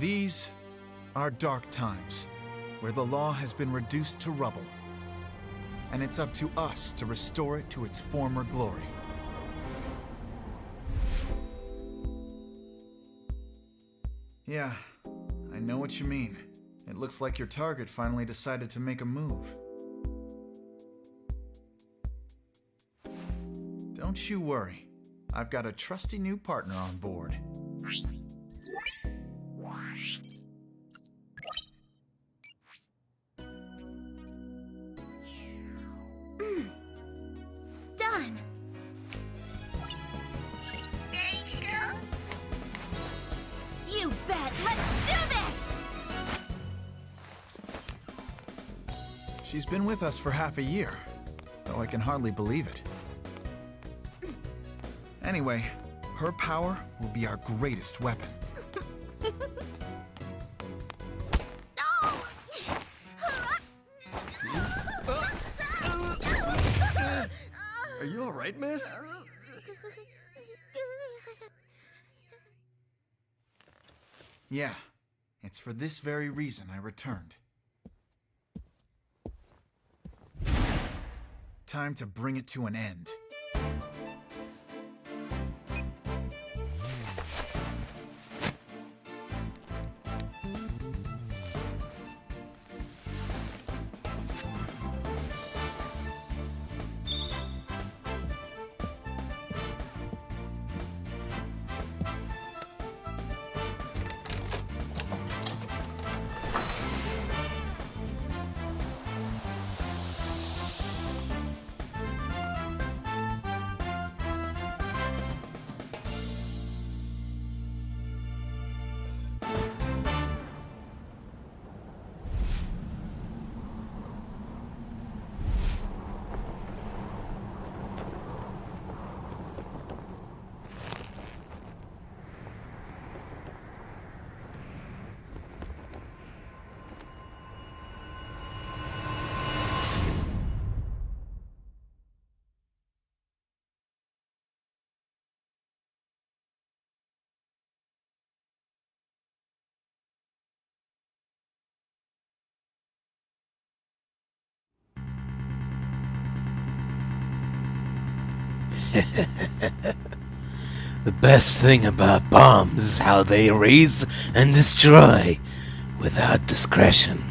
These are dark times, where the law has been reduced to rubble, and it's up to us to restore it to its former glory. Yeah, I know what you mean. It looks like your target finally decided to make a move. Don't you worry. I've got a trusty new partner on board. Done! Ready to go? You bet! Let's do this! She's been with us for half a year, though I can hardly believe it. Anyway, her power will be our greatest weapon. Are you alright, miss? Yeah, it's for this very reason I returned. Time to bring it to an end. The best thing about bombs is how they raise and destroy without discretion.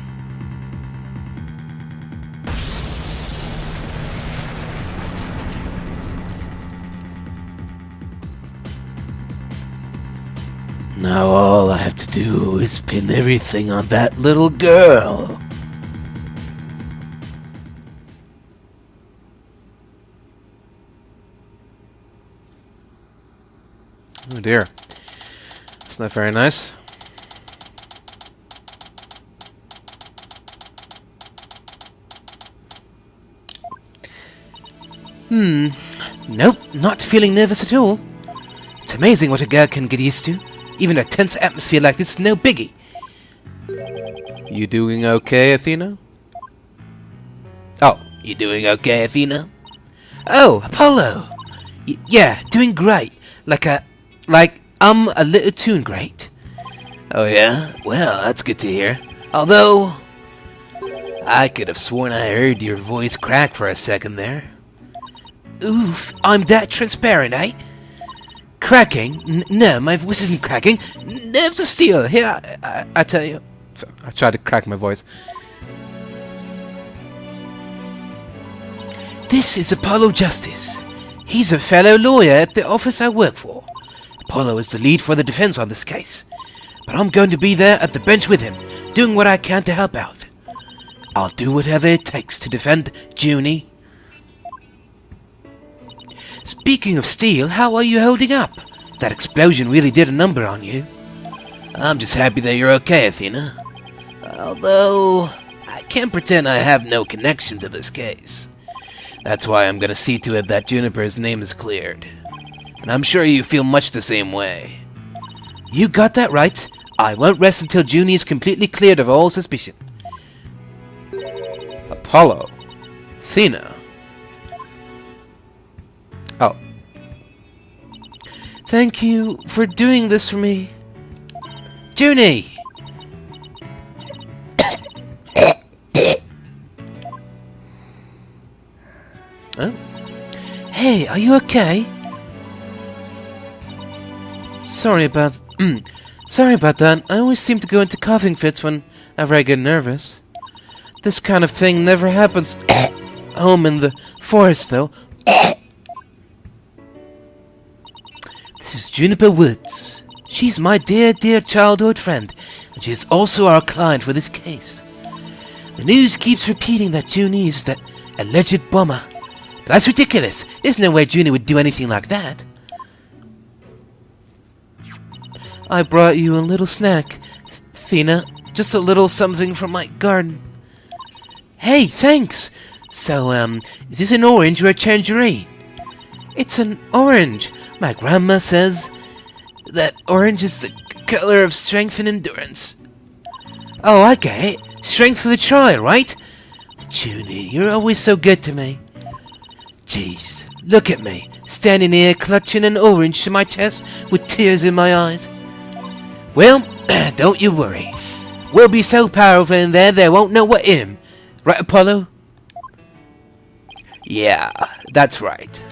Now all I have to do is pin everything on that little girl. Oh dear. That's not very nice. Nope, not feeling nervous at all. It's amazing what a girl can get used to. Even a tense atmosphere like this is no biggie. You doing okay, Athena? Oh, you doing okay, Athena? Oh, Apollo! Yeah, doing great. Like a little tune great. Oh yeah? Well, that's good to hear. Although, I could have sworn I heard your voice crack for a second there. Oof, I'm that transparent, eh? Cracking? No, my voice isn't cracking. Nerves of steel. Here, I tell you. So, I tried to crack my voice. This is Apollo Justice. He's a fellow lawyer at the office I work for. Apollo is the lead for the defense on this case. But I'm going to be there at the bench with him, doing what I can to help out. I'll do whatever it takes to defend Junie. Speaking of steel, how are you holding up? That explosion really did a number on you. I'm just happy that you're okay, Athena. Although, I can't pretend I have no connection to this case. That's why I'm gonna see to it that Juniper's name is cleared. And I'm sure you feel much the same way. You got that right. I won't rest until Junie is completely cleared of all suspicion. Apollo? Athena? Oh. Thank you for doing this for me. Junie! Hey, are you okay? Sorry about that. I always seem to go into coughing fits whenever I get nervous. This kind of thing never happens home in the forest, though. This is Juniper Woods. She's my dear, dear childhood friend, and she is also our client for this case. The news keeps repeating that Junie is that alleged bomber. But that's ridiculous. There's no way Junie would do anything like that. I brought you a little snack, Athena. Just a little something from my garden. Hey, thanks. So, is this an orange or a tangerine? It's an orange. My grandma says that orange is the color of strength and endurance. Oh, I get it. Strength for the trial, right? Junie, you're always so good to me. Jeez, look at me, standing here clutching an orange to my chest with tears in my eyes. Well, don't you worry. We'll be so powerful in there they won't know we're him. Right, Apollo? Yeah, that's right.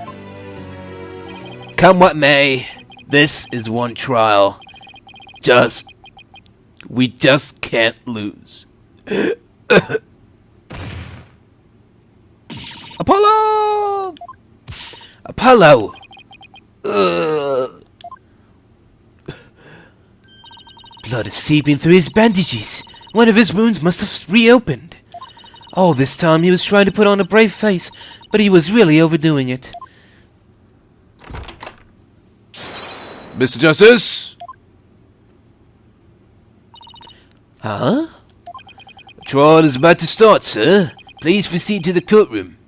Come what may, this is one trial. We just can't lose. Apollo! Apollo! Blood is seeping through his bandages. One of his wounds must have reopened. All this time he was trying to put on a brave face, but he was really overdoing it. Mr. Justice? Huh? The trial is about to start, sir. Please proceed to the courtroom.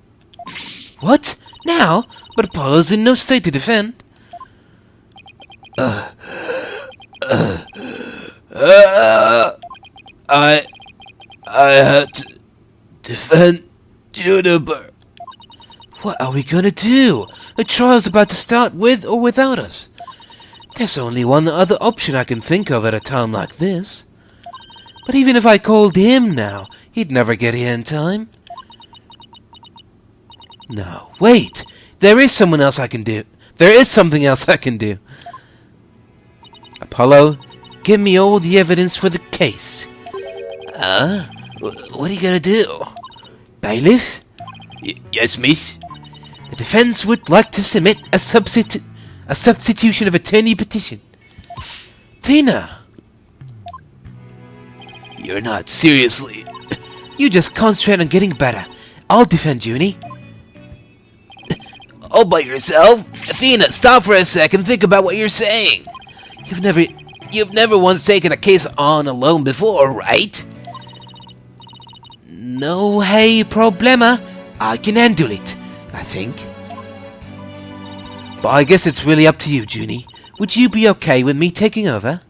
What? Now? But Apollo's in no state to defend. I had to defend Juniper. What are we gonna do? The trial's about to start with or without us. There's only one other option I can think of at a time like this. But even if I called him now, he'd never get here in time. No, wait! There is someone else I can do. There is something else I can do. Apollo, give me all the evidence for the case. What are you gonna do? Bailiff? Yes, miss? The defense would like to submit a substitution of attorney petition. Athena! You're not seriously... You just concentrate on getting better. I'll defend Junie. All by yourself? Athena, stop for a sec and think about what you're saying. You've never once taken a case on alone before, right? No hay problema. I can handle it, I think. But I guess it's really up to you, Junie. Would you be okay with me taking over?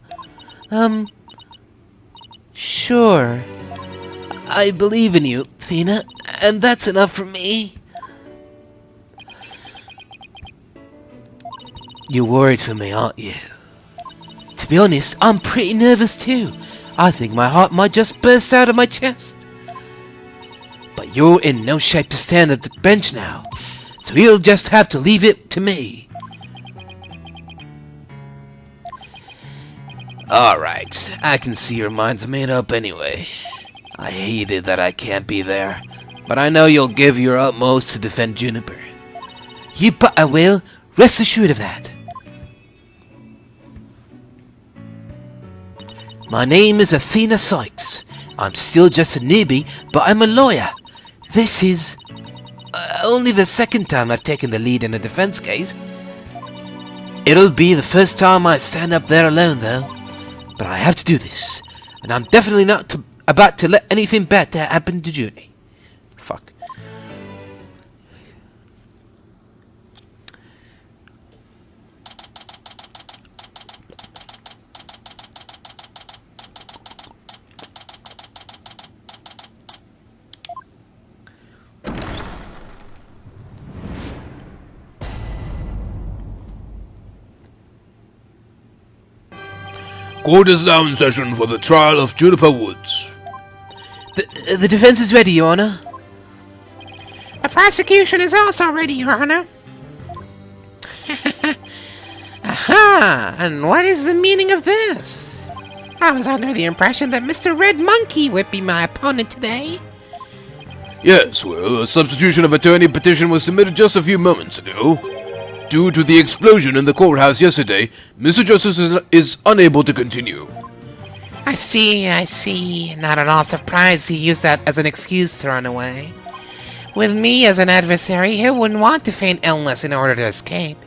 Sure. I believe in you, Athena, and that's enough for me. You're worried for me, aren't you? To be honest, I'm pretty nervous too. I think my heart might just burst out of my chest. But you're in no shape to stand at the bench now, so you'll just have to leave it to me. Alright, I can see your mind's made up anyway. I hate it that I can't be there, but I know you'll give your utmost to defend Juniper. You bet I will, rest assured of that. My name is Athena Cykes. I'm still just a newbie, but I'm a lawyer. This is only the second time I've taken the lead in a defense case. It'll be the first time I stand up there alone, though. But I have to do this, and I'm definitely not about to let anything bad happen to Junie. Fuck. Court is now in session for the trial of Juniper Woods. The defense is ready, Your Honor. The prosecution is also ready, Your Honor. And what is the meaning of this? I was under the impression that Mr. Red Monkey would be my opponent today. Yes, well, a substitution of attorney petition was submitted just a few moments ago. Due to the explosion in the courthouse yesterday, Mr. Justice is unable to continue. I see. Not at all surprised he used that as an excuse to run away. With me as an adversary, he wouldn't want to feign illness in order to escape.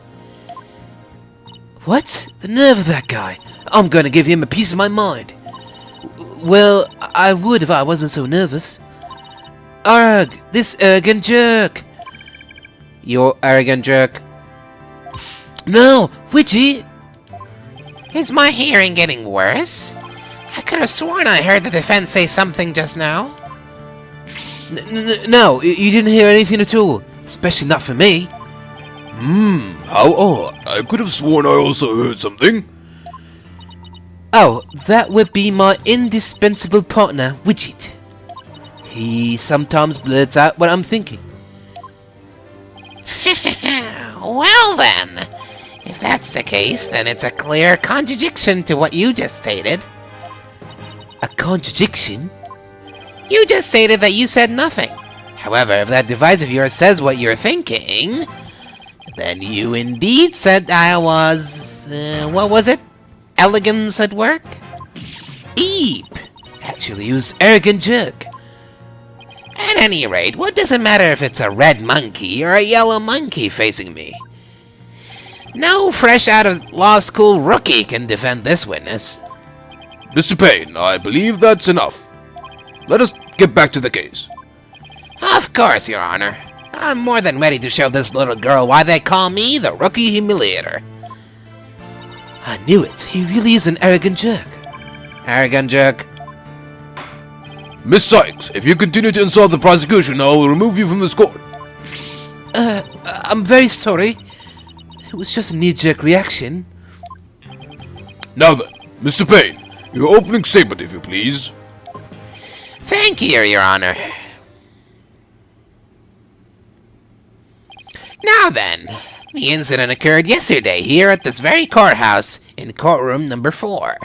What? The nerve of that guy! I'm gonna give him a piece of my mind. Well, I would if I wasn't so nervous. Arg! This arrogant jerk! You arrogant jerk. No! Witchy! Is my hearing getting worse? I could have sworn I heard the defense say something just now. No, you didn't hear anything at all. Especially not from me. How odd. I could have sworn I also heard something. Oh, that would be my indispensable partner, Widget. He sometimes blurts out what I'm thinking. Well then, if that's the case, then it's a clear contradiction to what you just stated. A contradiction? You just stated that you said nothing. However, if that device of yours says what you're thinking, then you indeed said I was... what was it? Elegance at work? Eep! Actually, it was arrogant jerk. At any rate, what does it matter if it's a red monkey or a yellow monkey facing me? No fresh out of law school rookie can defend this witness. Mr. Payne, I believe that's enough. Let us get back to the case. Of course, Your Honor. I'm more than ready to show this little girl why they call me the Rookie Humiliator. I knew it. He really is an arrogant jerk. Arrogant jerk. Miss Cykes, if you continue to insult the prosecution, I will remove you from this court. I'm very sorry. It was just a knee-jerk reaction. Now then, Mr. Payne, your opening statement, if you please. Thank you, Your Honor. Now then, the incident occurred yesterday here at this very courthouse in courtroom number 4.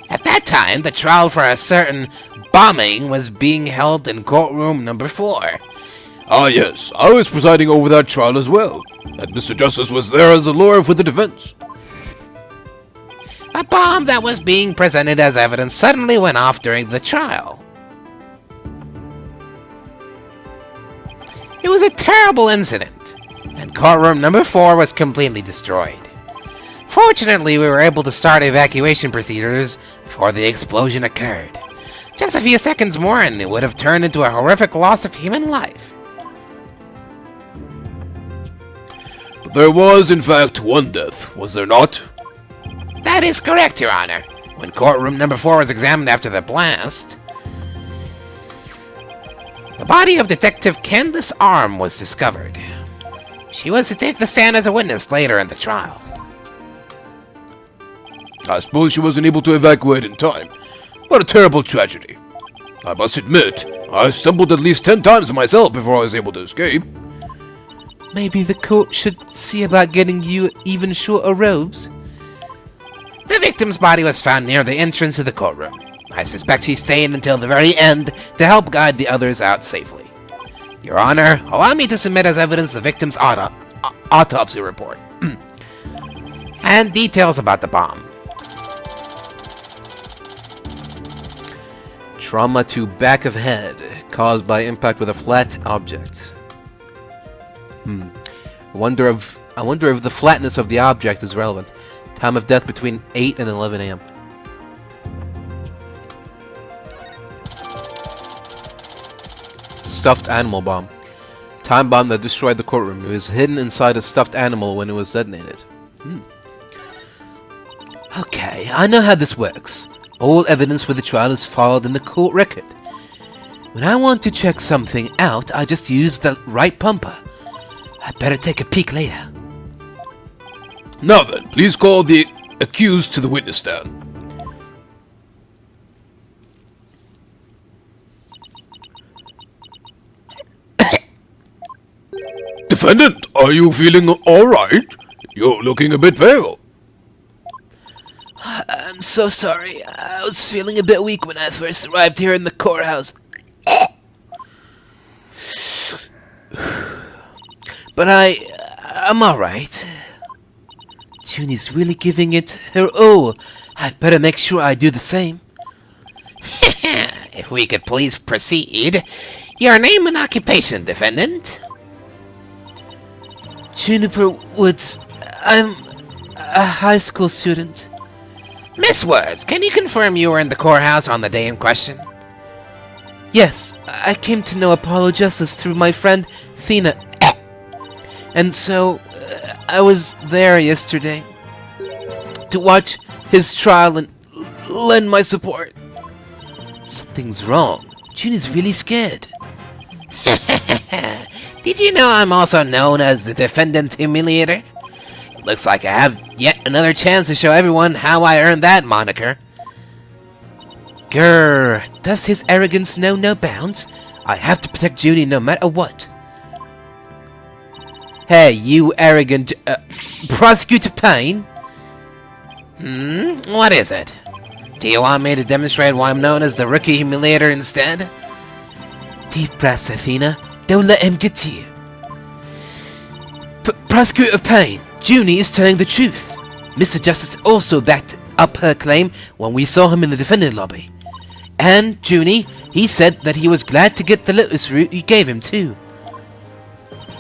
At that time, the trial for a certain bombing was being held in courtroom number 4. Ah yes, I was presiding over that trial as well, and Mr. Justice was there as a lawyer for the defense. A bomb that was being presented as evidence suddenly went off during the trial. It was a terrible incident, and courtroom number 4 was completely destroyed. Fortunately, we were able to start evacuation procedures before the explosion occurred. Just a few seconds more and it would have turned into a horrific loss of human life. There was, in fact, one death, was there not? That is correct, Your Honor. When courtroom number 4 was examined after the blast, the body of Detective Candace Arm was discovered. She was to take the stand as a witness later in the trial. I suppose she wasn't able to evacuate in time. What a terrible tragedy. I must admit, I stumbled at least 10 times myself before I was able to escape. Maybe the court should see about getting you even shorter robes. The victim's body was found near the entrance to the courtroom. I suspect she stayed until the very end to help guide the others out safely. Your Honor, allow me to submit as evidence the victim's autopsy report and details about the bomb. Trauma to back of head caused by impact with a flat object. I wonder if the flatness of the object is relevant. Time of death between 8 and 11 a.m. Stuffed animal bomb. Time bomb that destroyed the courtroom. It was hidden inside a stuffed animal when it was detonated. Okay, I know how this works. All evidence for the trial is filed in the court record. When I want to check something out, I just use the right pumper. I'd better take a peek later. Now then, please call the accused to the witness stand. Defendant, are you feeling alright? You're looking a bit pale. I'm so sorry. I was feeling a bit weak when I first arrived here in the courthouse. But I'm alright. Junie's really giving it her all. I'd better make sure I do the same. If we could please proceed. Your name and occupation, defendant? Juniper Woods. I'm a high school student. Miss Woods, can you confirm you were in the courthouse on the day in question? Yes, I came to know Apollo Justice through my friend Athena. And so, I was there yesterday to watch his trial and lend my support. Something's wrong. Junie's really scared. Did you know I'm also known as the Defendant Humiliator? Looks like I have yet another chance to show everyone how I earned that moniker. Grr, does his arrogance know no bounds? I have to protect Junie no matter what. Hey, you arrogant, Prosecutor Payne? What is it? Do you want me to demonstrate why I'm known as the Rookie Humiliator instead? Deep breaths, Athena. Don't let him get to you. Prosecutor Payne, Junie is telling the truth. Mr. Justice also backed up her claim when we saw him in the defendant lobby. And Junie, he said that he was glad to get the lotus root you gave him too.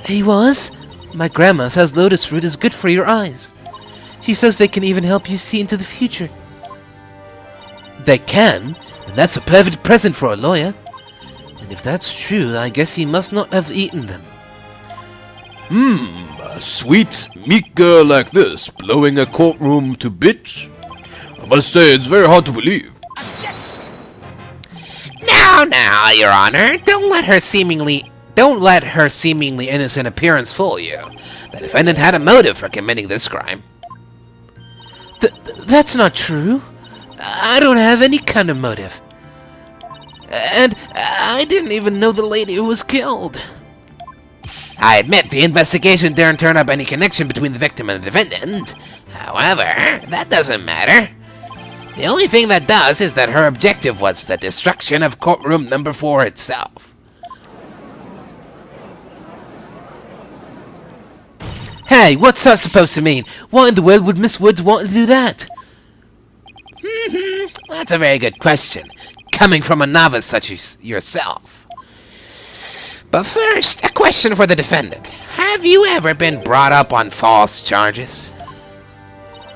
He was? My grandma says lotus root is good for your eyes. She says they can even help you see into the future. They can, and that's a perfect present for a lawyer. And if that's true, I guess he must not have eaten them. A sweet, meek girl like this blowing a courtroom to bits? I must say it's very hard to believe. Now, Your Honor, don't let her seemingly innocent appearance fool you. The defendant had a motive for committing this crime. That's not true. I don't have any kind of motive. And I didn't even know the lady who was killed. I admit the investigation didn't turn up any connection between the victim and the defendant. However, that doesn't matter. The only thing that does is that her objective was the destruction of courtroom number 4 itself. Hey, what's that supposed to mean? Why in the world would Miss Woods want to do that? That's a very good question, coming from a novice such as yourself. But first, a question for the defendant. Have you ever been brought up on false charges?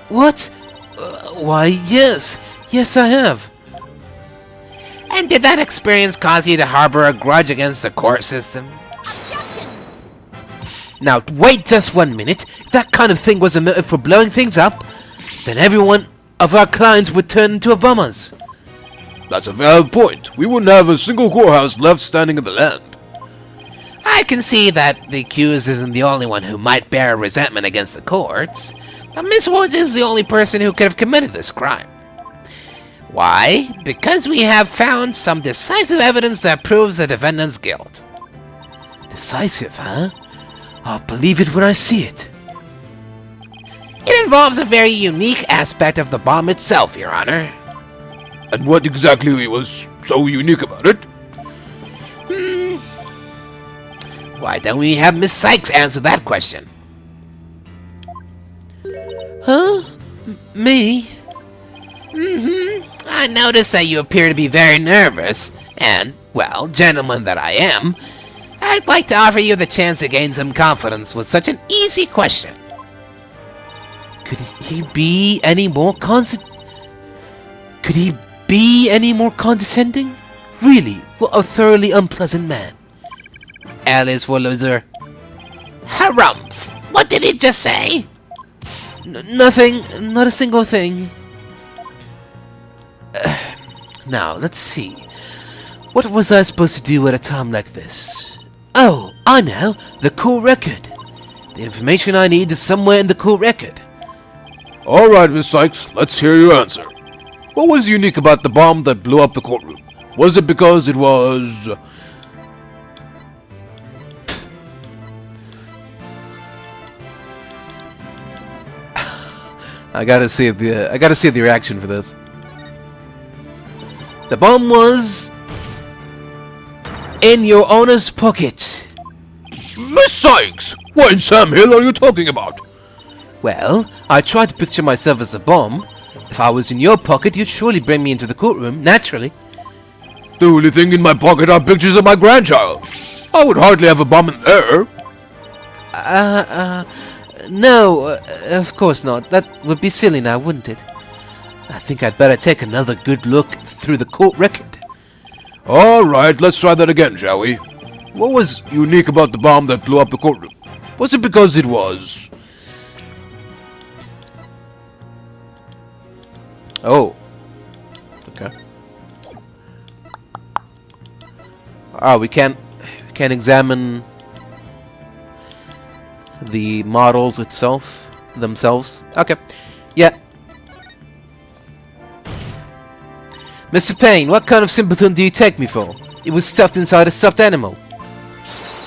What? Why, yes. Yes, I have. And did that experience cause you to harbor a grudge against the court system? Now, wait just 1 minute. If that kind of thing was a motive for blowing things up, then every one of our clients would turn into bummers. That's a valid point. We wouldn't have a single courthouse left standing in the land. I can see that the accused isn't the only one who might bear resentment against the courts. But Miss Woods is the only person who could have committed this crime. Why? Because we have found some decisive evidence that proves the defendant's guilt. Decisive, huh? I'll believe it when I see it. It involves a very unique aspect of the bomb itself, Your Honor. And what exactly was so unique about it? Why don't we have Miss Cykes answer that question? Huh? Me? I notice that you appear to be very nervous, and, well, gentleman that I am, I'd like to offer you the chance to gain some confidence with such an easy question. Could he be any more condescending? Really, what a thoroughly unpleasant man. L is for loser. Harumph! What did he just say? Nothing. Not a single thing. Now, let's see. What was I supposed to do at a time like this? Oh, I know. The court record. The information I need is somewhere in the court record. All right, Miss Cykes, let's hear your answer. What was unique about the bomb that blew up the courtroom? Was it because it was... I gotta see the reaction for this. The bomb was in your owner's pocket. Miss Sykes! What in Sam Hill are you talking about? Well, I tried to picture myself as a bomb. If I was in your pocket, you'd surely bring me into the courtroom, naturally. The only thing in my pocket are pictures of my grandchild. I would hardly have a bomb in there. No, of course not. That would be silly now, wouldn't it? I think I'd better take another good look through the court record. Alright, let's try that again, shall we? What was unique about the bomb that blew up the courtroom? Was it because it was... Oh. Okay. We can't examine the models themselves. Okay. Yeah. Mr. Payne, what kind of simpleton do you take me for? It was stuffed inside a stuffed animal.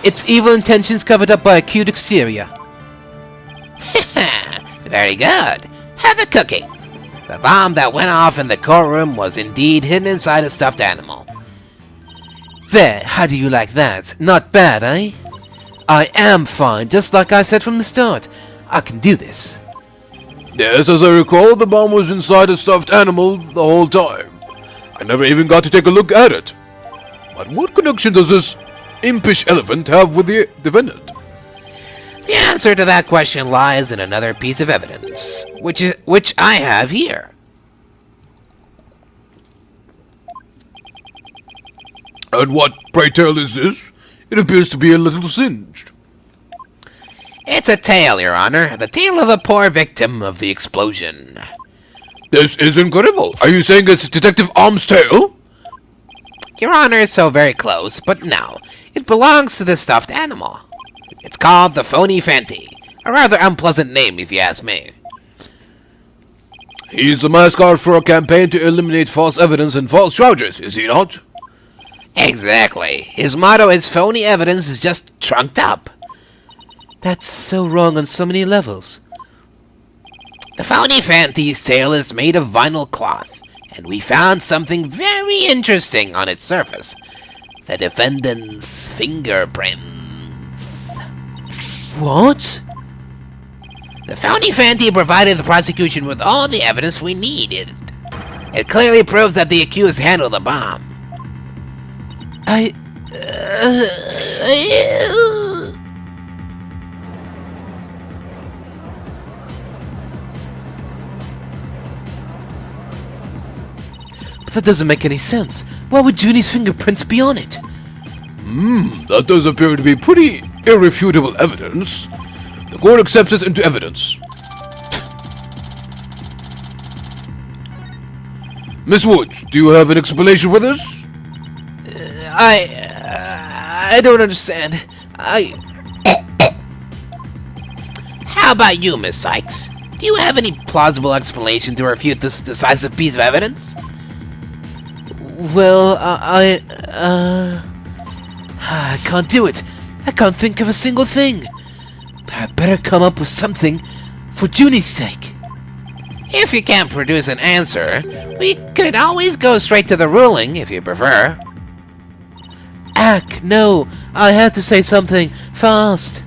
Its evil intentions covered up by a cute exterior. Very good. Have a cookie. The bomb that went off in the courtroom was indeed hidden inside a stuffed animal. There, how do you like that? Not bad, eh? I am fine, just like I said from the start. I can do this. Yes, as I recall, the bomb was inside a stuffed animal the whole time. I never even got to take a look at it. But what connection does this impish elephant have with the defendant? The answer to that question lies in another piece of evidence, which I have here. And what, pray tell, is this? It appears to be a little singed. It's a tale, Your Honor. The tale of a poor victim of the explosion. This is incredible. Are you saying it's Detective Arm's tale? Your Honor is so very close, but no. It belongs to the stuffed animal. It's called the Phony Fanty. A rather unpleasant name, if you ask me. He's the mascot for a campaign to eliminate false evidence and false charges, is he not? Exactly. His motto is phony evidence is just trunked up. That's so wrong on so many levels. The Phony Fanty's tail is made of vinyl cloth, and we found something very interesting on its surface. The defendant's fingerprints. What? The Phony Fanty provided the prosecution with all the evidence we needed. It clearly proves that the accused handled the bomb. But that doesn't make any sense. Why would Junie's fingerprints be on it? That does appear to be pretty irrefutable evidence. The court accepts this into evidence. Miss Woods, do you have an explanation for this? I don't understand. How about you, Miss Sykes? Do you have any plausible explanation to refute this decisive piece of evidence? Well, I can't do it. I can't think of a single thing. But I better come up with something for Junie's sake. If you can't produce an answer, we could always go straight to the ruling, if you prefer. Ack, no. I have to say something fast.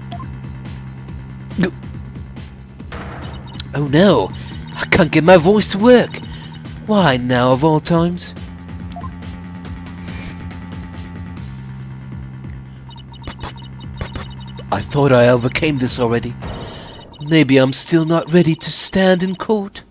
Oh no. I can't get my voice to work. Why now of all times? I thought I overcame this already. Maybe I'm still not ready to stand in court.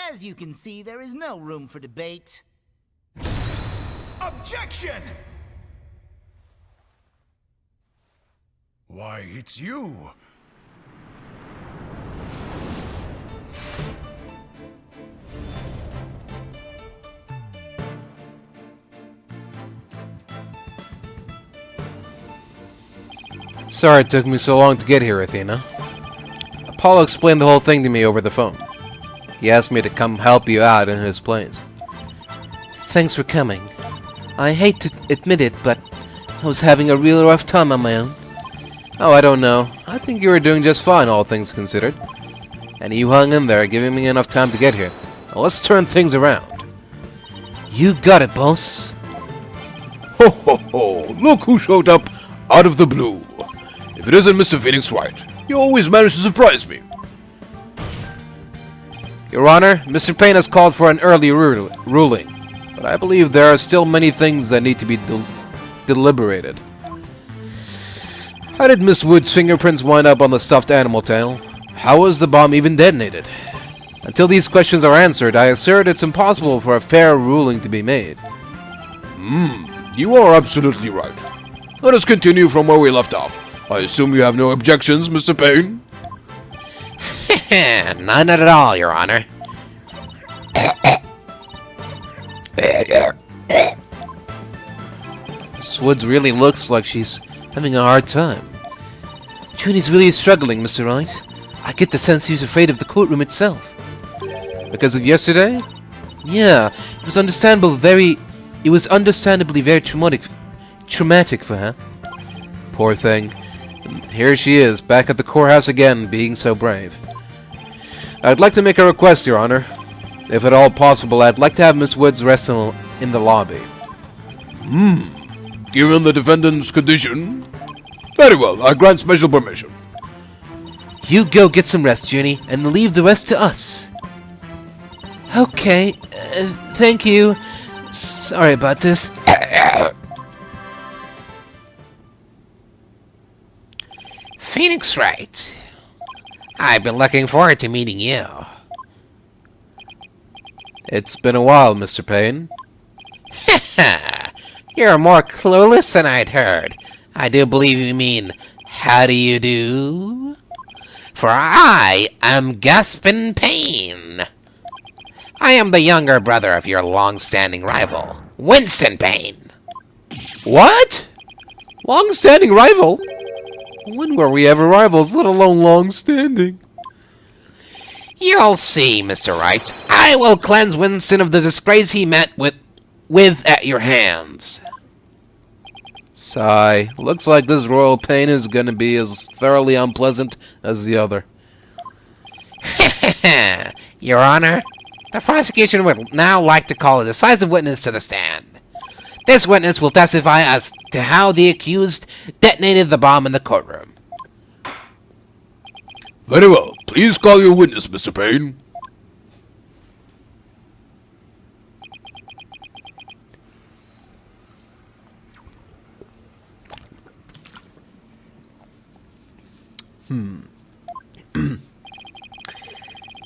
As you can see, there is no room for debate. Objection! Why, it's you. Sorry it took me so long to get here, Athena. Apollo explained the whole thing to me over the phone. He asked me to come help you out in his planes. Thanks for coming. I hate to admit it, but I was having a real rough time on my own. Oh, I don't know. I think you were doing just fine, all things considered. And you hung in there, giving me enough time to get here. Now let's turn things around. You got it, boss. Ho ho ho! Look who showed up out of the blue. If it isn't Mr. Phoenix Wright, he always manages to surprise me. Your Honor, Mr. Payne has called for an early ruling, but I believe there are still many things that need to be deliberated. How did Miss Wood's fingerprints wind up on the stuffed animal tail? How was the bomb even detonated? Until these questions are answered, I assert it's impossible for a fair ruling to be made. You are absolutely right. Let us continue from where we left off. I assume you have no objections, Mr. Payne? None at all, Your Honor. Miss Woods really looks like she's having a hard time. Junie's really struggling, Mr. Wright. I get the sense she's afraid of the courtroom itself. Because of yesterday? Yeah, it was understandably very traumatic for her. Poor thing. And here she is, back at the courthouse again, being so brave. I'd like to make a request, Your Honor. If at all possible, I'd like to have Miss Woods rest in the lobby. Given the defendant's condition? Very well, I grant special permission. You go get some rest, Junie, and leave the rest to us. Okay, thank you. Sorry about this. Phoenix Wright. I've been looking forward to meeting you. It's been a while, Mr. Payne. You're more clueless than I'd heard. I do believe you mean, how do you do? For I am Gaspin Payne. I am the younger brother of your long-standing rival, Winston Payne. What? Long-standing rival? When were we ever rivals, let alone long-standing? You'll see, Mr. Wright. I will cleanse Winston of the disgrace he met with at your hands. Sigh. Looks like this royal pain is gonna be as thoroughly unpleasant as the other. Your Honor, the prosecution would now like to call a decisive witness to the stand. This witness will testify as to how the accused detonated the bomb in the courtroom. Very well. Please call your witness, Mr. Payne.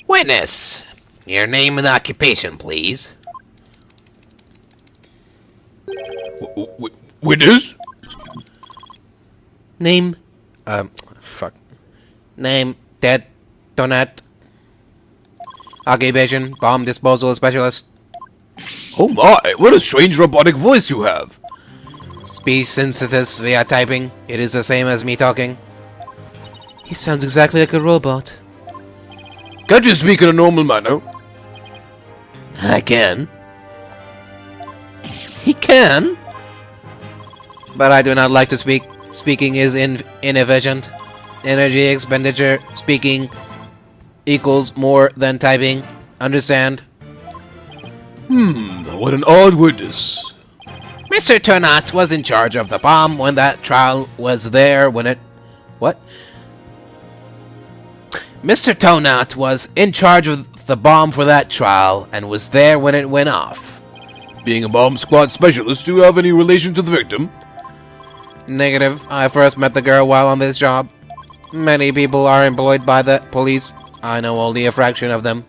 Witness, your name and occupation, please. Witness? Name? Name, Donut. Occupation, bomb disposal specialist. Oh my, what a strange robotic voice you have. Speech synthesis via typing. It is the same as me talking. He sounds exactly like a robot. Can't you speak in a normal manner? I can. He can? But I do not like to speak. Speaking is inefficient. Energy expenditure. Speaking equals more than typing. Understand? What an odd witness. Mr. Turnabout was in charge of the bomb when that trial was there when it... What? Mr. Turnabout was in charge of the bomb for that trial and was there when it went off. Being a bomb squad specialist, do you have any relation to the victim? Negative. I first met the girl while on this job. Many people are employed by the police. I know only a fraction of them.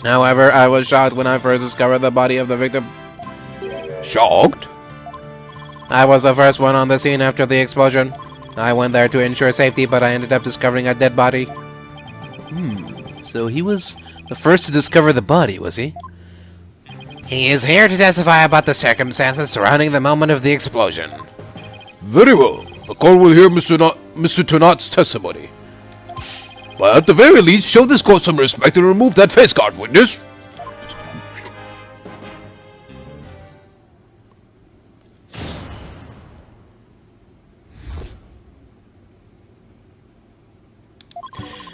However, I was shocked when I first discovered the body of the victim. Shocked? I was the first one on the scene after the explosion. I went there to ensure safety, but I ended up discovering a dead body. So he was the first to discover the body, was he? He is here to testify about the circumstances surrounding the moment of the explosion. Very well. The court will hear Mr. Turnabout's testimony. But at the very least, show this court some respect and remove that face guard, witness.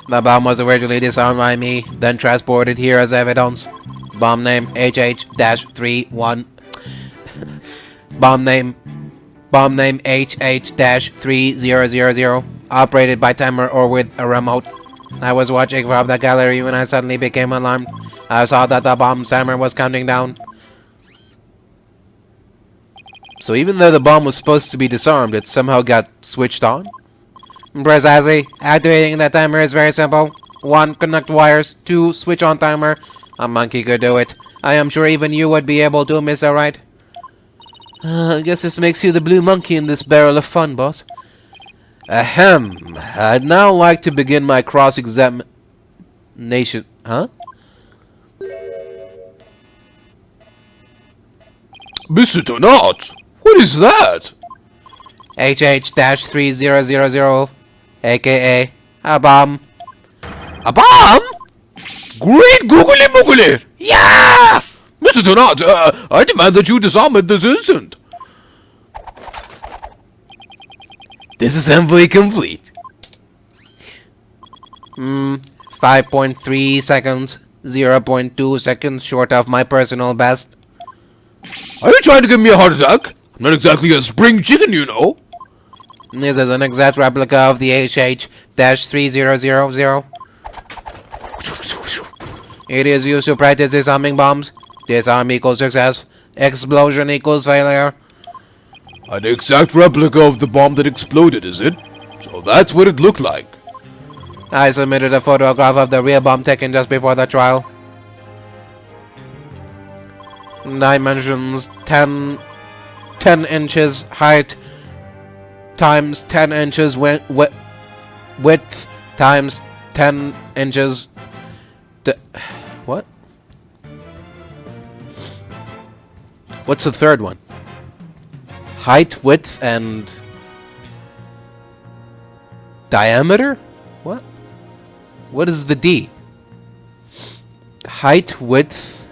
The bomb was originally disarmed by me, then transported here as evidence. Bomb name HH-31. Bomb name HH-3000. Operated by timer or with a remote. I was watching from the gallery when I suddenly became alarmed. I saw that the bomb's timer was counting down. So even though the bomb was supposed to be disarmed, it somehow got switched on? Precisely. Activating the timer is very simple. 1. Connect wires. 2. Switch on timer. A monkey could do it. I am sure even you would be able to, Mr. Wright. I guess this makes you the blue monkey in this barrel of fun, boss. Ahem. I'd now like to begin my cross-examination... Huh? Mr. Turnabout, what is that? HH-3000, aka a bomb. A bomb? Great googly moogly! Yeah! Mr. Turnabout, I demand that you disarm it this instant. Disassembly complete. 5.3 seconds. 0.2 seconds short of my personal best. Are you trying to give me a heart attack? I'm not exactly a spring chicken, you know. This is an exact replica of the HH-3000. It is used to practice disarming bombs. Disarm equals success. Explosion equals failure. An exact replica of the bomb that exploded, is it? So that's what it looked like. I submitted a photograph of the real bomb taken just before the trial. Dimensions 10 inches height times 10 inches width times 10 inches. What? What's the third one? Height, width, and... diameter? What? What is the D? Height, width...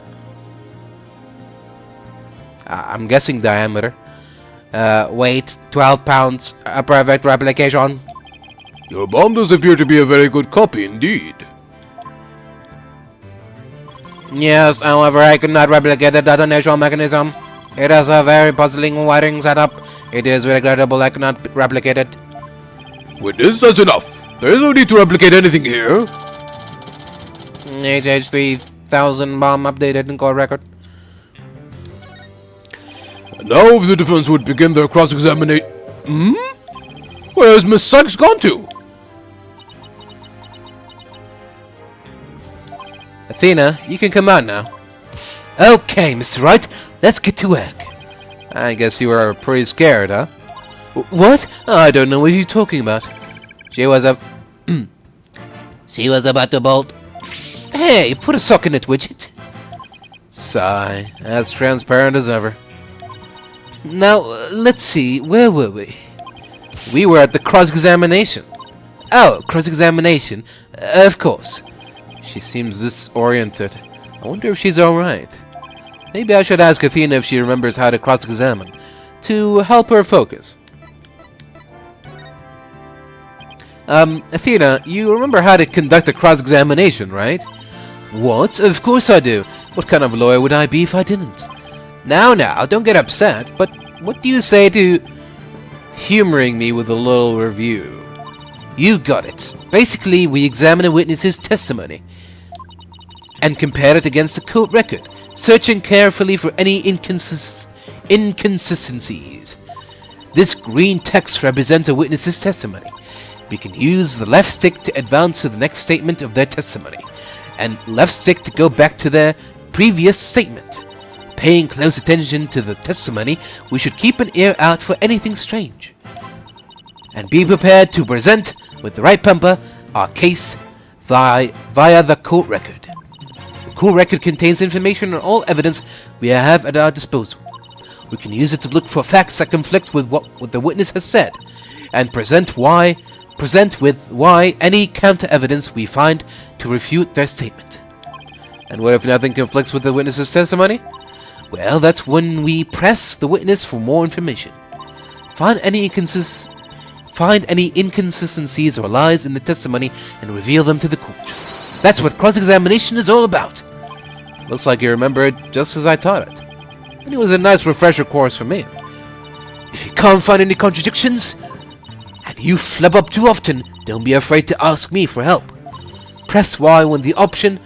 I'm guessing diameter. Weight 12 pounds. A perfect replication. Your bomb does appear to be a very good copy indeed. Yes, however, I could not replicate the detonation mechanism. It has a very puzzling wiring setup. It is regrettable I cannot replicate it. Witness, that's enough. There is no need to replicate anything here. HH-3000 bomb updated in core record. And now if the defense would begin their cross-examination... Where has Miss Cykes gone to? Athena, you can come out now. Okay, Mr. Wright, let's get to work. I guess you were pretty scared, huh? What? I don't know what you're talking about. She was about to bolt. Hey, put a sock in it, Widget. Sigh, as transparent as ever. Now, let's see, where were we? We were at the cross-examination. Oh, cross-examination. Of course. She seems disoriented. I wonder if she's alright. Maybe I should ask Athena if she remembers how to cross-examine, to help her focus. Athena, you remember how to conduct a cross-examination, right? What? Of course I do. What kind of lawyer would I be if I didn't? Now, don't get upset, but what do you say to humoring me with a little review? You got it. Basically, we examine a witness's testimony and compare it against the court record, searching carefully for any inconsistencies. This green text represents a witness's testimony. We can use the left stick to advance to the next statement of their testimony, and left stick to go back to their previous statement. paying close attention to the testimony, we should keep an ear out for anything strange. And be prepared to present, with the right pumper, our case via the court record. The court record contains information on all evidence we have at our disposal. We can use it to look for facts that conflict with what the witness has said, and present with why any counter evidence we find to refute their statement. And what if nothing conflicts with the witness's testimony? Well, that's when we press the witness for more information. Find any inconsistencies or lies in the testimony and reveal them to the court. That's what cross-examination is all about. Looks like you remember it just as I taught it. And it was a nice refresher course for me. If you can't find any contradictions, and you flub up too often, don't be afraid to ask me for help. Press Y when the option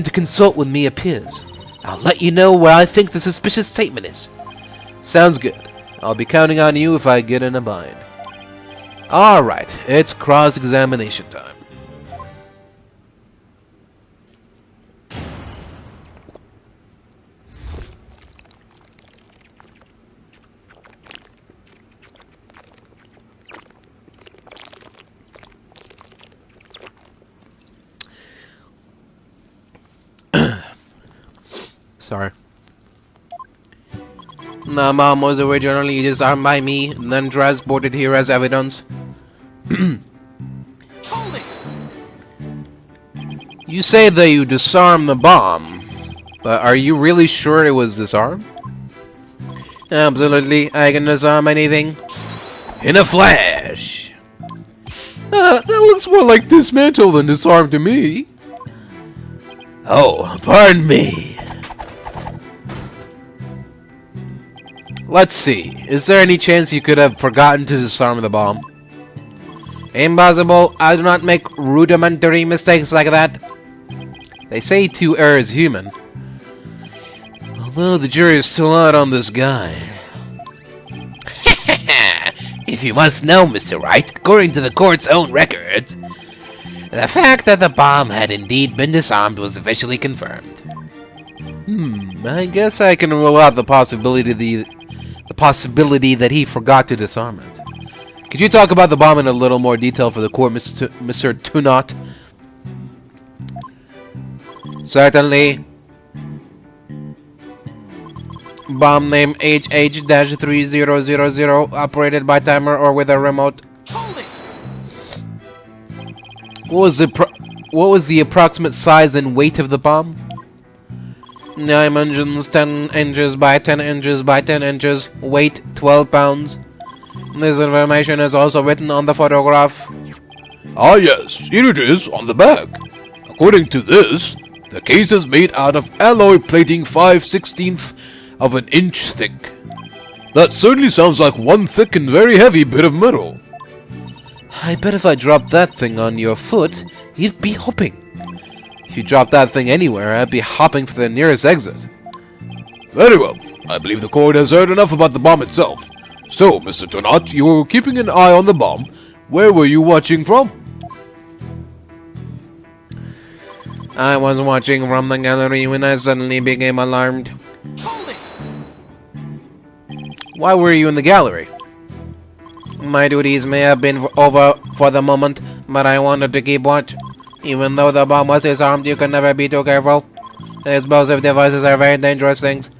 to consult with me appears. I'll let you know where I think the suspicious statement is. Sounds good. I'll be counting on you if I get in a bind. Alright, it's cross-examination time. Sorry. The bomb was originally disarmed by me, then transported here as evidence. Hold it! You say that you disarmed the bomb, but are you really sure it was disarmed? Absolutely, I can disarm anything. In a flash! That looks more like dismantle than disarm to me. Oh, pardon me. Let's see. Is there any chance you could have forgotten to disarm the bomb? Impossible. I do not make rudimentary mistakes like that. They say to err is human. Although the jury is still out on this guy. If you must know, Mr. Wright, according to the court's own records, the fact that the bomb had indeed been disarmed was officially confirmed. I guess I can rule out the possibility that he forgot to disarm it. Could you talk about the bomb in a little more detail for the court, Mr. Tunot? Certainly. Bomb name HH-3000, operated by timer or with a remote. Hold it! What was the approximate size and weight of the bomb? Dimensions 10 inches by 10 inches by 10 inches, weight 12 pounds. This information is also written on the photograph. Ah yes, here it is on the back. According to this, the case is made out of alloy plating 5/16 of an inch thick. That certainly sounds like one thick and very heavy bit of metal. I bet if I dropped that thing on your foot, you'd be hopping. If you dropped that thing anywhere, I'd be hopping for the nearest exit. Very well. I believe the court has heard enough about the bomb itself. So, Mr. Tonat, you were keeping an eye on the bomb. Where were you watching from? I was watching from the gallery when I suddenly became alarmed. Hold it! Why were you in the gallery? My duties may have been over for the moment, but I wanted to keep watch. Even though the bomb was disarmed, you can never be too careful. Explosive devices are very dangerous things.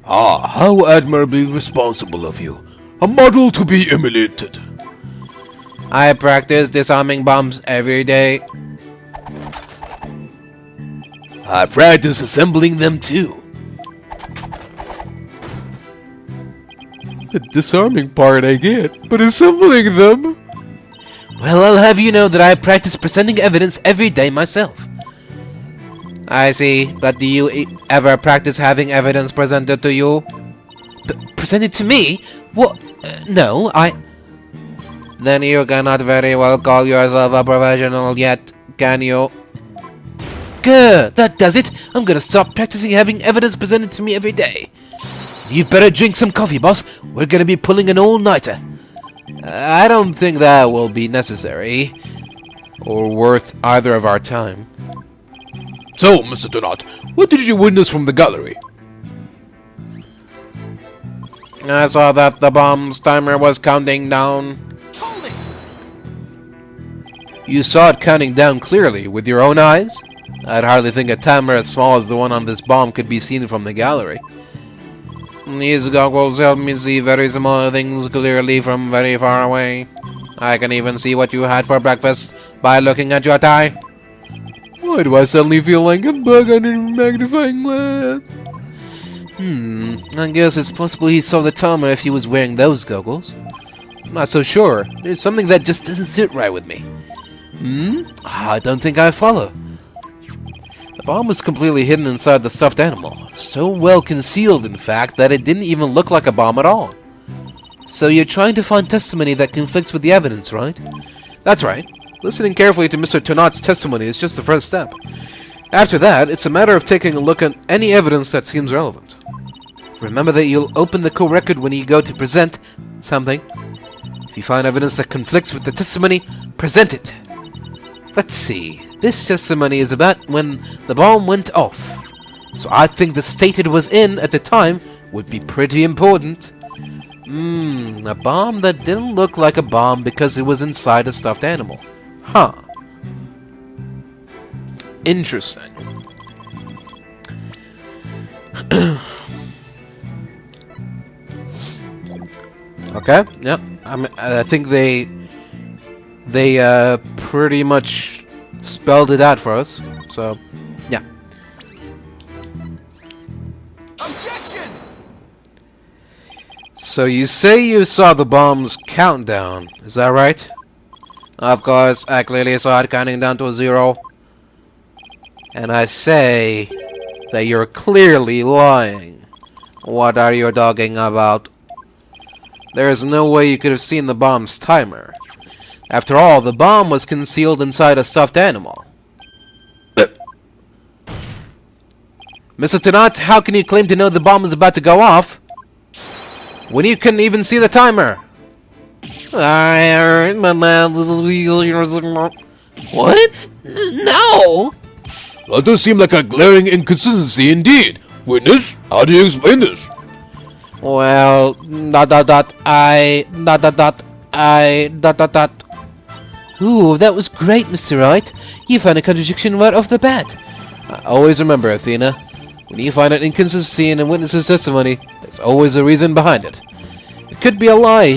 Ah, how admirably responsible of you. A model to be emulated. I practice disarming bombs every day. I practice assembling them too. The disarming part I get, but assembling them? Well, I'll have you know that I practice presenting evidence every day myself. I see, but do you ever practice having evidence presented to you? Presented to me? What? No, Then you cannot very well call yourself a professional yet, can you? Grr, that does it. I'm gonna stop practicing having evidence presented to me every day. You better drink some coffee, boss. We're gonna be pulling an all-nighter. I don't think that will be necessary, or worth either of our time. So, Mr. Turnabout, what did you witness from the gallery? I saw that the bomb's timer was counting down. Hold it! You saw it counting down clearly with your own eyes? I'd hardly think a timer as small as the one on this bomb could be seen from the gallery. These goggles help me see very small things clearly from very far away. I can even see what you had for breakfast by looking at your tie. Why do I suddenly feel like a bug under a magnifying glass? I guess it's possible he saw the timer if he was wearing those goggles. I'm not so sure. There's something that just doesn't sit right with me. I don't think I follow. The bomb was completely hidden inside the stuffed animal. So well concealed, in fact, that it didn't even look like a bomb at all. So you're trying to find testimony that conflicts with the evidence, right? That's right. Listening carefully to Mr. Turnabout's testimony is just the first step. After that, it's a matter of taking a look at any evidence that seems relevant. Remember that you'll open the co-record when you go to present something. If you find evidence that conflicts with the testimony, present it. Let's see. This testimony is about when the bomb went off. So I think the state it was in at the time would be pretty important. A bomb that didn't look like a bomb because it was inside a stuffed animal. Huh. Interesting. Okay, yep. I think they pretty much spelled it out for us. So, yeah. Objection! So you say you saw the bomb's countdown, is that right? Of course, I clearly saw it counting down to 0. And I say that you're clearly lying. What are you talking about? There is no way you could have seen the bomb's timer. After all, the bomb was concealed inside a stuffed animal. Mr. Turnabout, how can you claim to know the bomb is about to go off when you couldn't even see the timer? What? No! That does seem like a glaring inconsistency indeed. Witness, how do you explain this? Well, Ooh, that was great, Mr. Wright. You found a contradiction right off the bat. Always remember, Athena, when you find an inconsistency in a witness's testimony, there's always a reason behind it. It could be a lie, a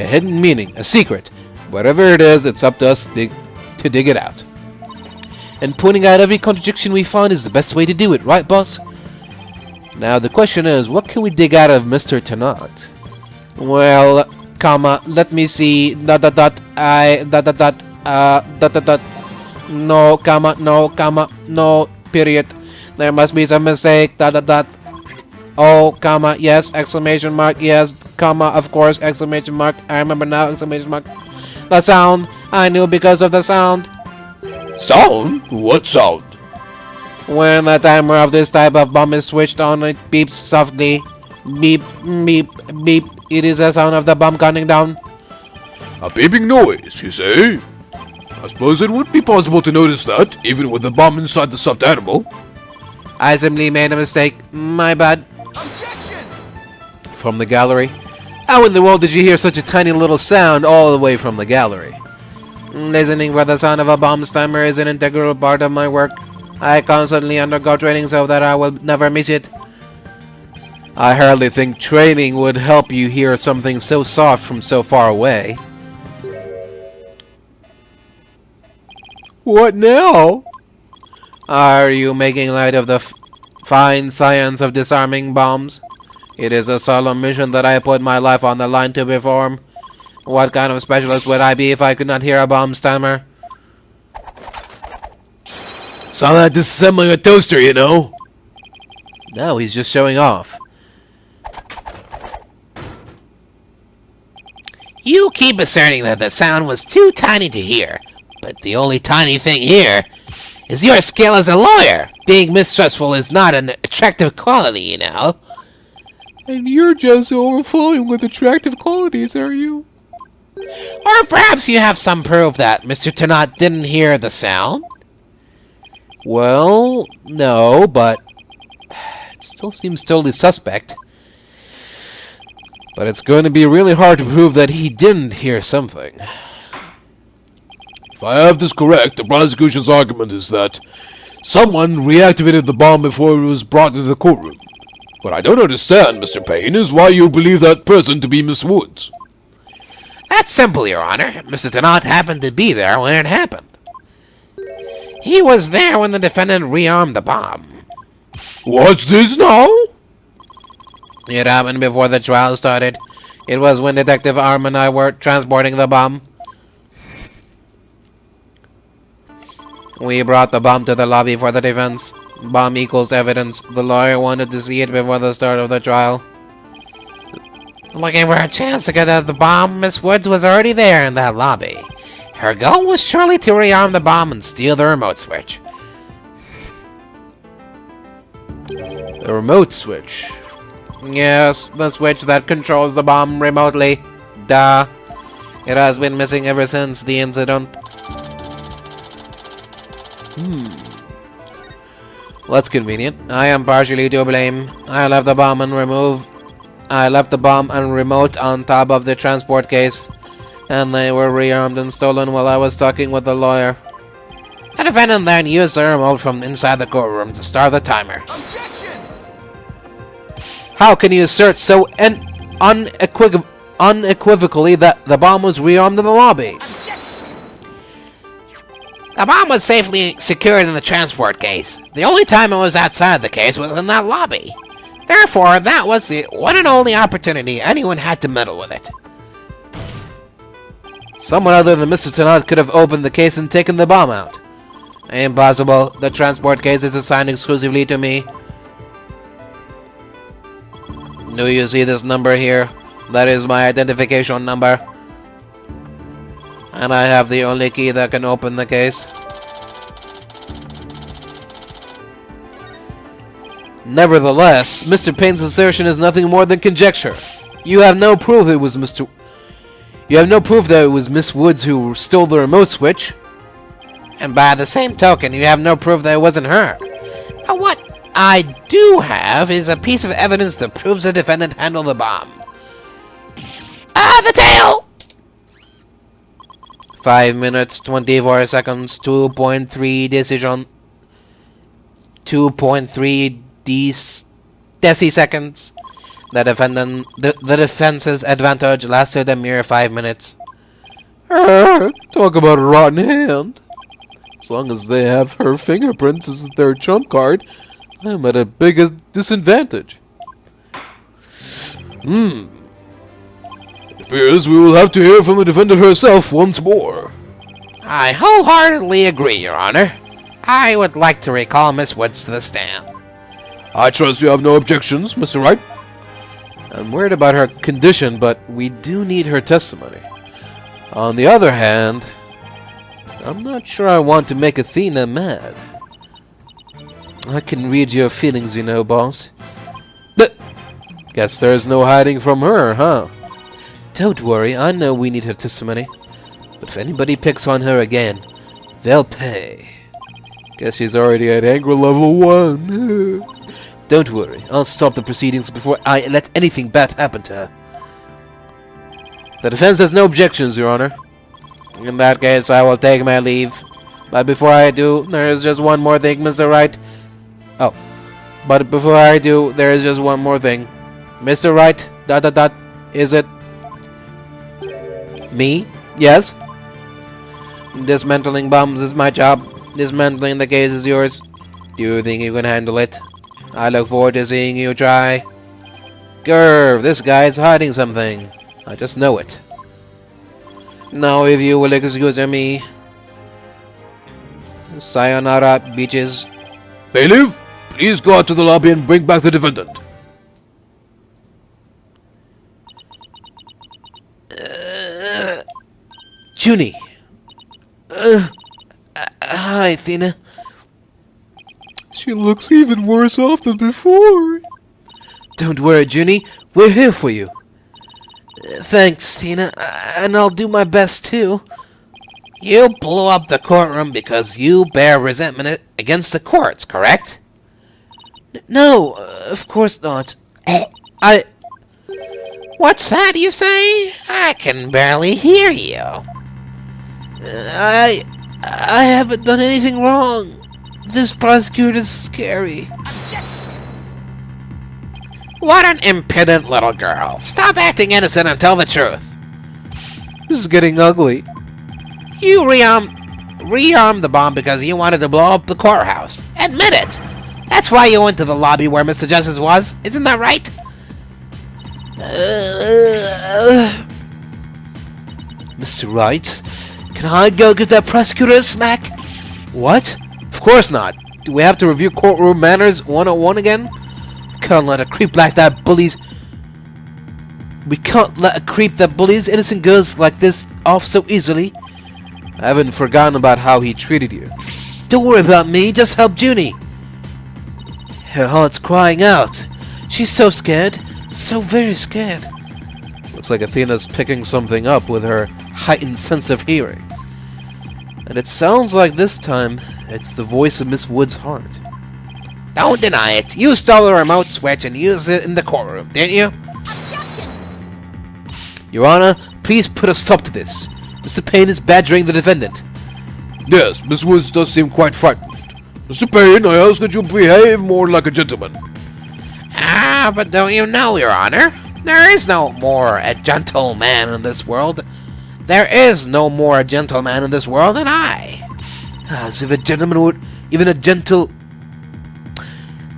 hidden meaning, a secret. Whatever it is, it's up to us to dig it out. And pointing out every contradiction we find is the best way to do it, right, boss? Now, the question is, what can we dig out of Mr. Turnabout? well, let me see, no, no, period. There must be some mistake, oh, yes, exclamation mark, yes, of course, exclamation mark, I remember now, exclamation mark. The sound, I knew because of the sound. Sound? What sound? When the timer of this type of bomb is switched on, it beeps softly. Beep, beep, beep. It is the sound of the bomb counting down. A beeping noise, you say? I suppose it would be possible to notice that, even with the bomb inside the stuffed animal. I simply made a mistake. My bad. Objection! From the gallery? How in the world did you hear such a tiny little sound all the way from the gallery? Listening for the sound of a bomb's timer is an integral part of my work. I constantly undergo training so that I will never miss it. I hardly think training would help you hear something so soft from so far away. What now? Are you making light of the fine science of disarming bombs? It is a solemn mission that I put my life on the line to perform. What kind of specialist would I be if I could not hear a bomb's timer? Sound like disassembling a toaster, you know? No, he's just showing off. You keep asserting that the sound was too tiny to hear, but the only tiny thing here is your skill as a lawyer. Being mistrustful is not an attractive quality, you know. And you're just overflowing with attractive qualities, are you? Or perhaps you have some proof that Mr. Turnabout didn't hear the sound? Well, no, but it still seems totally suspect. But it's going to be really hard to prove that he didn't hear something. If I have this correct, the prosecution's argument is that someone reactivated the bomb before it was brought into the courtroom. What I don't understand, Mr. Payne, is why you believe that person to be Miss Woods. That's simple, Your Honor. Mr. Tennant happened to be there when it happened. He was there when the defendant rearmed the bomb. What's this now? It happened before the trial started. It was when Detective Arm and I were transporting the bomb. We brought the bomb to the lobby for the defense. Bomb equals evidence. The lawyer wanted to see it before the start of the trial. Looking for a chance to get at the bomb, Miss Woods was already there in that lobby. Her goal was surely to rearm the bomb and steal the remote switch. The remote switch. Yes, the switch that controls the bomb remotely. Duh. It has been missing ever since the incident. Well, that's convenient. I am partially to blame. I left the bomb and remote on top of the transport case, and they were rearmed and stolen while I was talking with the lawyer. The defendant then used the remote from inside the courtroom to start the timer. Objection! How can you assert so unequivocally that the bomb was rearmed in the lobby? The bomb was safely secured in the transport case. The only time it was outside the case was in that lobby. Therefore, that was the one and only opportunity anyone had to meddle with it. Someone other than Mr. Tennant could have opened the case and taken the bomb out. Impossible. The transport case is assigned exclusively to me. Do you see this number here? That is my identification number. And I have the only key that can open the case. Nevertheless, Mr. Payne's assertion is nothing more than conjecture. You have no proof that it was Miss Woods who stole the remote switch. And by the same token, you have no proof that it wasn't her. Now, what I do have is a piece of evidence that proves the defendant handled the bomb. The tail! 5 minutes, 24 seconds, 2.3 decision, 2.3 deciseconds. The defense's advantage lasted a mere 5 minutes. Talk about a rotten hand. As long as they have her fingerprints as their trump card, I'm at a big disadvantage. It appears we will have to hear from the defendant herself once more. I wholeheartedly agree, Your Honor. I would like to recall Miss Woods to the stand. I trust you have no objections, Mr. Wright. I'm worried about her condition, but we do need her testimony. On the other hand, I'm not sure I want to make Athena mad. I can read your feelings, you know, boss. But guess there's no hiding from her, huh? Don't worry, I know we need her testimony. But if anybody picks on her again, they'll pay. Guess she's already at anger level 1. Don't worry, I'll stop the proceedings before I let anything bad happen to her. The defense has no objections, Your Honor. In that case, I will take my leave. But before I do, there is just one more thing, Mr. Wright. Oh, but before I do, there is just one more thing. Mr. Wright, ... is it me? Yes? Dismantling bombs is my job. Dismantling the case is yours. Do you think you can handle it? I look forward to seeing you try. Grr, this guy's hiding something. I just know it. Now, if you will excuse me. Sayonara, beaches. Bailiff, please go out to the lobby and bring back the defendant. Junie. Hi, Athena. She looks even worse off than before. Don't worry, Junie. We're here for you. Thanks, Tina. And I'll do my best, too. You blew up the courtroom because you bear resentment against the courts, correct? No, of course not. I... What's that you say? I can barely hear you. I haven't done anything wrong. This prosecutor's scary. What an impudent little girl. Stop acting innocent and tell the truth. This is getting ugly. You rearmed the bomb because you wanted to blow up the courthouse. Admit it. That's why you went to the lobby where Mr. Justice was. Isn't that right? Mr. Wright, can I go give that prosecutor a smack? What? Of course not. Do we have to review courtroom manners 101 again? Can't let a creep like that bullies... We can't let a creep that bullies innocent girls like this off so easily. I haven't forgotten about how he treated you. Don't worry about me, just help Junie. Her heart's crying out. She's so scared. So very scared. Looks like Athena's picking something up with her heightened sense of hearing. And it sounds like this time, it's the voice of Miss Wood's heart. Don't deny it. You stole the remote switch and used it in the courtroom, didn't you? Your Honor, please put a stop to this. Mr. Payne is badgering the defendant. Yes, Miss Woods does seem quite frightened. Mr. Payne, I ask that you behave more like a gentleman. Ah, but don't you know, Your Honor? There is no more a gentleman in this world. There is no more a gentleman in this world than I. As if a gentleman would... Even a gentle...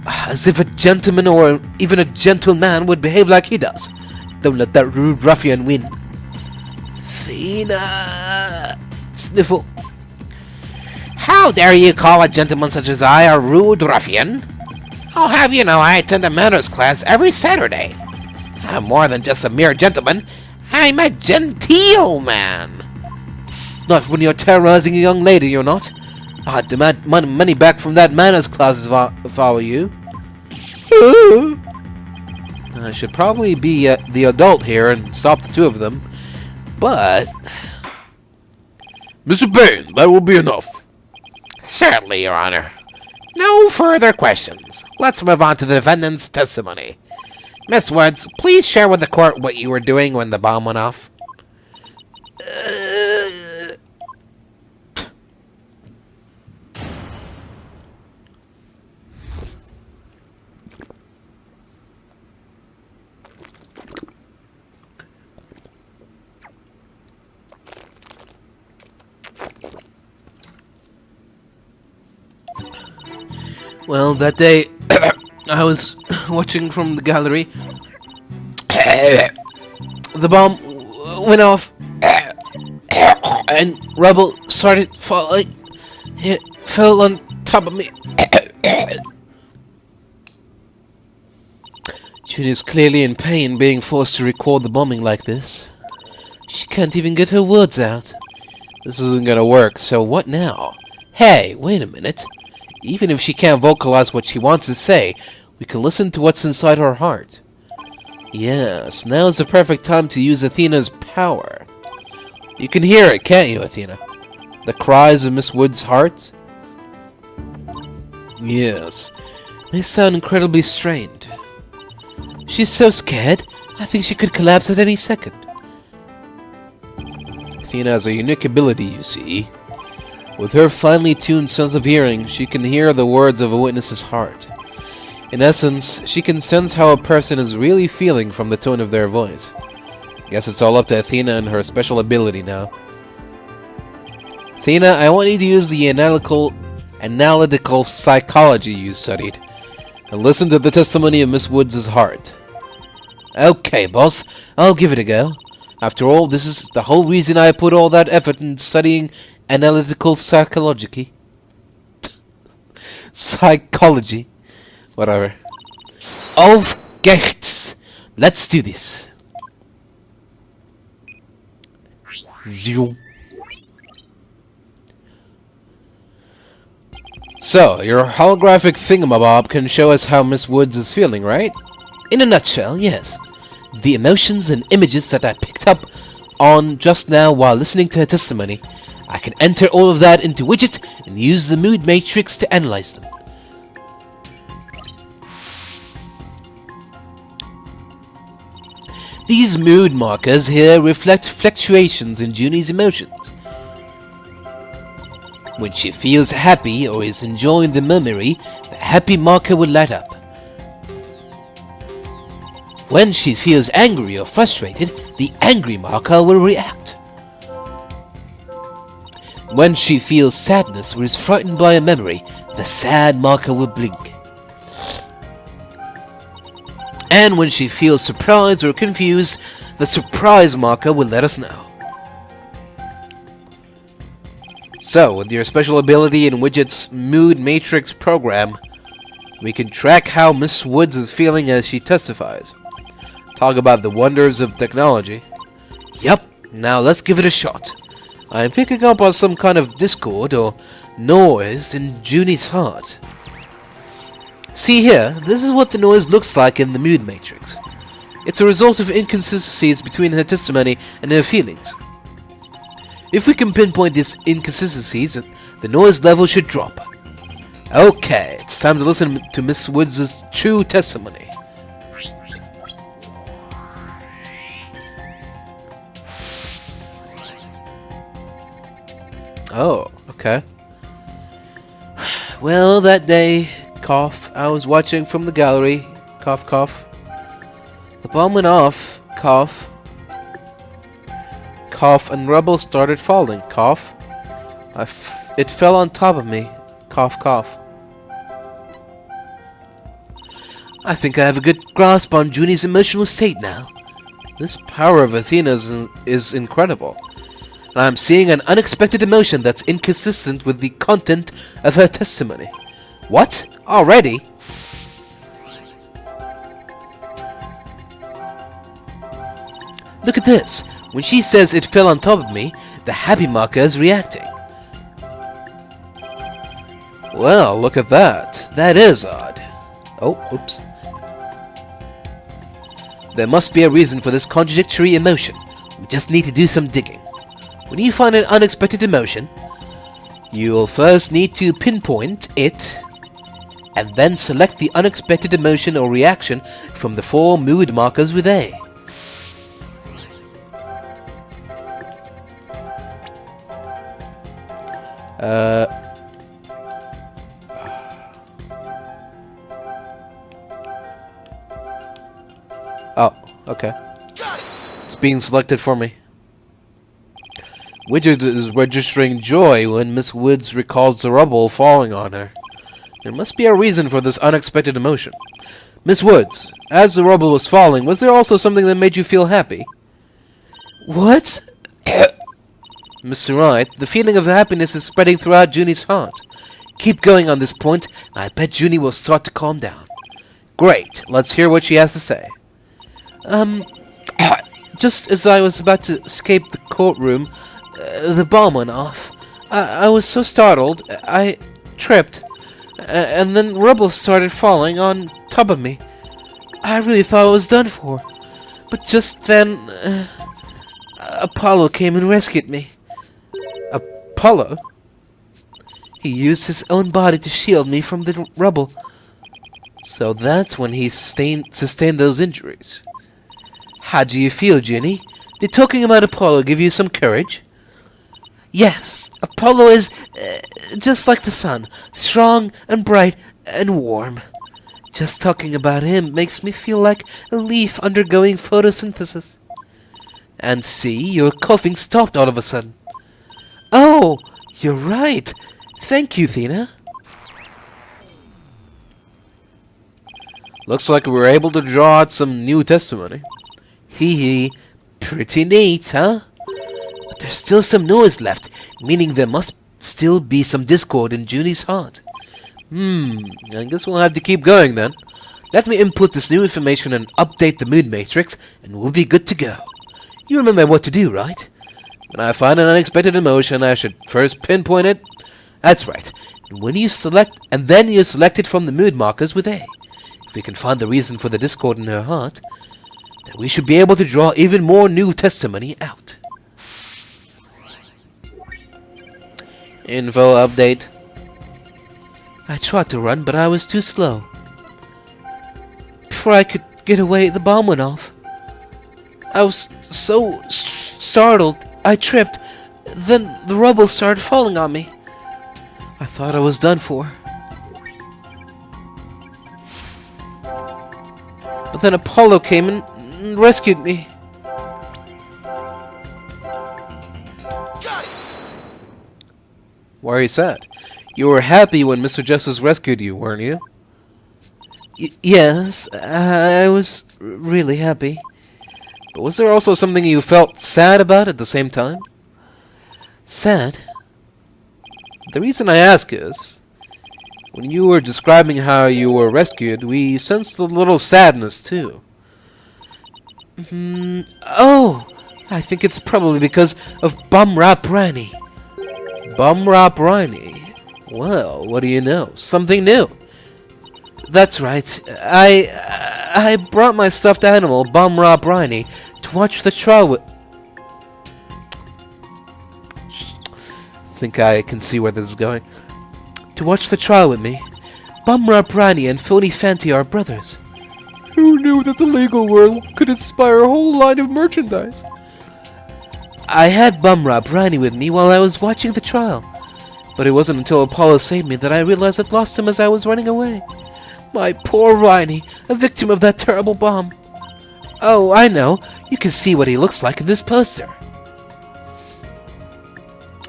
As if a gentleman or even a gentleman would behave like he does. Don't let that rude ruffian win. Athena... Sniffle. How dare you call a gentleman such as I a rude ruffian? I'll have you know I attend a manners class every Saturday. I'm more than just a mere gentleman. I'm a genteel man. Not when you're terrorizing a young lady, you're not. I'd demand money back from that manners class if I were you. I should probably be the adult here and stop the two of them, but... Mr. Payne, that will be enough. Certainly, Your Honor. No further questions. Let's move on to the defendant's testimony. Miss Woods, please share with the court what you were doing when the bomb went off. Well, that day, I was watching from the gallery. The bomb went off, and rubble started falling. It fell on top of me. Junior's clearly in pain being forced to record the bombing like this. She can't even get her words out. This isn't gonna work, so what now? Hey, wait a minute. Even if she can't vocalize what she wants to say, we can listen to what's inside her heart. Yes, now's the perfect time to use Athena's power. You can hear it, can't you, Athena? The cries of Miss Wood's heart? Yes, they sound incredibly strained. She's so scared, I think she could collapse at any second. Athena has a unique ability, you see. With her finely tuned sense of hearing, she can hear the words of a witness's heart. In essence, she can sense how a person is really feeling from the tone of their voice. Guess it's all up to Athena and her special ability now. Athena, I want you to use the analytical psychology you studied, and listen to the testimony of Miss Woods' heart. Okay, boss, I'll give it a go. After all, this is the whole reason I put all that effort in studying analytical psychology. Psychology. Whatever. Auf geht's! Let's do this. Zoom. So, your holographic thingamabob can show us how Miss Woods is feeling, right? In a nutshell, yes. The emotions and images that I picked up on just now while listening to her testimony, I can enter all of that into widget and use the mood matrix to analyze them. These mood markers here reflect fluctuations in Junie's emotions. When she feels happy or is enjoying the memory, the happy marker will light up. When she feels angry or frustrated, the angry marker will react. When she feels sadness or is frightened by a memory, the sad marker will blink. And when she feels surprised or confused, the surprise marker will let us know. So, with your special ability in Widget's Mood Matrix program, we can track how Miss Woods is feeling as she testifies. Talk about the wonders of technology. Yup, now let's give it a shot. I'm picking up on some kind of discord or noise in Junie's heart. See here, this is what the noise looks like in the mood matrix. It's a result of inconsistencies between her testimony and her feelings. If we can pinpoint these inconsistencies, the noise level should drop. Okay, it's time to listen to Miss Woods' true testimony. Oh, okay. Well, that day, cough, I was watching from the gallery, cough, cough. The bomb went off, cough. Cough, and rubble started falling, cough. It fell on top of me, cough, cough. I think I have a good grasp on Junie's emotional state now. This power of Athena's is incredible. And I'm seeing an unexpected emotion that's inconsistent with the content of her testimony. What? Already? Look at this. When she says it fell on top of me, the happy marker is reacting. Well, look at that. That is odd. Oh, oops. There must be a reason for this contradictory emotion. We just need to do some digging. When you find an unexpected emotion, you'll first need to pinpoint it, and then select the unexpected emotion or reaction from the 4 mood markers with A. Oh, okay. It's being selected for me. Widget is registering joy when Miss Woods recalls the rubble falling on her. There must be a reason for this unexpected emotion. Miss Woods, as the rubble was falling, was there also something that made you feel happy? What? Mr. Wright, the feeling of happiness is spreading throughout Junie's heart. Keep going on this point, and I bet Junie will start to calm down. Great, let's hear what she has to say. Just as I was about to escape the courtroom, the bomb went off. I was so startled, I tripped, and then rubble started falling on top of me. I really thought I was done for. But just then, Apollo came and rescued me. Apollo? He used his own body to shield me from the rubble. So that's when he sustained those injuries. How do you feel, Junie? Did talking about Apollo give you some courage? Yes, Apollo is just like the sun, strong and bright and warm. Just talking about him makes me feel like a leaf undergoing photosynthesis. And see, your coughing stopped all of a sudden. Oh, you're right. Thank you, Athena. Looks like we were able to draw out some new testimony. Hee hee. Pretty neat, huh? But there's still some noise left, meaning there must still be some discord in Junie's heart. I guess we'll have to keep going then. Let me input this new information and update the mood matrix, and we'll be good to go. You remember what to do, right? When I find an unexpected emotion, I should first pinpoint it. That's right. When you select, and then you select it from the mood markers with A. If we can find the reason for the discord in her heart, then we should be able to draw even more new testimony out. Info update. I tried to run, but I was too slow. Before I could get away, the bomb went off. I was so startled, I tripped. Then the rubble started falling on me. I thought I was done for. But then Apollo came and rescued me. Why are you sad? You were happy when Mr. Justice rescued you, weren't you? Yes, I was really happy. But was there also something you felt sad about at the same time? Sad? The reason I ask is, when you were describing how you were rescued, we sensed a little sadness too. Oh, I think it's probably because of Bumrap Rani. Bumrap Rani? Well, what do you know? Something new. That's right. I brought my stuffed animal, Bumrap Rani, to watch the trial with... think I can see where this is going. To watch the trial with me. Bumrap Rani and Phony Fanti are brothers. Who knew that the legal world could inspire a whole line of merchandise? I had Bumrap Rani with me while I was watching the trial. But it wasn't until Apollo saved me that I realized I'd lost him as I was running away. My poor Rani, a victim of that terrible bomb. Oh, I know. You can see what he looks like in this poster.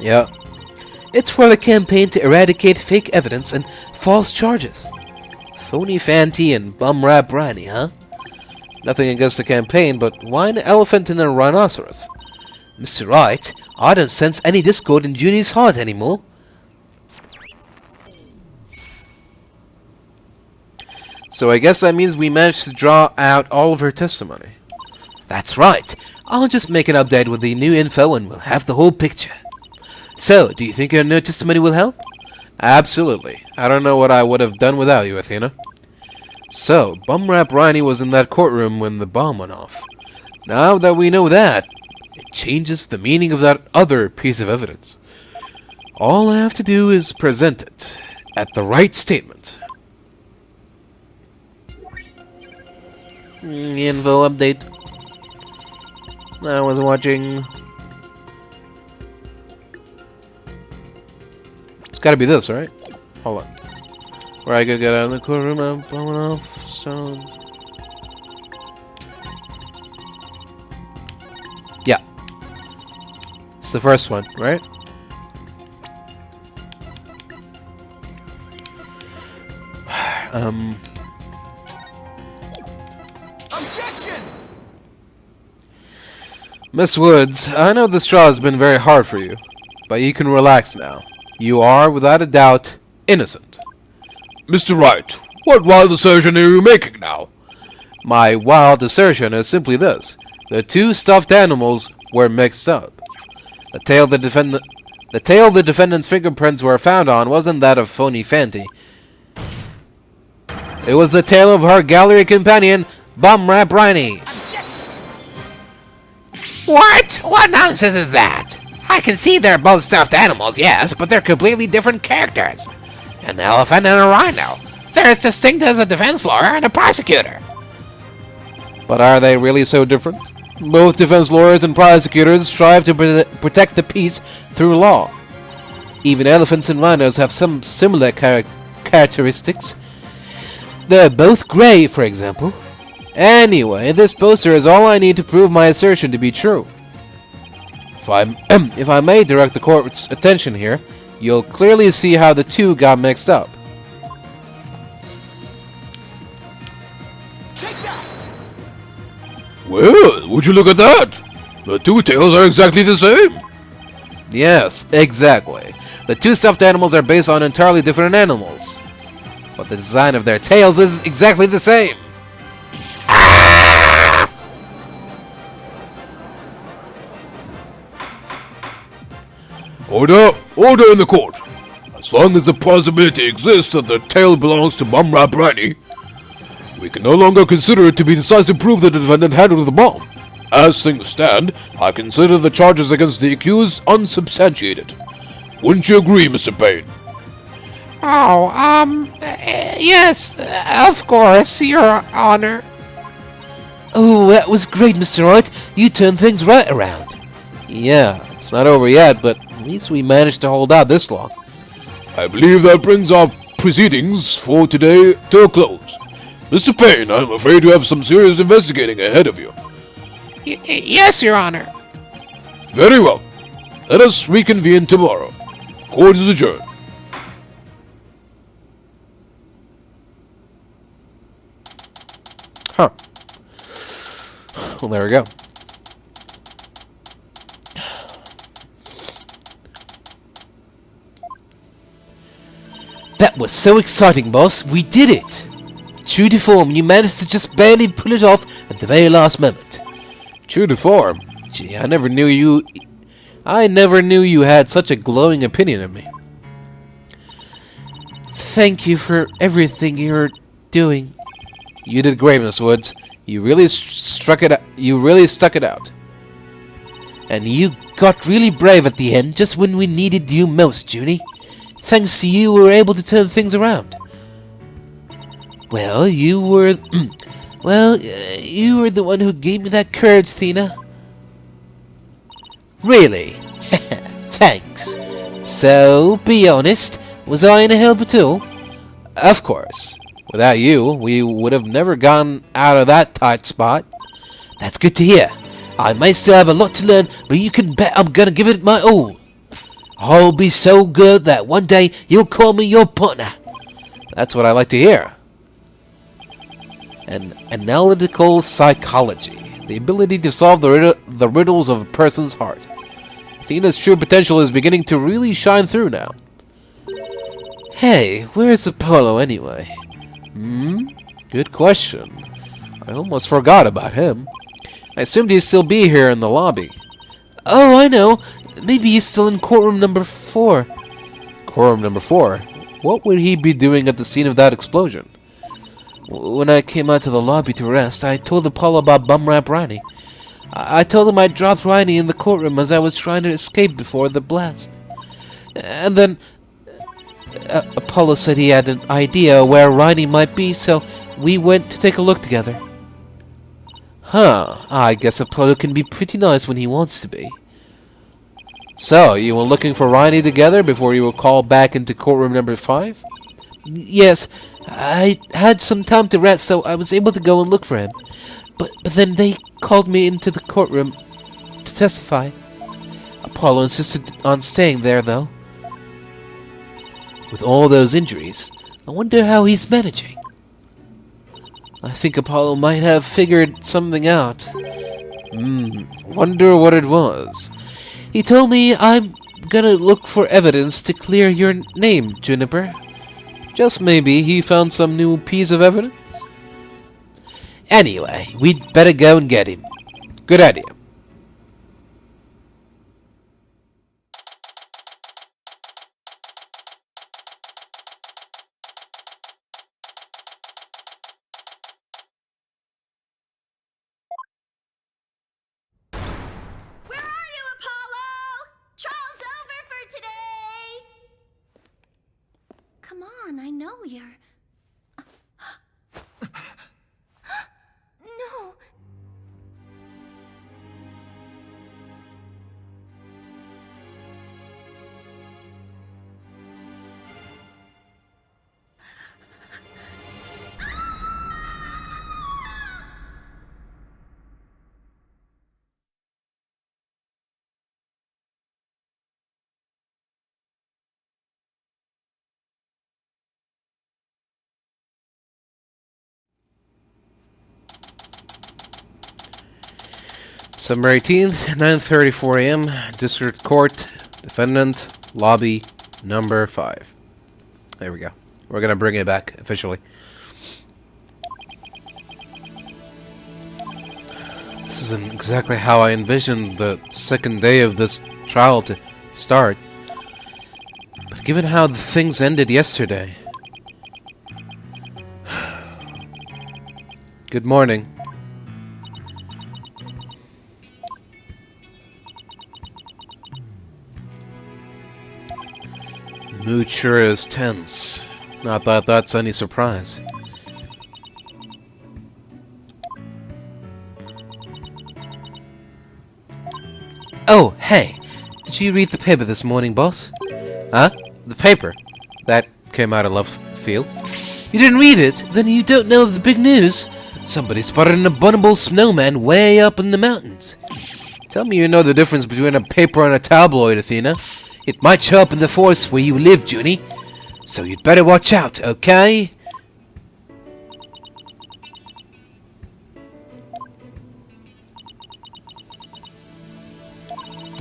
Yeah. It's for the campaign to eradicate fake evidence and false charges. Phony Fanti and Bumrap Rani, huh? Nothing against the campaign, but why an elephant and a rhinoceros? Mr. Wright, I don't sense any discord in Junie's heart anymore. So I guess that means we managed to draw out all of her testimony. That's right. I'll just make an update with the new info and we'll have the whole picture. So, do you think her new testimony will help? Absolutely. I don't know what I would have done without you, Athena. So, Bumrap Rani was in that courtroom when the bomb went off. Now that we know that, it changes the meaning of that other piece of evidence. All I have to do is present it at the right statement. Info update. I was watching... It's gotta be this, right? Hold on. Where I could get out of the courtroom, I'm blowing off, so... Yeah. It's the first one, right? Objection! Miss Woods, I know this trial has been very hard for you, but you can relax now. You are, without a doubt, innocent. Mr. Wright, what wild assertion are you making now? My wild assertion is simply this. The two stuffed animals were mixed up. The tail the defendant's fingerprints were found on wasn't that of Phony Fanti. It was the tail of her gallery companion, Bumrap Rani. What? What nonsense is that? I can see they're both stuffed animals, yes, but they're completely different characters. An elephant and a rhino. They're as distinct as a defense lawyer and a prosecutor. But are they really so different? Both defense lawyers and prosecutors strive to protect the peace through law. Even elephants and rhinos have some similar characteristics. They're both gray, for example. Anyway, this poster is all I need to prove my assertion to be true. If I may direct the court's attention here, you'll clearly see how the two got mixed up. Take that! Well, would you look at that? The two tails are exactly the same. Yes, exactly. The two stuffed animals are based on entirely different animals. But the design of their tails is exactly the same. Order! Order in the court! As long as the possibility exists that the tail belongs to Bumrap Rani, we can no longer consider it to be decisive proof that the defendant handled the bomb. As things stand, I consider the charges against the accused unsubstantiated. Wouldn't you agree, Mr. Payne? Oh, yes, of course, Your Honor. Oh, that was great, Mr. Wright. You turned things right around. Yeah, it's not over yet, but at least we managed to hold out this long. I believe that brings our proceedings for today to a close. Mr. Payne, I'm afraid you have some serious investigating ahead of you. Yes, Your Honor. Very well. Let us reconvene tomorrow. Court is adjourned. Huh. Well, there we go. That was so exciting, boss. We did it! True to form, you managed to just barely pull it off at the very last moment. True to form? Gee, I never knew you had such a glowing opinion of me. Thank you for everything you're doing. You did great, Miss Woods. You really stuck it out. And you got really brave at the end, just when we needed you most, Junie. Thanks to you, we were able to turn things around. Well, you were the one who gave me that courage, Athena. Really? Thanks. So, be honest, was I in a help at all? Of course. Without you, we would have never gotten out of that tight spot. That's good to hear. I may still have a lot to learn, but you can bet I'm gonna give it my all. I'll be so good that one day you'll call me your partner. That's what I like to hear. Analytical psychology. The ability to solve the riddles of a person's heart. Athena's true potential is beginning to really shine through now. Hey, where's Apollo anyway? Good question. I almost forgot about him. I assumed he'd still be here in the lobby. Oh, I know. Maybe he's still in courtroom number 4. Courtroom number 4? What would he be doing at the scene of that explosion? When I came out to the lobby to rest, I told Apollo about Bumrap Riney. I told him I dropped Riney in the courtroom as I was trying to escape before the blast. And then Apollo said he had an idea where Riney might be, so we went to take a look together. Huh, I guess Apollo can be pretty nice when he wants to be. So, you were looking for Riney together before you were called back into courtroom number 5? Yes, I had some time to rest, so I was able to go and look for him. But then they called me into the courtroom to testify. Apollo insisted on staying there, though. With all those injuries, I wonder how he's managing. I think Apollo might have figured something out. Wonder what it was. He told me I'm gonna look for evidence to clear your name, Juniper. Just maybe he found some new piece of evidence? Anyway, we'd better go and get him. Good idea. Where are you, Apollo? Trial's over for today. Come on, I know you're... No. December 18th, 9:34 a.m., District Court, Defendant, Lobby, number 5. There we go. We're gonna bring it back, officially. This isn't exactly how I envisioned the second day of this trial to start. But given how the things ended yesterday... Good morning. Mood sure is tense. Not that that's any surprise. Oh, hey! Did you read the paper this morning, boss? Huh? The paper? That came out of left field. You didn't read it? Then you don't know of the big news? Somebody spotted an abominable snowman way up in the mountains. Tell me you know the difference between a paper and a tabloid, Athena. It might show up in the forest where you live, Junie. So you'd better watch out, okay?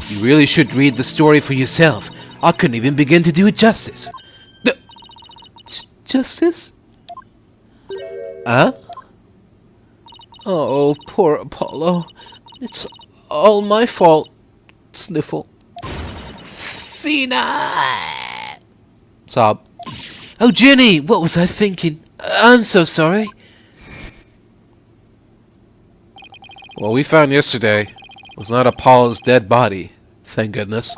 You really should read the story for yourself. I couldn't even begin to do it justice. Justice? Huh? Oh, poor Apollo. It's all my fault. Sniffle. Athena! Sob. Oh, Jenny, what was I thinking? I'm so sorry. What we found yesterday was not Apollo's dead body, thank goodness.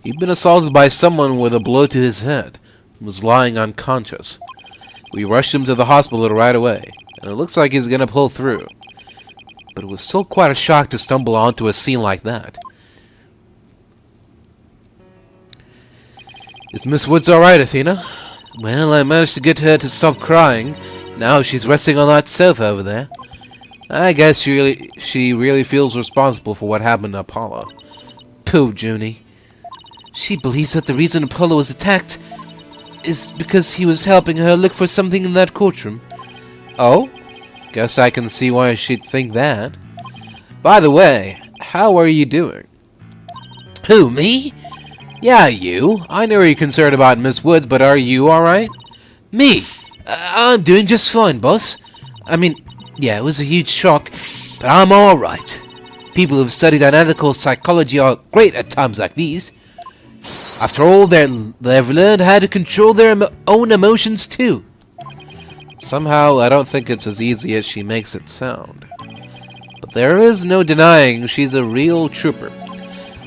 He'd been assaulted by someone with a blow to his head and was lying unconscious. We rushed him to the hospital right away, and it looks like he's gonna pull through. But it was still quite a shock to stumble onto a scene like that. Is Miss Woods alright, Athena? Well, I managed to get her to stop crying. Now she's resting on that sofa over there. I guess she really feels responsible for what happened to Apollo. Pooh, Junie. She believes that the reason Apollo was attacked is because he was helping her look for something in that courtroom. Oh? Guess I can see why she'd think that. By the way, how are you doing? Who, me? Yeah, you. I know you're concerned about Miss Woods, but are you alright? Me? I'm doing just fine, boss. I mean, yeah, it was a huge shock, but I'm alright. People who've studied analytical psychology are great at times like these. After all, they've learned how to control their own emotions too. Somehow, I don't think it's as easy as she makes it sound. But there is no denying she's a real trooper.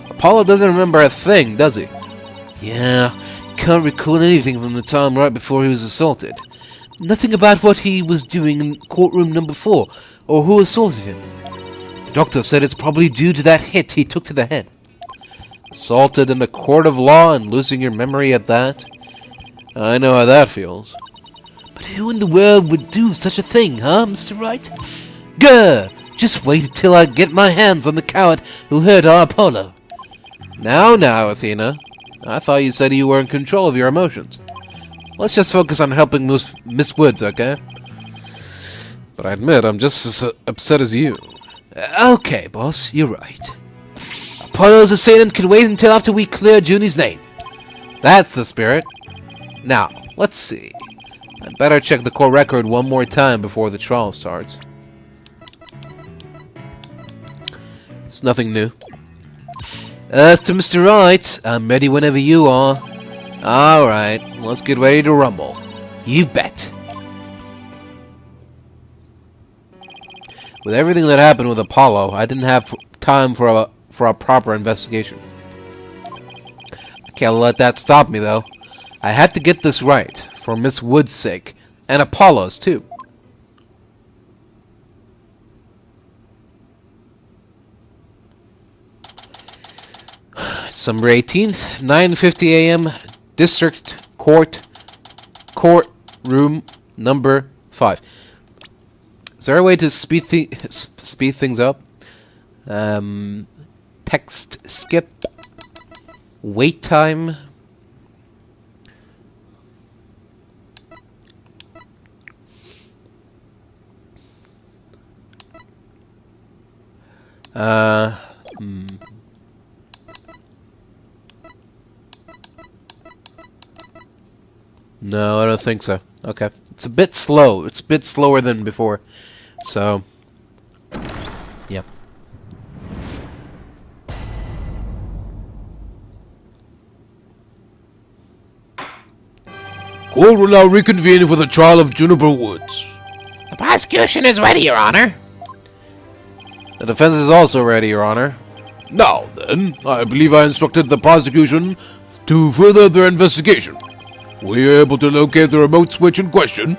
Apollo doesn't remember a thing, does he? Yeah, can't recall anything from the time right before he was assaulted. Nothing about what he was doing in courtroom number 4, or who assaulted him. The doctor said it's probably due to that hit he took to the head. Assaulted in a court of law and losing your memory at that? I know how that feels. But who in the world would do such a thing, huh, Mr. Wright? Grr! Just wait until I get my hands on the coward who hurt our Apollo. Now, Athena. I thought you said you were in control of your emotions. Let's just focus on helping Miss Woods, okay? But I admit, I'm just as upset as you. Okay, boss, you're right. Apollo's assailant can wait until after we clear Junie's name. That's the spirit. Now, let's see. I'd better check the court record one more time before the trial starts. It's nothing new. To Mr. Wright, I'm ready whenever you are. Alright, let's get ready to rumble. You bet. With everything that happened with Apollo, I didn't have time for a proper investigation. I can't let that stop me, though. I have to get this right, for Miss Wood's sake, and Apollo's, too. December 18th, 9:50 a.m., District Court, Courtroom number 5. Is there a way to speed things up? Text skip. Wait time. No, I don't think so. Okay. It's a bit slow. It's a bit slower than before. So, yeah. Court will now reconvene for the trial of Juniper Woods. The prosecution is ready, Your Honor. The defense is also ready, Your Honor. Now then, I believe I instructed the prosecution To further their investigation, were you able to locate the remote switch in question?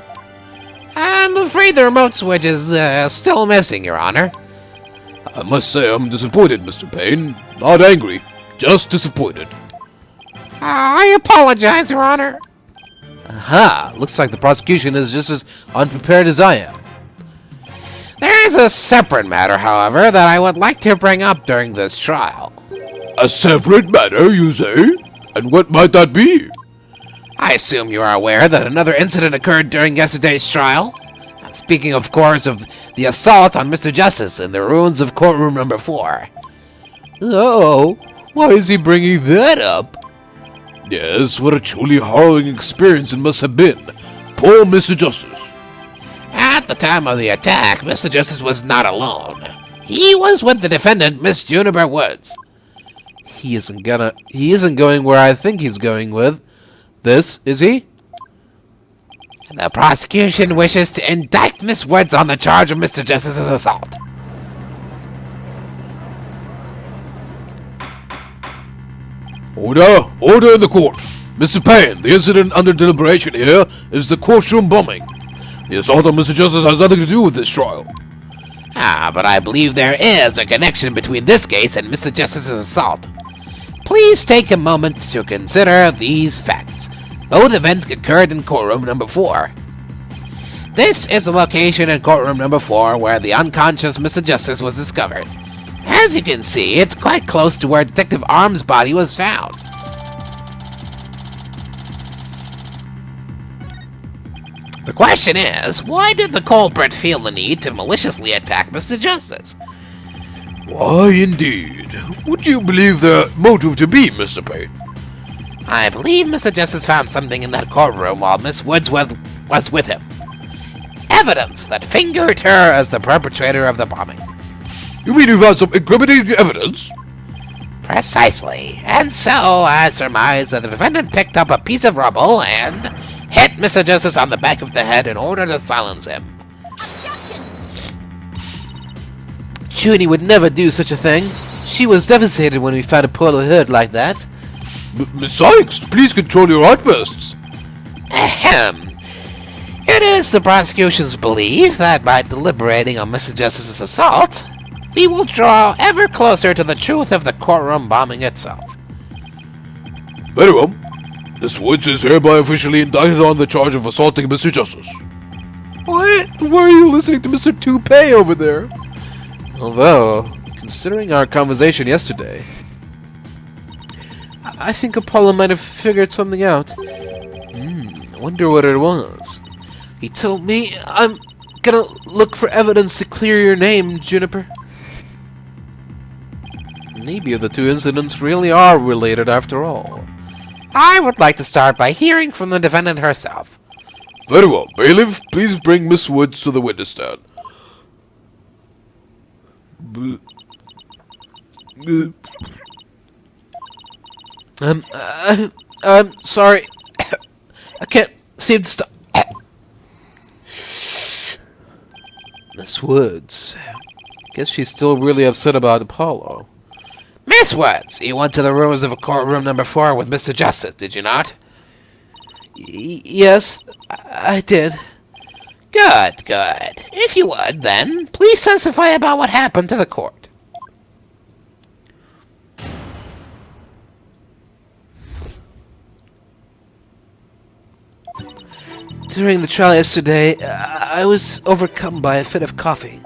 I'm afraid the remote switch is still missing, Your Honor. I must say I'm disappointed, Mr. Payne. Not angry, just disappointed. I apologize, Your Honor. Aha! Looks like the prosecution is just as unprepared as I am. There is a separate matter, however, that I would like to bring up during this trial. A separate matter, you say? And what might that be? I assume you are aware that another incident occurred during yesterday's trial. Speaking, of course, of the assault on Mr. Justice in the ruins of courtroom number 4. Oh, why is he bringing that up? Yes, what a truly harrowing experience it must have been. Poor Mr. Justice. At the time of the attack, Mr. Justice was not alone. He was with the defendant, Miss Juniper Woods. He isn't going where I think he's going with this, is he? The prosecution wishes to indict Miss Woods on the charge of Mr. Justice's assault. Order! Order in the court! Mr. Payne, the incident under deliberation here is the courtroom bombing. The assault on Mr. Justice has nothing to do with this trial. But I believe there is a connection between this case and Mr. Justice's assault. Please take a moment to consider these facts. Both events occurred in courtroom number 4. This is the location in courtroom number 4 where the unconscious Mr. Justice was discovered. As you can see, it's quite close to where Detective Arm's body was found. The question is, why did the culprit feel the need to maliciously attack Mr. Justice? Why, indeed. Would you believe their motive to be, Mr. Payne? I believe Mr. Justice found something in that courtroom while Miss Woods was with him. Evidence that fingered her as the perpetrator of the bombing. You mean you found some incriminating evidence? Precisely. And so, I surmise that the defendant picked up a piece of rubble and hit Mr. Justice on the back of the head in order to silence him. Objection! Junie would never do such a thing. She was devastated when we found a poor hood like that. Miss Cykes, please control your outbursts. Ahem. It is the prosecution's belief that by deliberating on Mr. Justice's assault, we will draw ever closer to the truth of the courtroom bombing itself. Very well. Miss Woods is hereby officially indicted on the charge of assaulting Mr. Justice. What? Why are you listening to Mr. Toupee over there? Although, considering our conversation yesterday, I think Apollo might have figured something out. I wonder what it was. He told me I'm gonna look for evidence to clear your name, Juniper. Maybe the two incidents really are related after all. I would like to start by hearing from the defendant herself. Very well. Bailiff, please bring Miss Woods to the witness stand. I'm sorry. I can't seem to stop. Miss Woods. Guess she's still really upset about Apollo. Miss Woods, you went to the ruins of courtroom number 4 with Mr. Justice, did you not? Yes, I did. Good, good. If you would, then, please testify about what happened to the court. During the trial yesterday, I was overcome by a fit of coughing.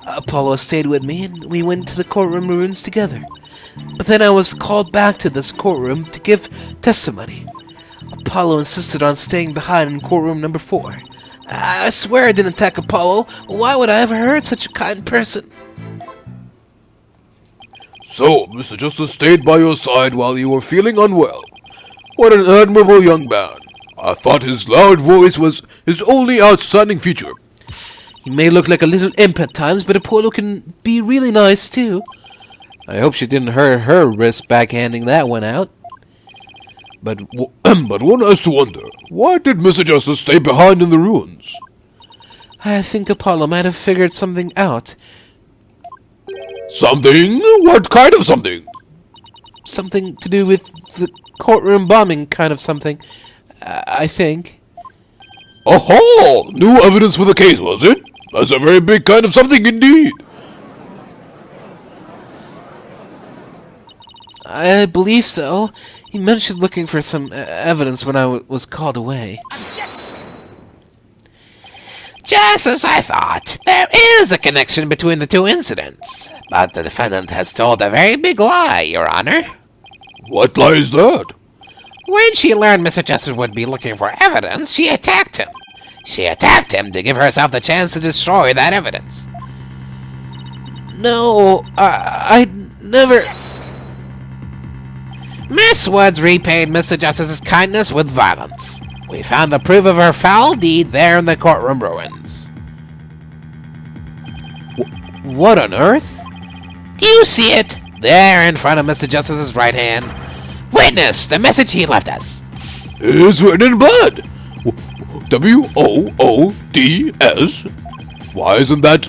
Apollo stayed with me, and we went to the courtroom ruins together. But then I was called back to this courtroom to give testimony. Apollo insisted on staying behind in courtroom number 4. I swear I didn't attack Apollo. Why would I ever hurt such a kind person? So, Mr. Justice stayed by your side while you were feeling unwell. What an admirable young man. I thought his loud voice was his only outstanding feature. He may look like a little imp at times, but Apollo can be really nice too. I hope she didn't hurt her wrist backhanding that one out. But one has to wonder, why did Mr. Justice stay behind in the ruins? I think Apollo might have figured something out. Something? What kind of something? Something to do with the courtroom bombing kind of something. I think. Oh, new evidence for the case, was it? That's a very big kind of something indeed. I believe so. He mentioned looking for some evidence when I was called away. Just as I thought, there is a connection between the two incidents. But the defendant has told a very big lie, Your Honor. What lie is that? When she learned Mr. Justice would be looking for evidence, she attacked him. She attacked him to give herself the chance to destroy that evidence. No, I never... Miss Woods repaid Mr. Justice's kindness with violence. We found the proof of her foul deed there in the courtroom ruins. What on earth? Do you see it? There in front of Mr. Justice's right hand. Witness the message he left us. It's written in blood. W-O-O-D-S. Why isn't that?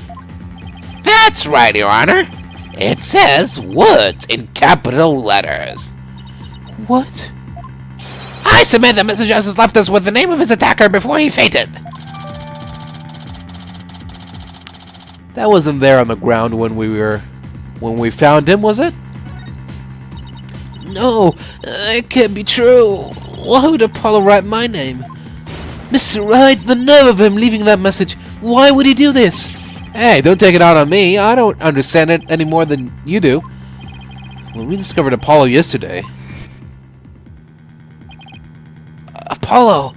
That's right, Your Honor. It says Woods in capital letters. What? I submit that Mr. Justice left us with the name of his attacker before he fainted. That wasn't there on the ground when we found him, was it? No, it can't be true. Why would Apollo write my name? Mr. Wright, the nerve of him leaving that message. Why would he do this? Hey, don't take it out on me. I don't understand it any more than you do. Well, we discovered Apollo yesterday. Apollo!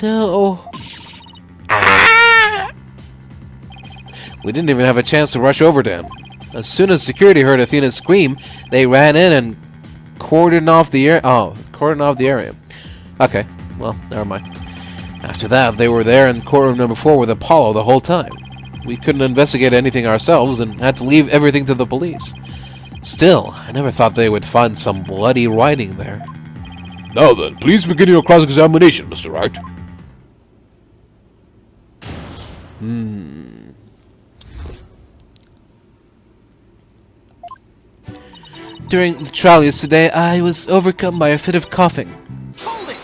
No. Ah! We didn't even have a chance to rush over to him. As soon as security heard Athena scream, they ran in and cordoned off the area. Okay, well, never mind. After that, they were there in courtroom number 4 with Apollo the whole time. We couldn't investigate anything ourselves and had to leave everything to the police. Still, I never thought they would find some bloody writing there. Now then, please begin your cross-examination, Mr. Wright. During the trial yesterday, I was overcome by a fit of coughing. Hold it!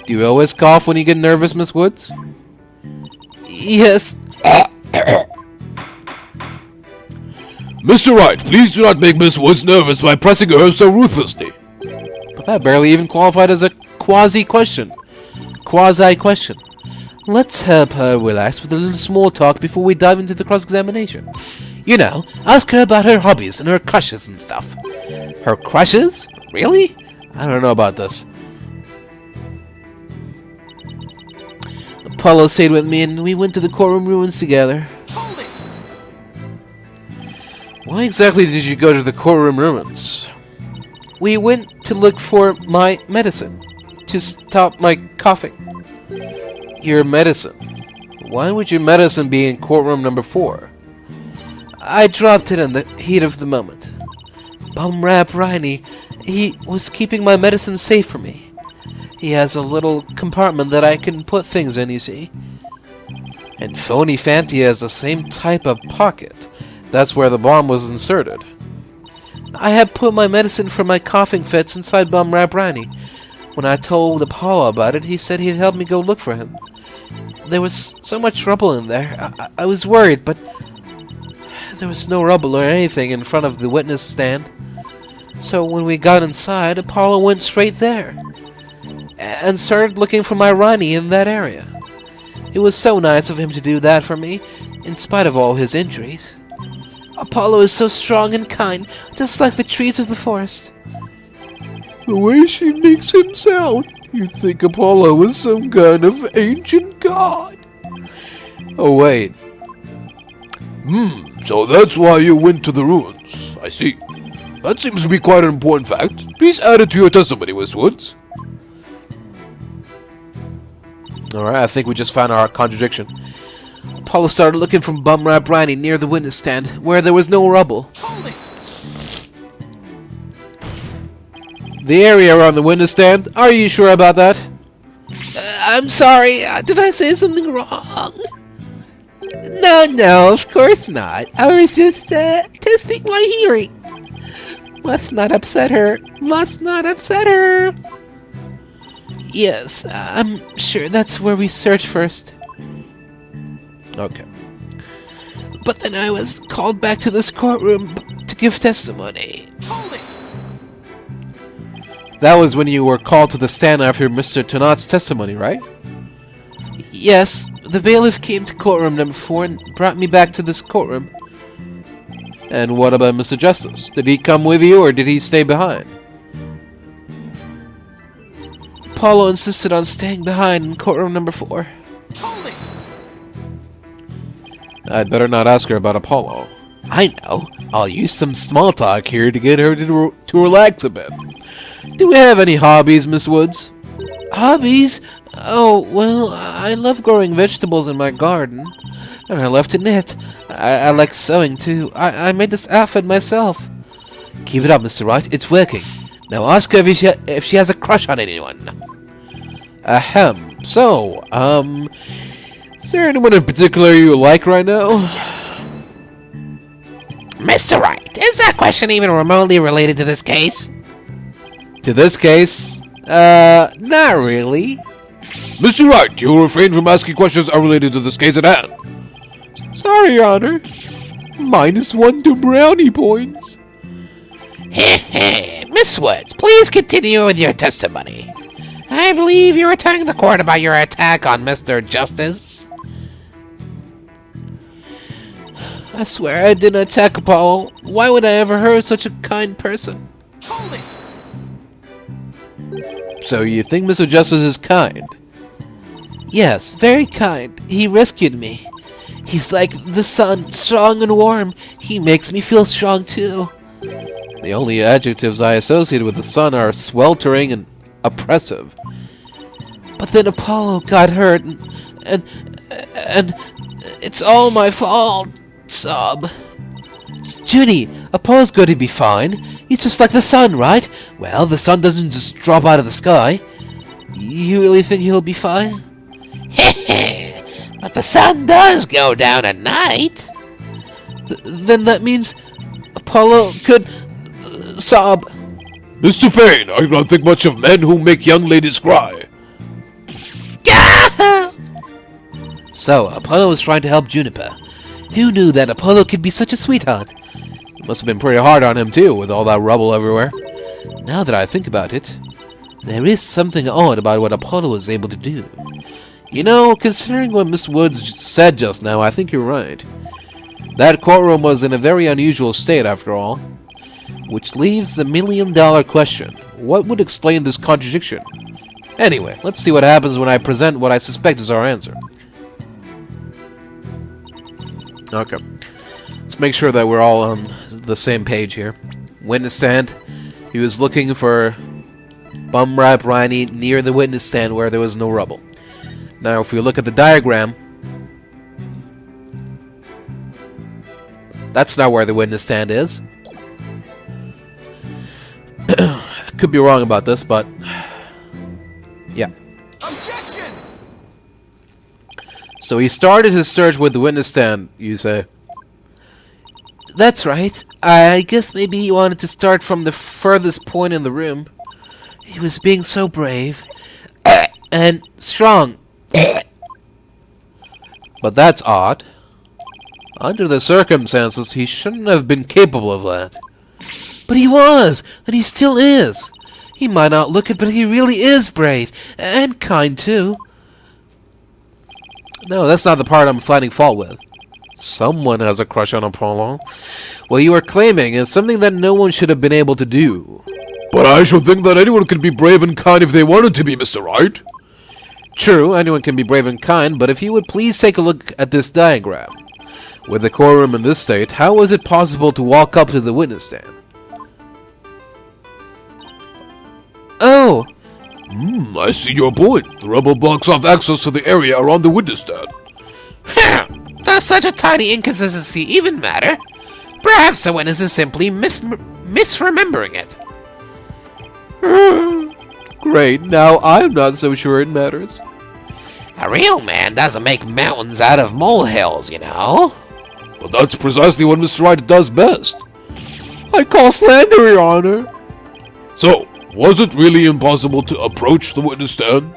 Do you always cough when you get nervous, Miss Woods? Yes. Mr. Wright, please do not make Miss Woods nervous by pressing her so ruthlessly. But that barely even qualified as a quasi-question. Let's help her relax with a little small talk before we dive into the cross-examination. You know, ask her about her hobbies and her crushes and stuff. Her crushes? Really? I don't know about this. Apollo stayed with me and we went to the courtroom ruins together. Hold it! Why exactly did you go to the courtroom ruins? We went to look for my medicine. To stop my coughing. Your medicine? Why would your medicine be in courtroom number 4? I dropped it in the heat of the moment. Bumrap Riney, he was keeping my medicine safe for me. He has a little compartment that I can put things in, you see. And Phony Fanti has the same type of pocket. That's where the bomb was inserted. I had put my medicine for my coughing fits inside Bumrap Riney. When I told Apollo about it, he said he'd help me go look for him. There was so much rubble in there. I was worried, but there was no rubble or anything in front of the witness stand. So when we got inside, Apollo went straight there and started looking for my Ronnie in that area. It was so nice of him to do that for me, in spite of all his injuries. Apollo is so strong and kind, just like the trees of the forest. The way she makes him sound, you'd think Apollo was some kind of ancient god. Oh, wait. So that's why you went to the ruins. I see. That seems to be quite an important fact. Please add it to your testimony, Miss Woods. Alright, I think we just found our contradiction. Apollo started looking for Bumrap Riney near the witness stand, where there was no rubble. Hold it! The area around the witness stand? Are you sure about that? I'm sorry, did I say something wrong? No, of course not. I was just testing my hearing. Must not upset her. Must not upset her. Yes, I'm sure that's where we search first. Okay. But then I was called back to this courtroom to give testimony. That was when you were called to the stand after Mr. Tonat's testimony, right? Yes, the bailiff came to courtroom number 4 and brought me back to this courtroom. And what about Mr. Justice? Did he come with you or did he stay behind? Apollo insisted on staying behind in courtroom number 4. I'd better not ask her about Apollo. I know. I'll use some small talk here to get her to relax a bit. Do we have any hobbies, Miss Woods? Hobbies? Oh, well, I love growing vegetables in my garden. And I love to knit. I like sewing, too. I made this outfit myself. Keep it up, Mr. Wright. It's working. Now ask her if she has a crush on anyone. Ahem. So, is there anyone in particular you like right now? Mr. Wright, is that question even remotely related to this case? To this case? Not really. Mr. Wright, you will refrain from asking questions unrelated to this case at hand. Sorry, Your Honor. -1 to brownie points. Heh Miss Woods, please continue with your testimony. I believe you were telling the court about your attack on Mr. Justice. I swear I didn't attack Apollo. Why would I ever hurt such a kind person? So you think Mr. Justice is kind? Yes, very kind. He rescued me. He's like the sun, strong and warm. He makes me feel strong too. The only adjectives I associate with the sun are sweltering and oppressive. But then Apollo got hurt and it's all my fault. Sob. Junie, Apollo's going to be fine. He's just like the sun, right? Well, the sun doesn't just drop out of the sky. You really think he'll be fine? Heh But the sun does go down at night. Then that means Apollo could sob. Mr. Payne, I do not think much of men who make young ladies cry. So, Apollo was trying to help Juniper. Who knew that Apollo could be such a sweetheart? It must have been pretty hard on him, too, with all that rubble everywhere. Now that I think about it, there is something odd about what Apollo was able to do. You know, considering what Miss Woods said just now, I think you're right. That courtroom was in a very unusual state, after all. Which leaves the million-dollar question. What would explain this contradiction? Anyway, let's see what happens when I present what I suspect is our answer. Okay. Let's make sure that we're all on the same page here. Witness stand. He was looking for Bumrap Riney near the witness stand where there was no rubble. Now, if we look at the diagram, that's not where the witness stand is. I could be wrong about this, but yeah. Objection! So he started his search with the witness stand, you say? That's right. I guess maybe he wanted to start from the furthest point in the room. He was being so brave. And strong. But that's odd. Under the circumstances, he shouldn't have been capable of that. But he was, and he still is. He might not look it, but he really is brave. And kind, too. No, that's not the part I'm finding fault with. Someone has a crush on Apollo. What you are claiming is something that no one should have been able to do. But I should think that anyone could be brave and kind if they wanted to be, Mr. Wright. True, anyone can be brave and kind, but if you would please take a look at this diagram. With the courtroom in this state, how was it possible to walk up to the witness stand? Oh! I see your point. The rubble blocks off access to the area around the witness stand. Does such a tiny inconsistency even matter? Perhaps the witness is simply misremembering it. Great, now I'm not so sure it matters. A real man doesn't make mountains out of molehills, you know. But that's precisely what Mr. Wright does best. I I call slander, Your Honor. So, was it really impossible to approach the witness stand?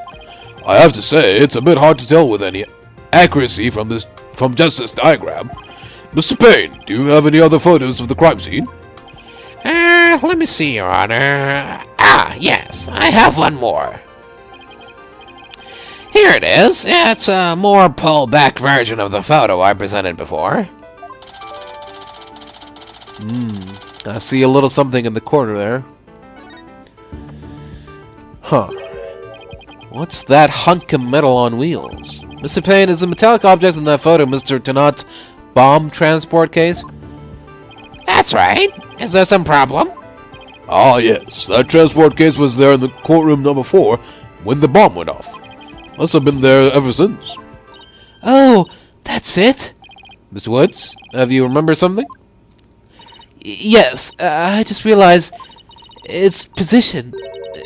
I have to say, it's a bit hard to tell with any accuracy from just this diagram. Mr. Payne, do you have any other photos of the crime scene? Let me see, Your Honor. Ah, yes, I have one more. Here it is. It's a more pulled-back version of the photo I presented before. I see a little something in the corner there. Huh. What's that hunk of metal on wheels? Mr. Payne, is the metallic object in that photo Mr. Tennant's bomb transport case? That's right. Is there some problem? Ah, yes, that transport case was there in the courtroom number 4 when the bomb went off. Must have been there ever since. Oh, that's it? Mr. Woods, have you remembered something? Yes, I just realized its position.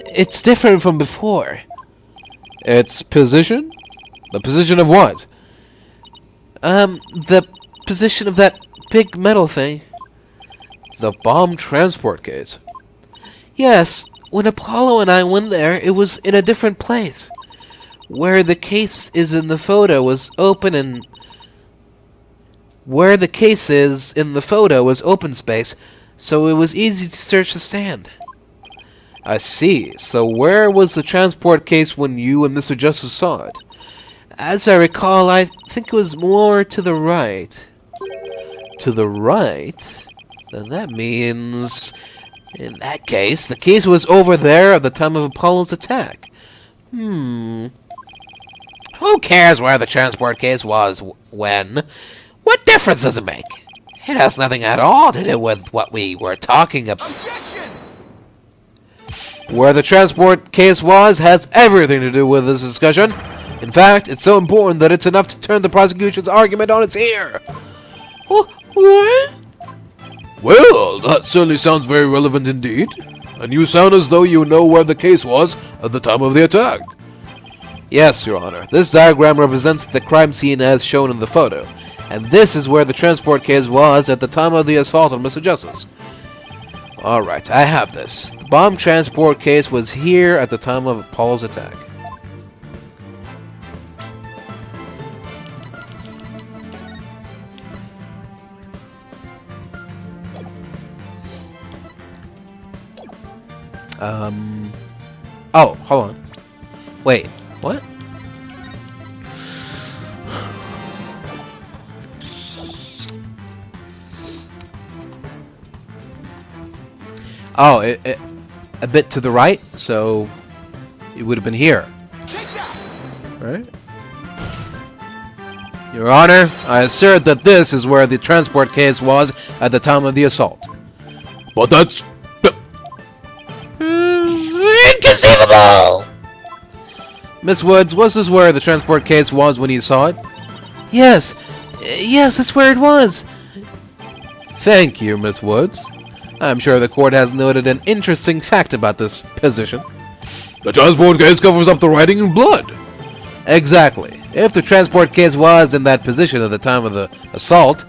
It's different from before. Its position? The position of what? The position of that big metal thing. The bomb transport case. Yes, when Apollo and I went there, it was in a different place. Where the case is in the photo was open and... Where the case is in the photo was open space, so it was easy to search the stand. I see. So where was the transport case when you and Mr. Justice saw it? As I recall, I think it was more to the right. To the right? Then that means... In that case, the case was over there at the time of Apollo's attack. Who cares where the transport case was when? What difference does it make? It has nothing at all to do with what we were talking about. Objection! Where the transport case was has everything to do with this discussion. In fact, it's so important that it's enough to turn the prosecution's argument on its ear. What? Well, that certainly sounds very relevant indeed. And you sound as though you know where the case was at the time of the attack. Yes, Your Honor. This diagram represents the crime scene as shown in the photo. And this is where the transport case was at the time of the assault on Mr. Justice. Alright, I have this. The bomb transport case was here at the time of Apollo's attack. Oh, hold on. Wait, what? Oh, a bit to the right, so it would have been here. Take that! Right? Your Honor, I assert that this is where the transport case was at the time of the assault. But that's... Inconceivable! Miss Woods, was this where the transport case was when you saw it? Yes. Yes, that's where it was. Thank you, Miss Woods. I'm sure the court has noted an interesting fact about this position. The transport case covers up the writing in blood. Exactly. If the transport case was in that position at the time of the assault,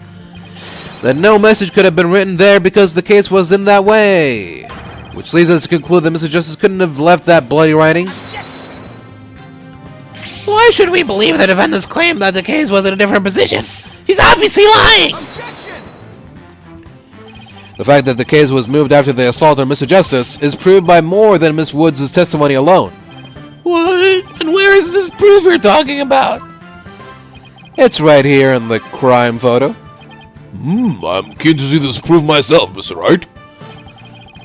then no message could have been written there because the case was in that way. Which leads us to conclude that Mr. Justice couldn't have left that bloody writing. Why should we believe the defendant's claim that the case was in a different position? He's obviously lying! Objection! The fact that the case was moved after the assault on Mr. Justice is proved by more than Miss Woods' testimony alone. What? And where is this proof you're talking about? It's right here in the crime photo. I'm keen to see this proof myself, Mr. Wright.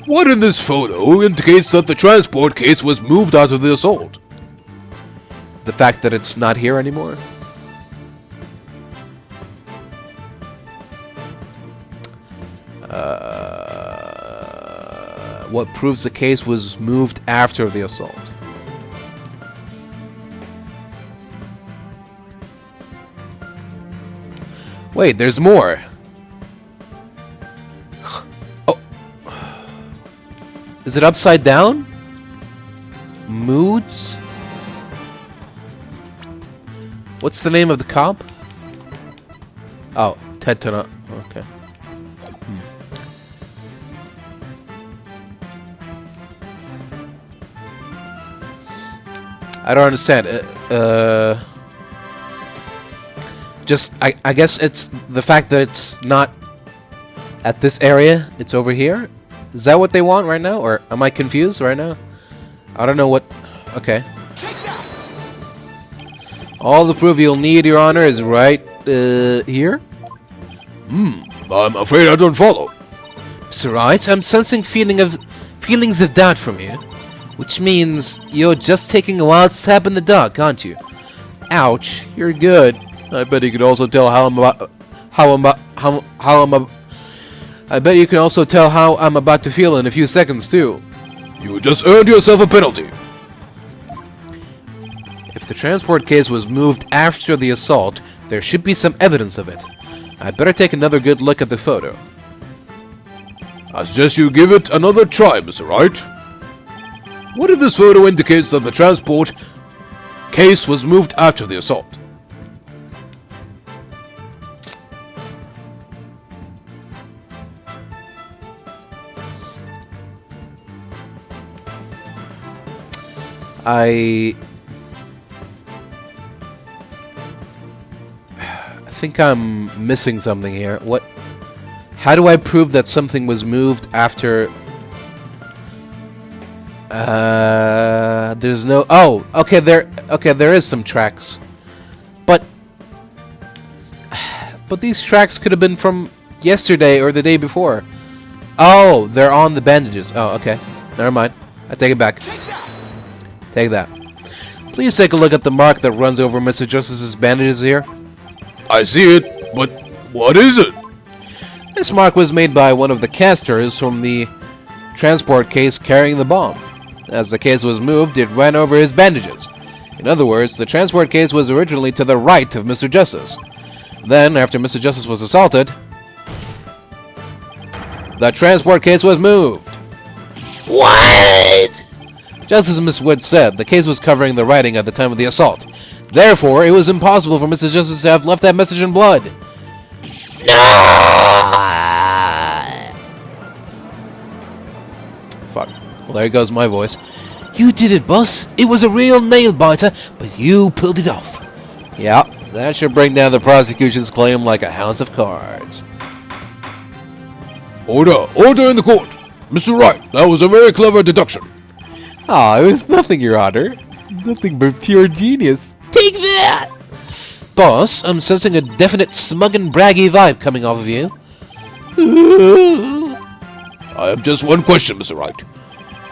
What in this photo indicates that the transport case was moved after the assault? The fact that it's not here anymore. What proves the case was moved after the assault? Wait, there's more. Oh. Is it upside down? Moods? What's the name of the cop? Oh, Ted Turnabout. Okay. I don't understand. I guess it's the fact that it's not at this area. It's over here. Is that what they want right now, or am I confused right now? I don't know what. Okay. All the proof you'll need, Your Honor, is right here. I'm afraid I don't follow. Mr. Wright, I'm sensing feelings of doubt from you, which means you're just taking a wild stab in the dark, aren't you? Ouch, you're good. I bet you could also tell I bet you can also tell how I'm about to feel in a few seconds, too. You just earned yourself a penalty. If the transport case was moved after the assault, there should be some evidence of it. I'd better take another good look at the photo. I suggest you give it another try, Mr. Wright. What if this photo indicates that the transport case was moved after the assault? I think I'm missing something here. What? How do I prove that something was moved after? There's no. Oh, okay. There is some tracks, but these tracks could have been from yesterday or the day before. Oh, they're on the bandages. Oh, okay. Never mind. I take it back. Take that. Please take a look at the mark that runs over Mr. Justice's bandages here. I see it, but what is it? This mark was made by one of the casters from the transport case carrying the bomb. As the case was moved, it ran over his bandages. In other words, the transport case was originally to the right of Mr. Justice. Then, after Mr. Justice was assaulted, the transport case was moved. What? Just as Miss Wood said, the case was covering the writing at the time of the assault. Therefore, it was impossible for Mr. Justice to have left that message in blood. No! Fuck. Well, there goes my voice. You did it, boss. It was a real nail-biter, but you pulled it off. Yeah, that should bring down the prosecution's claim like a house of cards. Order! Order in the court! Mr. Wright, that was a very clever deduction. Ah, it was nothing, Your Honor. Nothing but pure genius. Take that! Boss, I'm sensing a definite smug and braggy vibe coming off of you. I have just one question, Mr. Wright.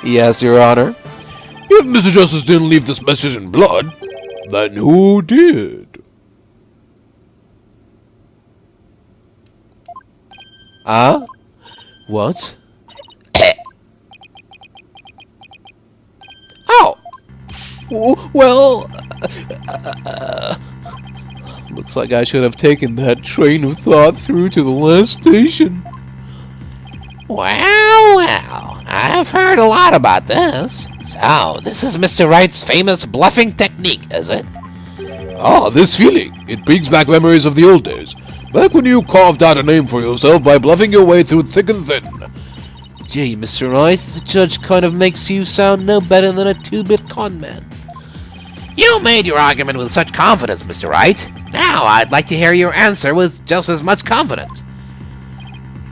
Yes, Your Honor. If Mr. Justice didn't leave this message in blood, then who did? Ah? What? Oh! Well... looks like I should have taken that train of thought through to the last station. Well, I've heard a lot about this. So, this is Mr. Wright's famous bluffing technique, is it? Ah, this feeling. It brings back memories of the old days. Back when you carved out a name for yourself by bluffing your way through thick and thin. Gee, Mr. Wright, the judge kind of makes you sound no better than a two-bit con man. You made your argument with such confidence, Mr. Wright. Now I'd like to hear your answer with just as much confidence.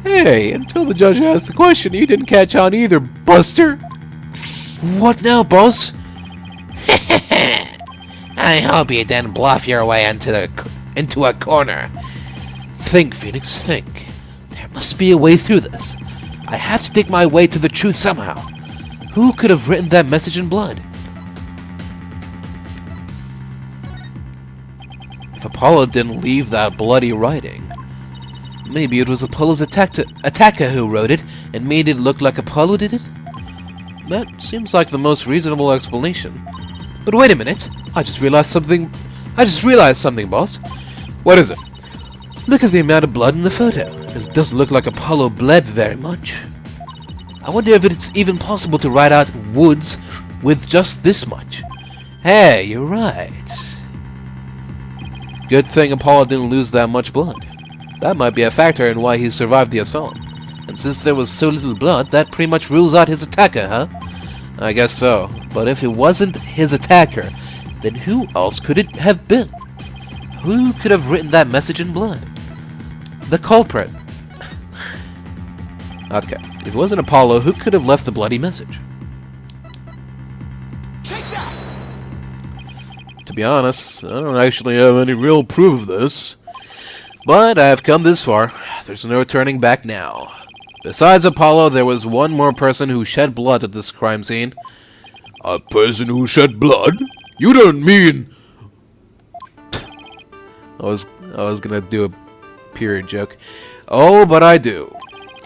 Hey, until the judge asked the question, you didn't catch on either, Buster. What now, boss? I hope you didn't bluff your way into a corner. Think, Phoenix, think. There must be a way through this. I have to dig my way to the truth somehow. Who could have written that message in blood? If Apollo didn't leave that bloody writing, maybe it was Apollo's attacker who wrote it and made it look like Apollo did it? That seems like the most reasonable explanation. But wait a minute. I just realized something, boss. What is it? Look at the amount of blood in the photo. It doesn't look like Apollo bled very much. I wonder if it's even possible to write out Woods with just this much. Hey, you're right. Good thing Apollo didn't lose that much blood. That might be a factor in why he survived the assault. And since there was so little blood, that pretty much rules out his attacker, huh? I guess so. But if it wasn't his attacker, Then who else could it have been? Who could have written that message in blood? The culprit. Okay, if it wasn't Apollo, who could have left the bloody message? Take that! To be honest, I don't actually have any real proof of this. But I have come this far. There's no turning back now. Besides Apollo, there was one more person who shed blood at this crime scene. A person who shed blood? You don't mean... I was gonna do a period joke. Oh, but I do.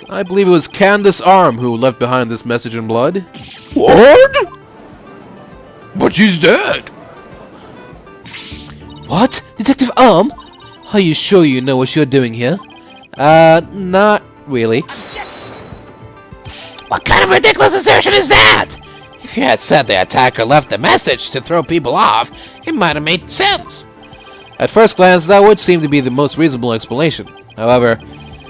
I believe it was Candace Arm who left behind this message in blood. What? But she's dead. What? Detective Arm? Are you sure you know what you're doing here? Not really. What kind of ridiculous assertion is that? If you had said the attacker left a message to throw people off, it might have made sense. At first glance, that would seem to be the most reasonable explanation. However,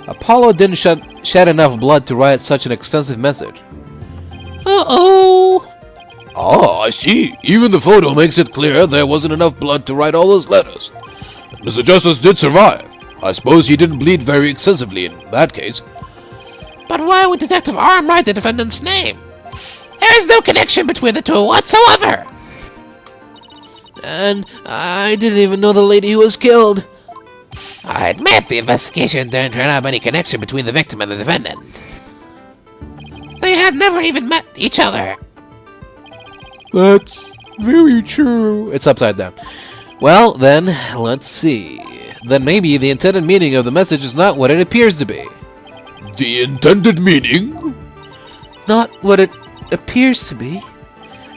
Apollo didn't shed enough blood to write such an extensive message. Uh-oh! Ah, I see. Even the photo makes it clear there wasn't enough blood to write all those letters. Mr. Justice did survive. I suppose he didn't bleed very excessively in that case. But why would Detective Arm write the defendant's name? There is no connection between the two whatsoever! And I didn't even know the lady who was killed. I admit the investigation didn't turn up any connection between the victim and the defendant. They had never even met each other. That's very true. It's upside down. Well, then, let's see. Then maybe the intended meaning of the message is not what it appears to be. The intended meaning? Not what it appears to be.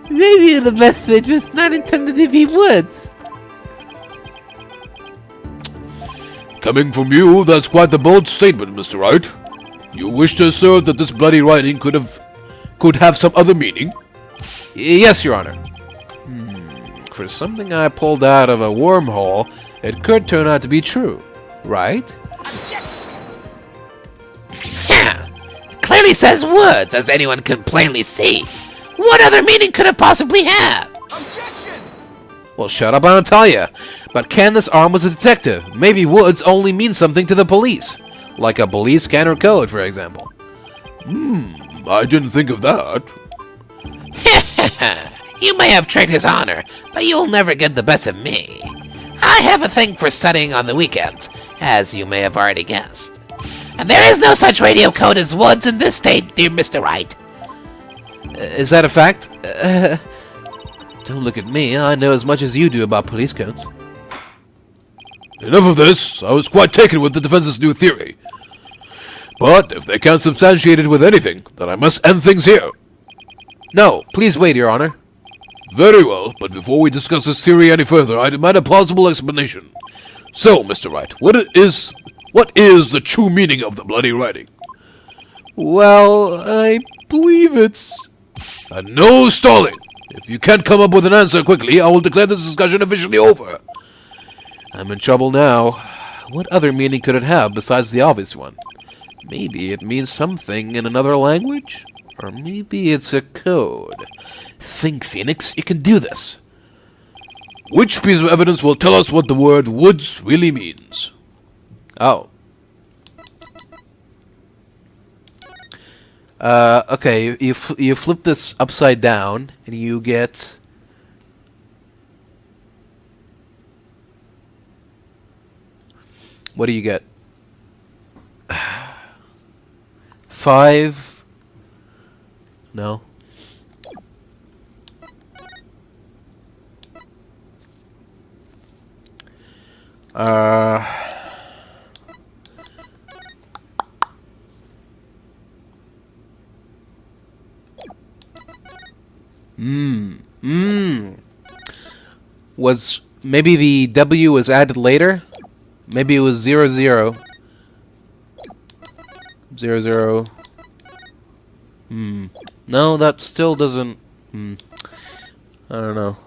Maybe the message was not intended to be words. Coming from you, that's quite the bold statement, Mr. Wright. You wish to assert that this bloody writing could have some other meaning? Yes, Your Honor. For something I pulled out of a wormhole, it could turn out to be true, right? It clearly says words, as anyone can plainly see. What other meaning could it possibly have? Objection! Well, shut up and I'll tell you. But Candace Arm was a detective. Maybe words only mean something to the police. Like a police scanner code, for example. I didn't think of that. You may have tricked his honor, but you'll never get the best of me. I have a thing for studying on the weekends, as you may have already guessed. And there is no such radio code as woods in this state, dear Mr. Wright. Is that a fact? Don't look at me. I know as much as you do about police codes. Enough of this. I was quite taken with the defense's new theory. But if they can't substantiate it with anything, then I must end things here. No, please wait, Your Honor. Very well, but before we discuss this theory any further, I demand a plausible explanation. So, Mr. Wright, what is the true meaning of the bloody writing? Well, I believe it's... And no stalling! If you can't come up with an answer quickly, I will declare this discussion officially over. I'm in trouble now. What other meaning could it have besides the obvious one? Maybe it means something in another language? Or maybe it's a code. Think, Phoenix, you can do this. Which piece of evidence will tell us what the word woods really means? Oh. Okay, you flip this upside down, and you get... What do you get? 5... No. Was maybe the W was added later? Maybe it was 00. 00. 00. No, that still doesn't... I don't know.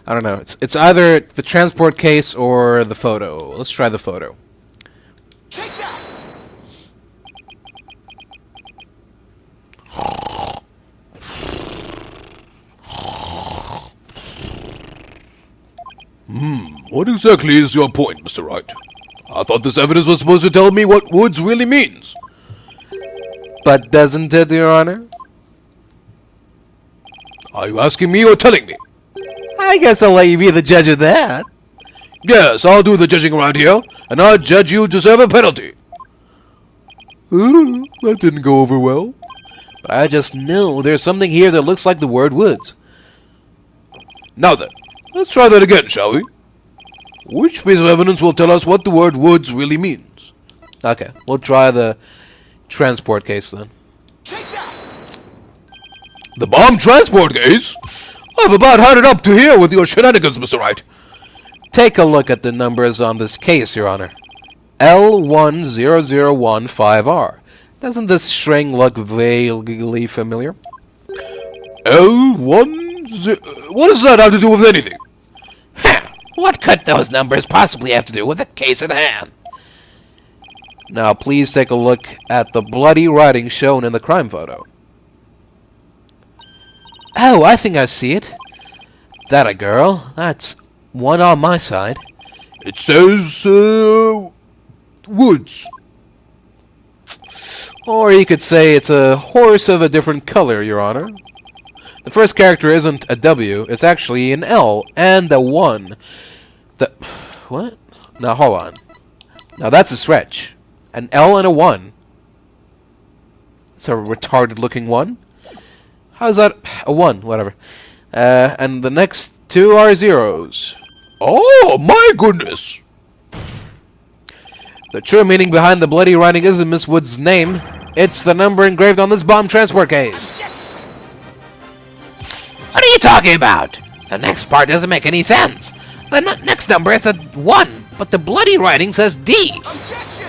I don't know. It's either the transport case or the photo. Let's try the photo. Take that! What exactly is your point, Mr. Wright? I thought this evidence was supposed to tell me what woods really means. But doesn't it, Your Honor? Are you asking me or telling me? I guess I'll let you be the judge of that. Yes, I'll do the judging around here, and I judge you deserve a penalty. That didn't go over well. But I just know there's something here that looks like the word woods. Now then, let's try that again, shall we? Which piece of evidence will tell us what the word woods really means? Okay, we'll try the transport case then. Take that! The bomb transport case? I've about had it up to here with your shenanigans, Mr. Wright. Take a look at the numbers on this case, Your Honor. L10015R. Doesn't this string look vaguely familiar? What does that have to do with anything? What could those numbers possibly have to do with the case at hand? Now, please take a look at the bloody writing shown in the crime photo. Oh, I think I see it. That a girl? That's one on my side. It says, woods. Or you could say it's a horse of a different color, Your Honor. The first character isn't a W, it's actually an L and a 1. What? Now, hold on. Now, that's a stretch. An L and a 1. It's a retarded-looking 1. How's that? A 1, whatever. And the next two are zeros. Oh, my goodness! The true meaning behind the bloody writing isn't Miss Wood's name. It's the number engraved on this bomb transport case. What are you talking about? The next part doesn't make any sense. The next number is a 1, but the bloody writing says D. Objection!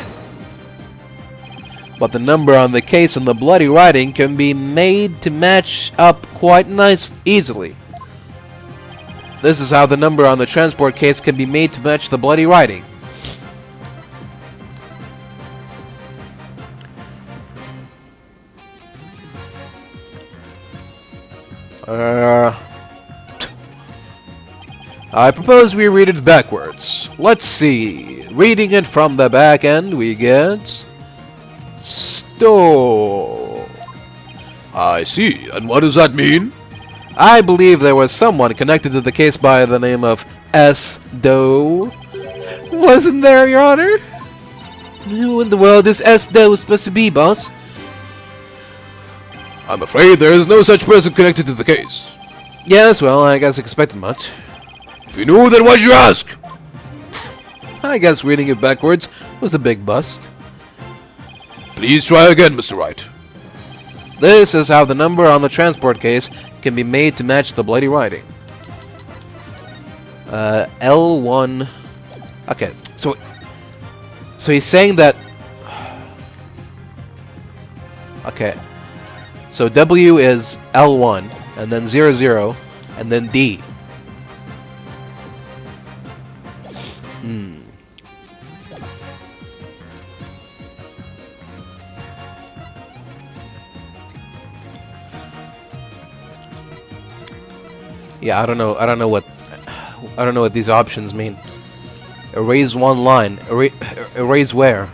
But the number on the case and the bloody writing can be made to match up quite easily. This is how the number on the transport case can be made to match the bloody writing. I propose we read it backwards. Let's see. Reading it from the back end, we get... Store. I see. And what does that mean? I believe there was someone connected to the case by the name of S. Doe. Wasn't there, Your Honor? Who in the world is S. Doe supposed to be, boss? I'm afraid there is no such person connected to the case. Yes, well, I guess I expected much. If you knew, then why'd you ask? I guess reading it backwards was a big bust. Please try again, Mr. Wright. This is how the number on the transport case can be made to match the bloody writing. L1... Okay, so he's saying that... Okay. So W is L1, and then 00, and then D. Yeah, I don't know what these options mean. Erase one line. Erase where?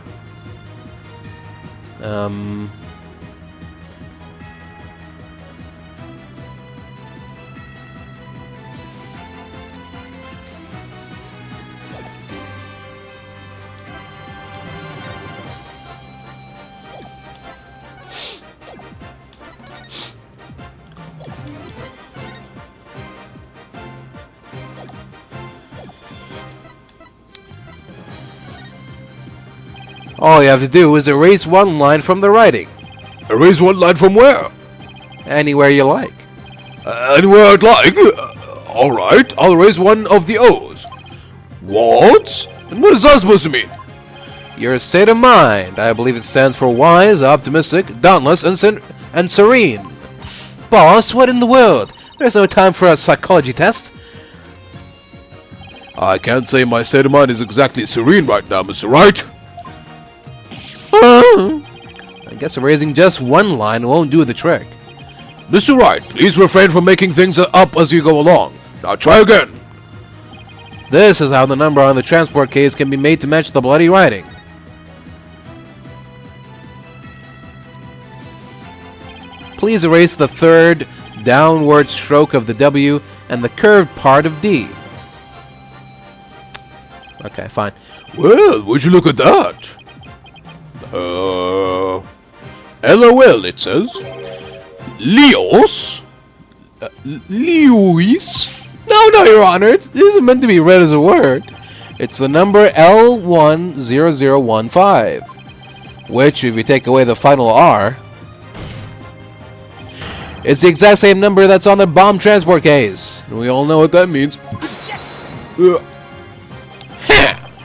All you have to do is erase one line from the writing. Erase one line from where? Anywhere you like. Anywhere I'd like. Alright, I'll erase one of the O's. What? And what is that supposed to mean? Your state of mind. I believe it stands for wise, optimistic, dauntless, and serene. Boss, what in the world? There's no time for a psychology test. I can't say my state of mind is exactly serene right now, Mr. Wright. I guess erasing just one line won't do the trick. Mr. Wright, please refrain from making things up as you go along. Now try again. This is how the number on the transport case can be made to match the bloody writing. Please erase the third downward stroke of the W and the curved part of D. Okay, fine. Well, would you look at that? LOL, it says. Leos? Lewis? No, Your Honor. This isn't meant to be read as a word. It's the number L10015, which, if you take away the final R, it's the exact same number that's on the bomb transport case. We all know what that means.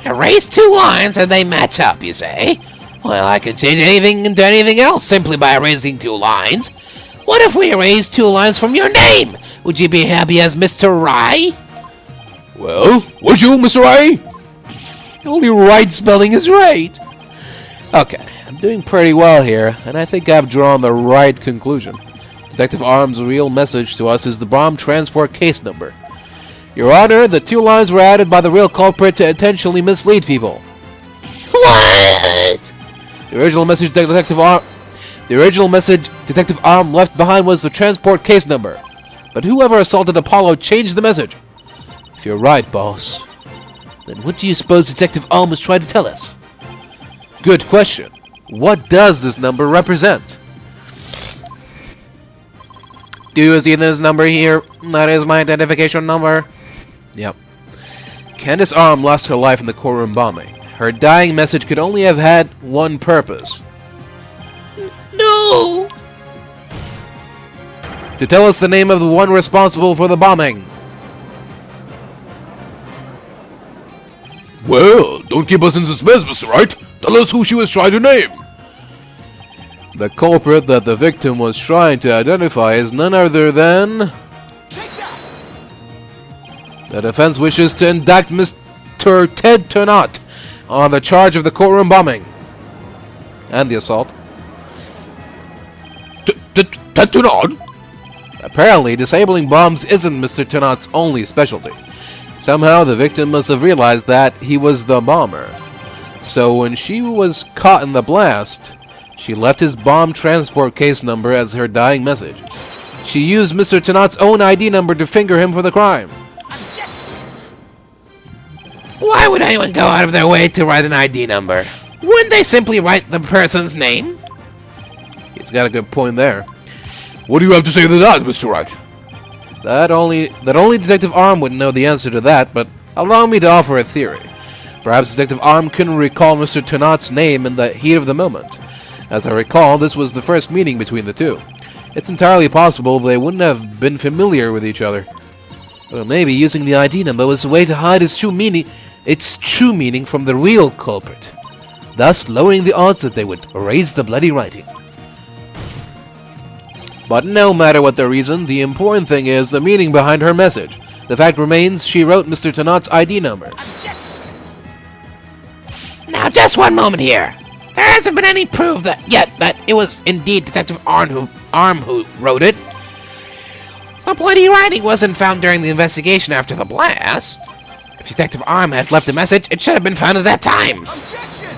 Erase 2 lines and they match up, you say? Well, I could change anything into anything else simply by erasing 2 lines. What if we erase 2 lines from your name? Would you be happy as Mr. Rye? Well, would you, Mr. Ray? Only right spelling is right. Okay, I'm doing pretty well here, and I think I've drawn the right conclusion. Detective Arm's real message to us is the bomb transport case number. Your Honor, the 2 lines were added by the real culprit to intentionally mislead people. What? The original message Detective Arm left behind was the transport case number. But whoever assaulted Apollo changed the message. If you're right, boss, then what do you suppose Detective Arm was trying to tell us? Good question. What does this number represent? Do you see this number here? That is my identification number. Yep. Candace Arm lost her life in the courtroom bombing. Her dying message could only have had one purpose. No! To tell us the name of the one responsible for the bombing. Well, don't keep us in suspense, Mr. Wright. Tell us who she was trying to name. The culprit that the victim was trying to identify is none other than... Take that! The defense wishes to indict Mr. Ted Turnabout on the charge of the courtroom bombing. And the assault. Ted Turnabout? Apparently, disabling bombs isn't Mr. Turnabout's only specialty. Somehow, the victim must have realized that he was the bomber. So when she was caught in the blast, she left his bomb transport case number as her dying message. She used Mr. Turnabout's own ID number to finger him for the crime. Why would anyone go out of their way to write an ID number? Wouldn't they simply write the person's name? He's got a good point there. What do you have to say to that, Mr. Wright? That only Detective Arm would know the answer to that, but allow me to offer a theory. Perhaps Detective Arm couldn't recall Mr. Turnabout's name in the heat of the moment. As I recall, this was the first meeting between the two. It's entirely possible they wouldn't have been familiar with each other. Or maybe using the ID number was a way to hide its true meaning from the real culprit, thus lowering the odds that they would erase the bloody writing. But no matter what the reason, the important thing is the meaning behind her message. The fact remains she wrote Mr. Turnabout's ID number. Now, just one moment here. There hasn't been any proof yet that it was indeed Detective Arm who wrote it. The bloody writing wasn't found during the investigation after the blast. If Detective Arm had left a message, it should have been found at that time. Objection!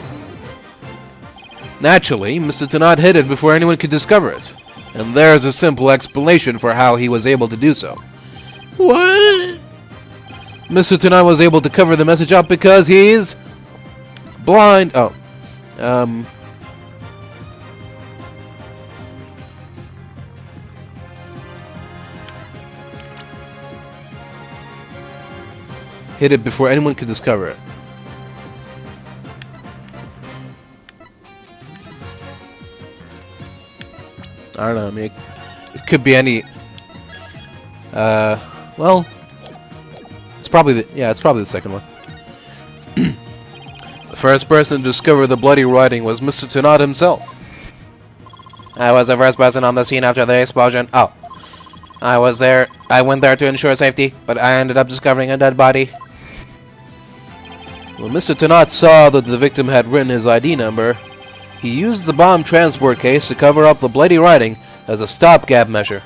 Naturally, Mr. Turnabout hid it before anyone could discover it. And there's a simple explanation for how he was able to do so. What? Mr. Turnabout was able to cover the message up because he's... blind. Oh. Hid it before anyone could discover it. I don't know, I mean, it could be any... well... It's probably the second one. The first person to discover the bloody writing was Mr. Turnabout himself. I was the first person on the scene after the explosion. Oh. I was there. I went there to ensure safety, but I ended up discovering a dead body. When Mr. Tanat saw that the victim had written his ID number, he used the bomb transport case to cover up the bloody writing as a stopgap measure.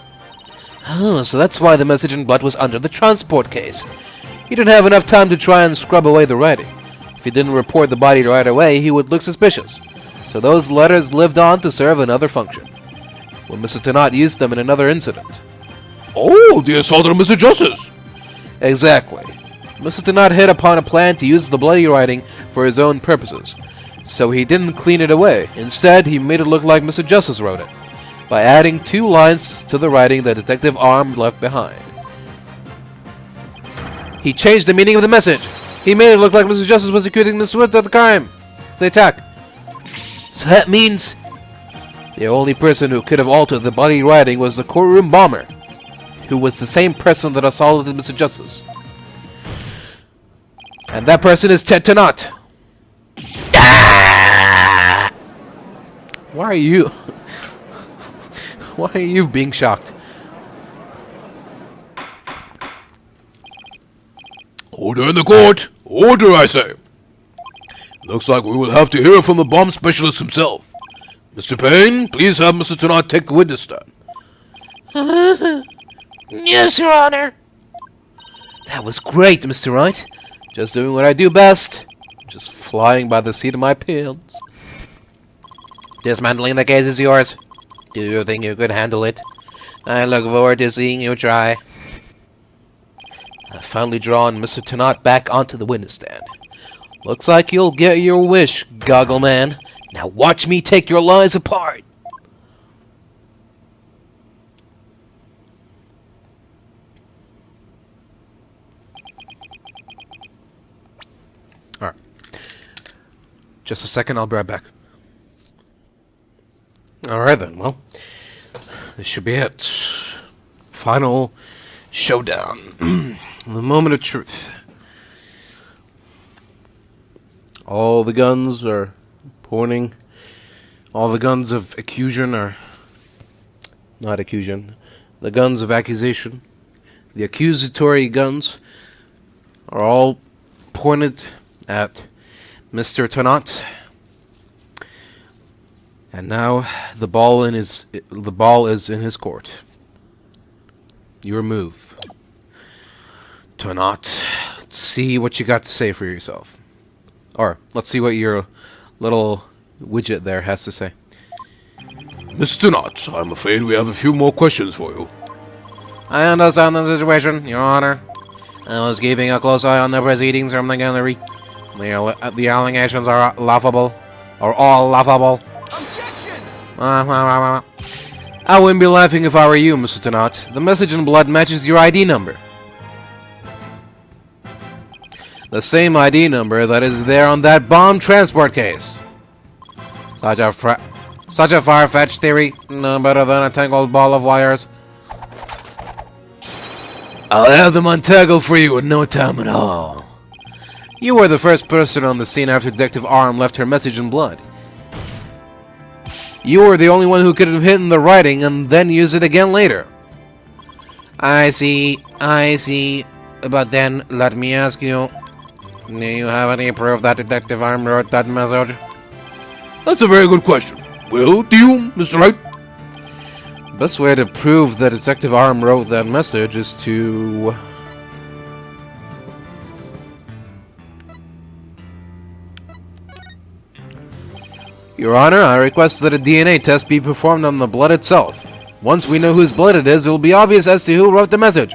Oh, so that's why the message in blood was under the transport case. He didn't have enough time to try and scrub away the writing. If he didn't report the body right away, he would look suspicious. So those letters lived on to serve another function, when Mr. Tanat used them in another incident. Oh, the assault on Mr. Justice! Exactly. Mr. Tanat hit upon a plan to use the bloody writing for his own purposes, so he didn't clean it away. Instead, he made it look like Mr. Justice wrote it, by adding 2 lines to the writing that Detective Arm left behind. He changed the meaning of the message. He made it look like Mr. Justice was accusing Mr. Woods of the crime, the attack. So that means the only person who could have altered the bloody writing was the courtroom bomber, who was the same person that assaulted Mr. Justice. And that person is Ted Tanat. Why are you... Why are you being shocked? Order in the court! Order, I say! Looks like we will have to hear from the bomb specialist himself. Mr. Payne, please have Mr. Tanat take the witness stand. Yes, Your Honor. That was great, Mr. Wright. Just doing what I do best. Just flying by the seat of my pants. Dismantling the case is yours. Do you think you could handle it? I look forward to seeing you try. I've finally drawn Mr. Tanat back onto the witness stand. Looks like you'll get your wish, Goggle Man. Now watch me take your lies apart. Alright. Just a second, I'll be right back. Alright then, well. This should be it. Final showdown. The moment of truth. All the guns are pointing. All the guns of accusation are... Not accusation. The guns of accusation. The accusatory guns are all pointed at Mr. Tanat. And now the ball is in his court. Your move. Tanat, let's see what you got to say for yourself. Or, let's see what your little widget there has to say. Mr. Tanat, I'm afraid we have a few more questions for you. I understand the situation, Your Honor. I was keeping a close eye on the proceedings from the gallery. The allegations are laughable. Or all laughable. Objection! I wouldn't be laughing if I were you, Mr. Tanat. The message in blood matches your ID number. The same ID number that is there on that bomb transport case. Such a far-fetched theory. No better than a tangled ball of wires. I'll have them untangled for you in no time at all. You were the first person on the scene after Detective Arm left her message in blood. You were the only one who could have hidden the writing and then used it again later. I see. But then, let me ask you, do you have any proof that Detective Arm wrote that message? That's a very good question. Well, do you, Mr. Wright? Best way to prove that Detective Arm wrote that message is to... Your Honor, I request that a DNA test be performed on the blood itself. Once we know whose blood it is, it will be obvious as to who wrote the message.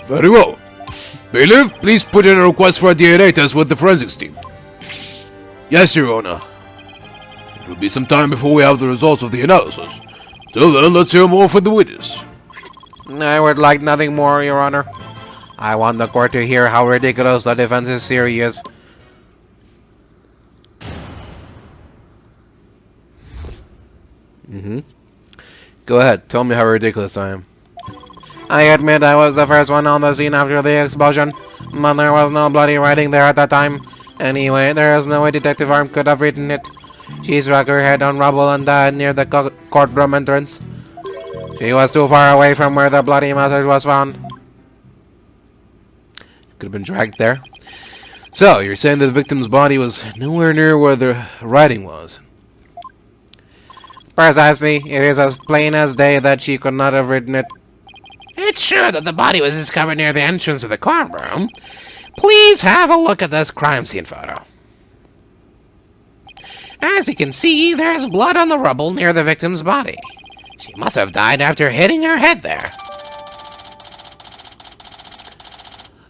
Very well. Bailiff, please put in a request for a DNA test with the forensics team. Yes, Your Honor. It will be some time before we have the results of the analysis. Till then, let's hear more from the witness. I would like nothing more, Your Honor. I want the court to hear how ridiculous the defense's theory is. Go ahead, tell me how ridiculous I am. I admit I was the first one on the scene after the explosion, but there was no bloody writing there at that time. Anyway, there is no way Detective Arm could have written it. She struck her head on rubble and died near the courtroom entrance. She was too far away from where the bloody message was found. Could have been dragged there. So, you're saying that the victim's body was nowhere near where the writing was? Precisely. It is as plain as day that she could not have written it. It's sure that the body was discovered near the entrance of the courtroom. Please have a look at this crime scene photo. As you can see, there is blood on the rubble near the victim's body. She must have died after hitting her head there.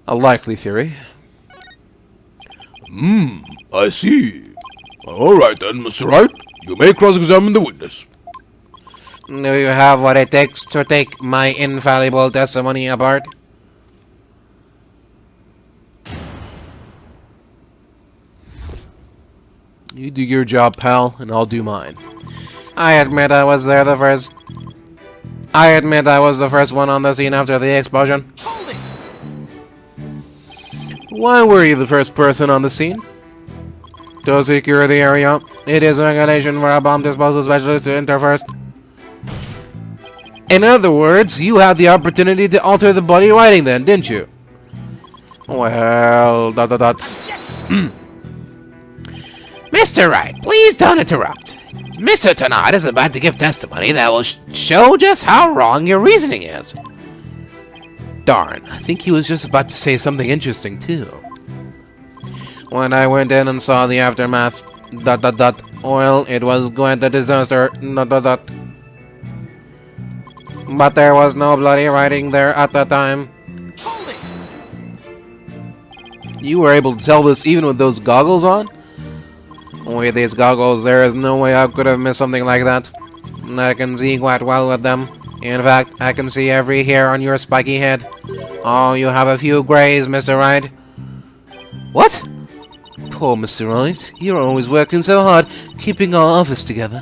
A likely theory. I see. Alright then, Mr. Wright. You may cross-examine the witness. Do you have what it takes to take my infallible testimony apart? You do your job, pal, and I'll do mine. I admit I was there the first... I admit I was the first one on the scene after the explosion. Why were you the first person on the scene? To secure the area, it is regulation for a bomb disposal specialist to enter first. In other words, you had the opportunity to alter the bloody writing then, didn't you? Well, ... Mr. Wright, please don't interrupt. Mr. Turnabout is about to give testimony that will show just how wrong your reasoning is. Darn, I think he was just about to say something interesting, too. When I went in and saw the aftermath, ... well, it was quite a disaster, ... But there was no bloody writing there at the time. You were able to tell this even with those goggles on? With these goggles, there is no way I could have missed something like that. I can see quite well with them. In fact, I can see every hair on your spiky head. Oh, you have a few grays, Mr. Wright. What? Poor Mr. Wright. You're always working so hard, keeping our office together.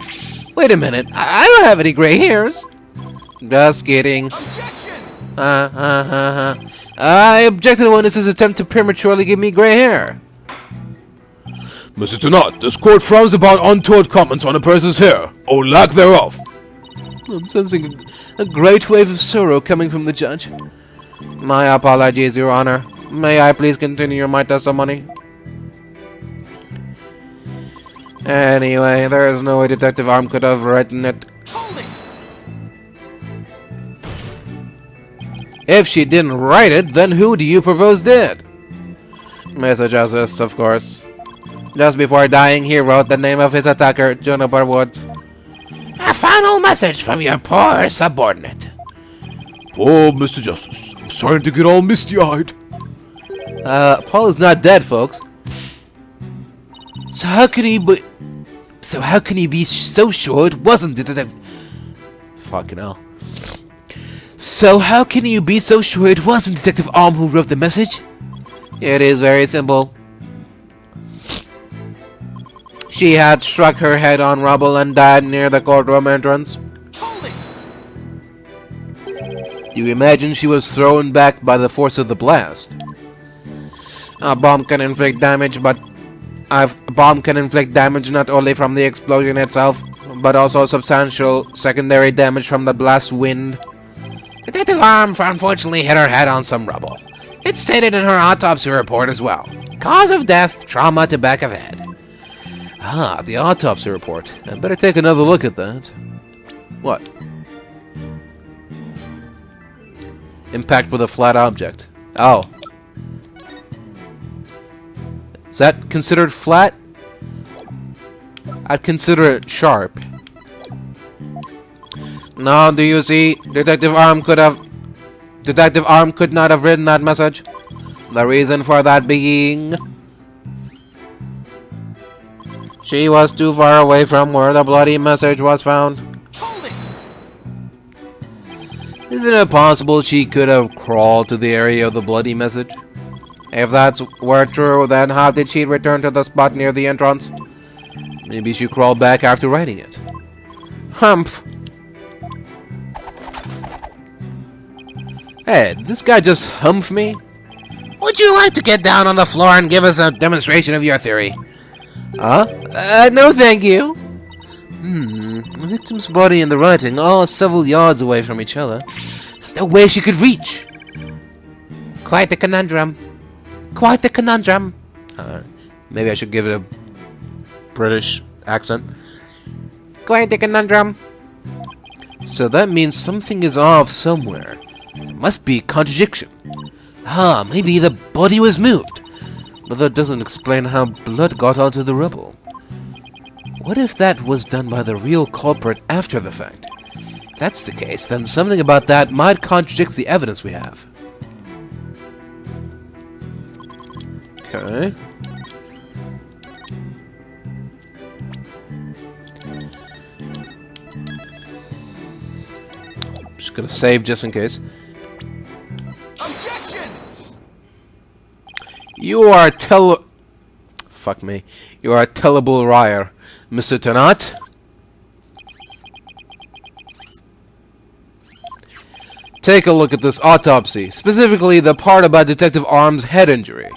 Wait a minute, I don't have any gray hairs. Just kidding. Objection! I object to the witness's attempt to prematurely give me gray hair. Mr. Turnabout, this court frowns upon untoward comments on a person's hair, or lack thereof. I'm sensing a great wave of sorrow coming from the judge. My apologies, Your Honor. May I please continue my testimony? Anyway, there is no way Detective Arm could have written it. If she didn't write it, then who do you propose did? Mr. Justice, of course. Just before dying, he wrote the name of his attacker, Juniper Woods. A final message from your poor subordinate. Poor Mr. Justice. I'm starting to get all misty-eyed. Paul is not dead, folks. So how can he be so sure it wasn't Detective... Fucking hell. So how can you be so sure it wasn't Detective Arm who wrote the message? It is very simple. She had struck her head on rubble and died near the courtroom entrance. You imagine she was thrown back by the force of the blast? A bomb can inflict damage, but a bomb can inflict damage not only from the explosion itself, but also substantial secondary damage from the blast wind. Detective Arm unfortunately hit her head on some rubble. It's stated in her autopsy report as well. Cause of death, trauma to back of head. Ah, the autopsy report. I'd better take another look at that. What? Impact with a flat object. Oh. Is that considered flat? I'd consider it sharp. Now, do you see? Detective Arm could not have written that message. The reason for that being... she was too far away from where the bloody message was found. Isn't it possible she could have crawled to the area of the bloody message? If that were true, then how did she return to the spot near the entrance? Maybe she crawled back after writing it. Humph! Hey, did this guy just humph me? Would you like to get down on the floor and give us a demonstration of your theory? No thank you. The victim's body and the writing are several yards away from each other. There's no way she could reach. Quite the conundrum. Quite the conundrum. Maybe I should give it a British accent. Quite the conundrum. So that means something is off somewhere. Must be a contradiction. Ah, maybe the body was moved. But that doesn't explain how blood got onto the rubble. What if that was done by the real culprit after the fact? If that's the case, then something about that might contradict the evidence we have. Okay. Just gonna save just in case. Objection! You are a Fuck me. You are a tellable liar, Mr. Turnabout. Take a look at this autopsy, specifically the part about Detective Arm's head injury.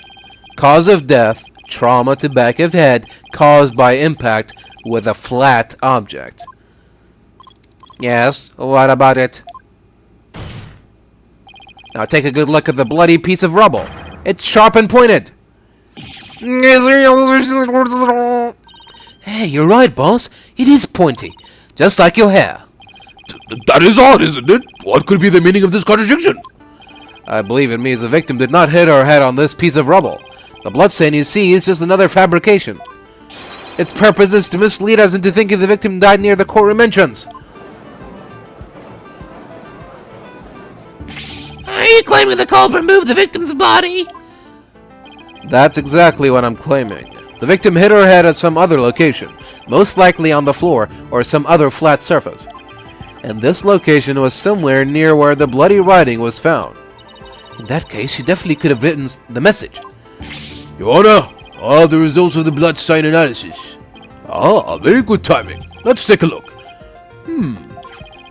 Cause of death, trauma to back of head caused by impact with a flat object. Yes, what about it? Now take a good look at the bloody piece of rubble. It's sharp and pointed. Hey, you're right, boss. It is pointy, just like your hair. That is odd, isn't it? What could be the meaning of this contradiction? I believe it means the victim did not hit her head on this piece of rubble. The bloodstain you see is just another fabrication. Its purpose is to mislead us into thinking the victim died near the courtroom entrance. Are you claiming the culprit moved the victim's body? That's exactly what I'm claiming. The victim hit her head at some other location, most likely on the floor or some other flat surface. And this location was somewhere near where the bloody writing was found. In that case, she definitely could have written the message. Your Honor, all the results of the blood stain analysis. Ah, very good timing. Let's take a look.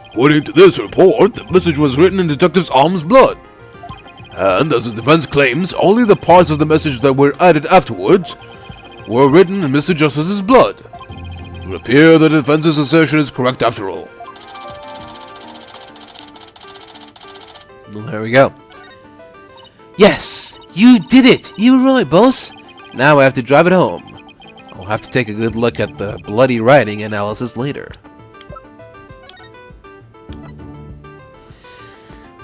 According to this report, the message was written in Detective Arm's blood. And as the defense claims, only the parts of the message that were added afterwards were written in Mr. Justice's blood. It would appear that the defense's assertion is correct after all. Well, there we go. Yes, you did it. You were right, boss. Now I have to drive it home. I'll have to take a good look at the bloody writing analysis later.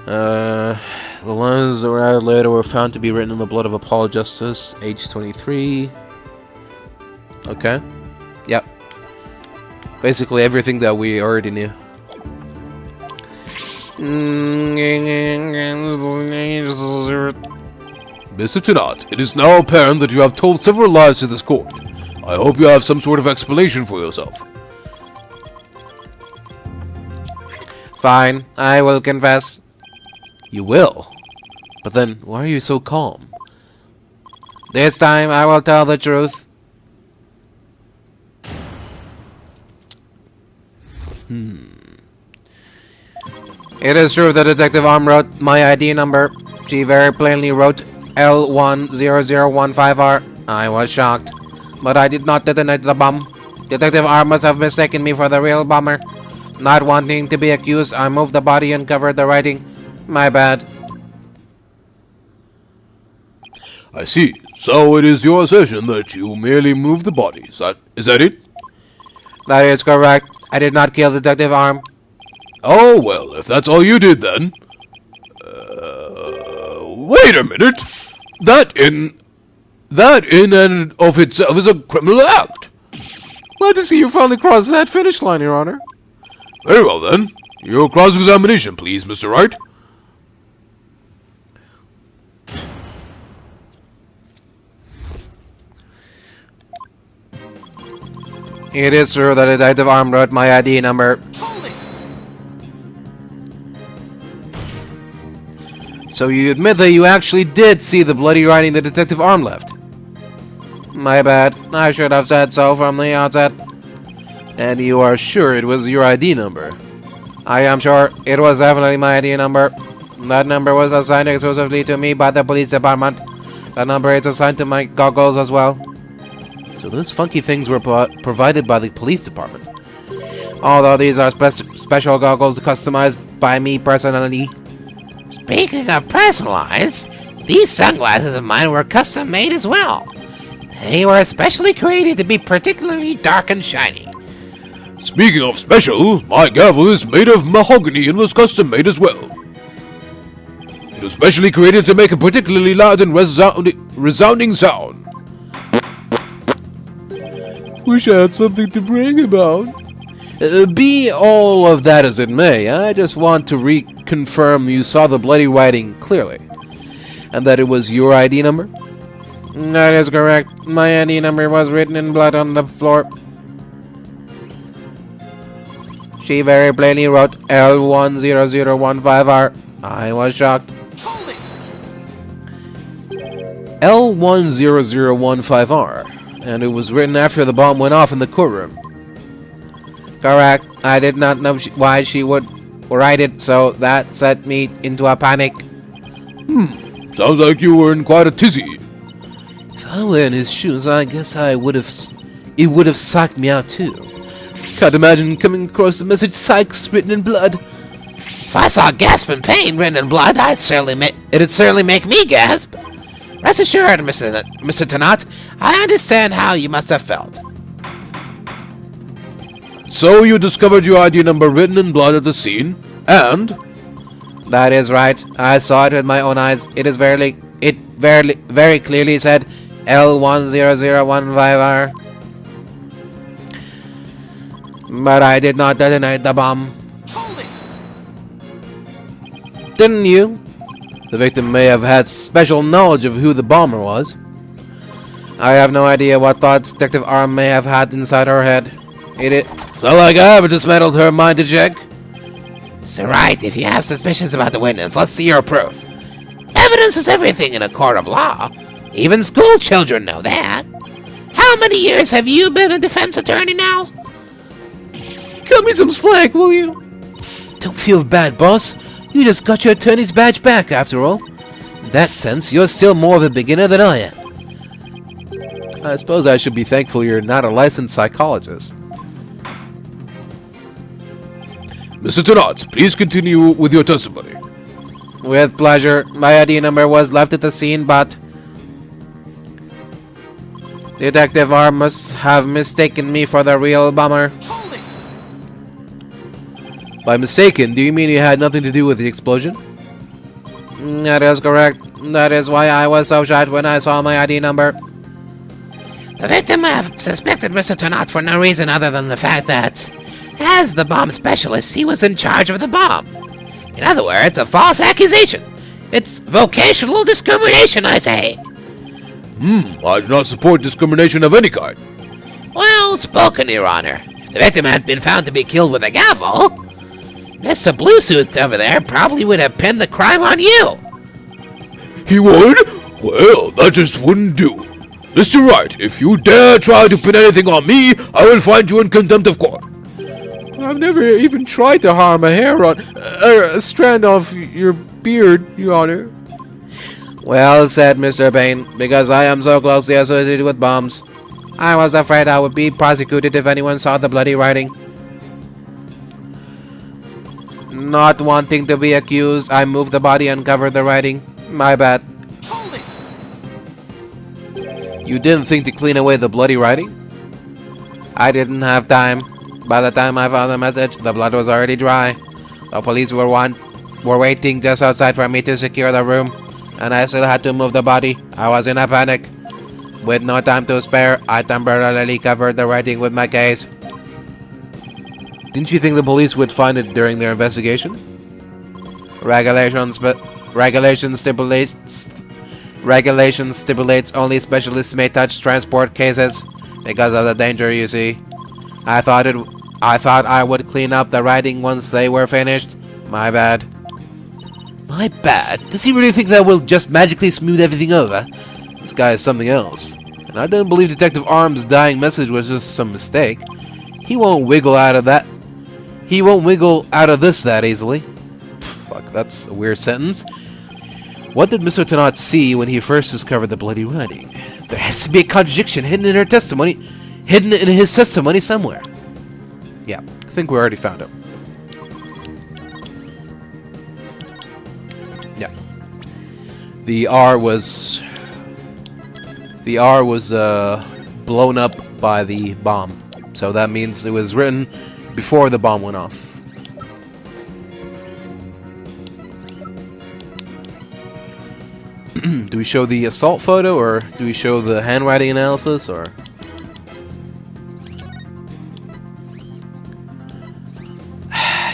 The lines that were added later were found to be written in the blood of Apollo Justice, age 23. Okay. Yep. Basically everything that we already knew. Mr. Turnabout, it is now apparent that you have told several lies to this court. I hope you have some sort of explanation for yourself. Fine, I will confess. You will? But then, why are you so calm? This time I will tell the truth. It is true that Detective Arm wrote my ID number. She very plainly wrote L10015R. I was shocked, but I did not detonate the bomb. Detective Arm must have mistaken me for the real bomber. Not wanting to be accused, I moved the body and covered the writing. My bad. I see. So it is your assertion that you merely moved the body. Is that it? That is correct. I did not kill Detective Arm. Oh, well, if that's all you did then... wait a minute! That in and of itself is a criminal act! Glad to see you finally crossed that finish line, Your Honor. Very well then. Your cross-examination, please, Mr. Wright. It is true that Detective Arm wrote my ID number. Hold it! So you admit that you actually did see the bloody writing that Detective Arm left? My bad. I should have said so from the outset. And you are sure it was your ID number? I am sure it was definitely my ID number. That number was assigned exclusively to me by the police department. The number is assigned to my goggles as well. So those funky things were provided by the police department. Although these are special goggles customized by me personally. Speaking of personalized, These sunglasses of mine were custom made as well. They were especially created to be particularly dark and shiny. Speaking of special, my gavel is made of mahogany and was custom made as well. It was specially created to make a particularly loud and resounding sound. Wish I had something to brag about. Be all of that as it may, I just want to reconfirm you saw the bloody writing clearly. And that it was your ID number? That is correct. My ID number was written in blood on the floor. She very plainly wrote L10015R. I was shocked. L10015R. And it was written after the bomb went off in the courtroom. Correct. I did not know why she would write it, so that set me into a panic. Sounds like you were in quite a tizzy. If I were in his shoes, I guess it would have psyched me out too. Can't imagine coming across the message Cykes written in blood. If I saw gasp in pain written in blood, it'd certainly make me gasp. Rest assured, Mr. Tanat, I understand how you must have felt. So you discovered your ID number written in blood at the scene, and... That is right. I saw it with my own eyes. It very clearly said L10015R. But I did not detonate the bomb. Didn't you? The victim may have had special knowledge of who the bomber was. I have no idea what thoughts Detective Arm may have had inside her head. It's not like I ever dismantled her mind to check. So right, if you have suspicions about the witness, let's see your proof. Evidence is everything in a court of law. Even school children know that. How many years have you been a defense attorney now? Cut me some slack, will you? Don't feel bad, boss. You just got your attorney's badge back, after all. In that sense, you're still more of a beginner than I am. I suppose I should be thankful you're not a licensed psychologist. Mr. Tanat, please continue with your testimony. With pleasure. My ID number was left at the scene, but Detective R must have mistaken me for the real bomber. By mistaken, do you mean you had nothing to do with the explosion? That is correct. That is why I was so shocked when I saw my ID number. The victim suspected Mr. Tanat for no reason other than the fact that, as the bomb specialist, he was in charge of the bomb. In other words, a false accusation. It's vocational discrimination, I say. I do not support discrimination of any kind. Well spoken, Your Honor. If the victim had been found to be killed with a gavel, Mr. Bluesuit over there probably would have pinned the crime on you. He would? Well, that just wouldn't do. Mr. Wright, if you dare try to pin anything on me, I will find you in contempt of court. I've never even tried to harm a hair on a strand off your beard, Your Honor. Well said, Mr. Payne, because I am so closely associated with bombs. I was afraid I would be prosecuted if anyone saw the bloody writing. Not wanting to be accused, I moved the body and covered the writing. My bad. You didn't think to clean away the bloody writing? I didn't have time. By the time I found the message, the blood was already dry. The police were waiting just outside for me to secure the room, and I still had to move the body. I was in a panic. With no time to spare, I temporarily covered the writing with my case. Didn't you think the police would find it during their investigation? Regulation stipulates only specialists may touch transport cases because of the danger, you see. I thought I would clean up the writing once they were finished. My bad. My bad? Does he really think that will just magically smooth everything over? This guy is something else. And I don't believe Detective Arm's dying message was just some mistake. He won't wiggle out of that. He won't wiggle out of this that easily. Fuck, that's a weird sentence. What did Mr. Tanat see when he first discovered the bloody writing? There has to be a contradiction hidden in his testimony somewhere. Yeah, I think we already found it. Yeah. the R was blown up by the bomb. So that means it was written before the bomb went off. Do we show the assault photo, or do we show the handwriting analysis, or...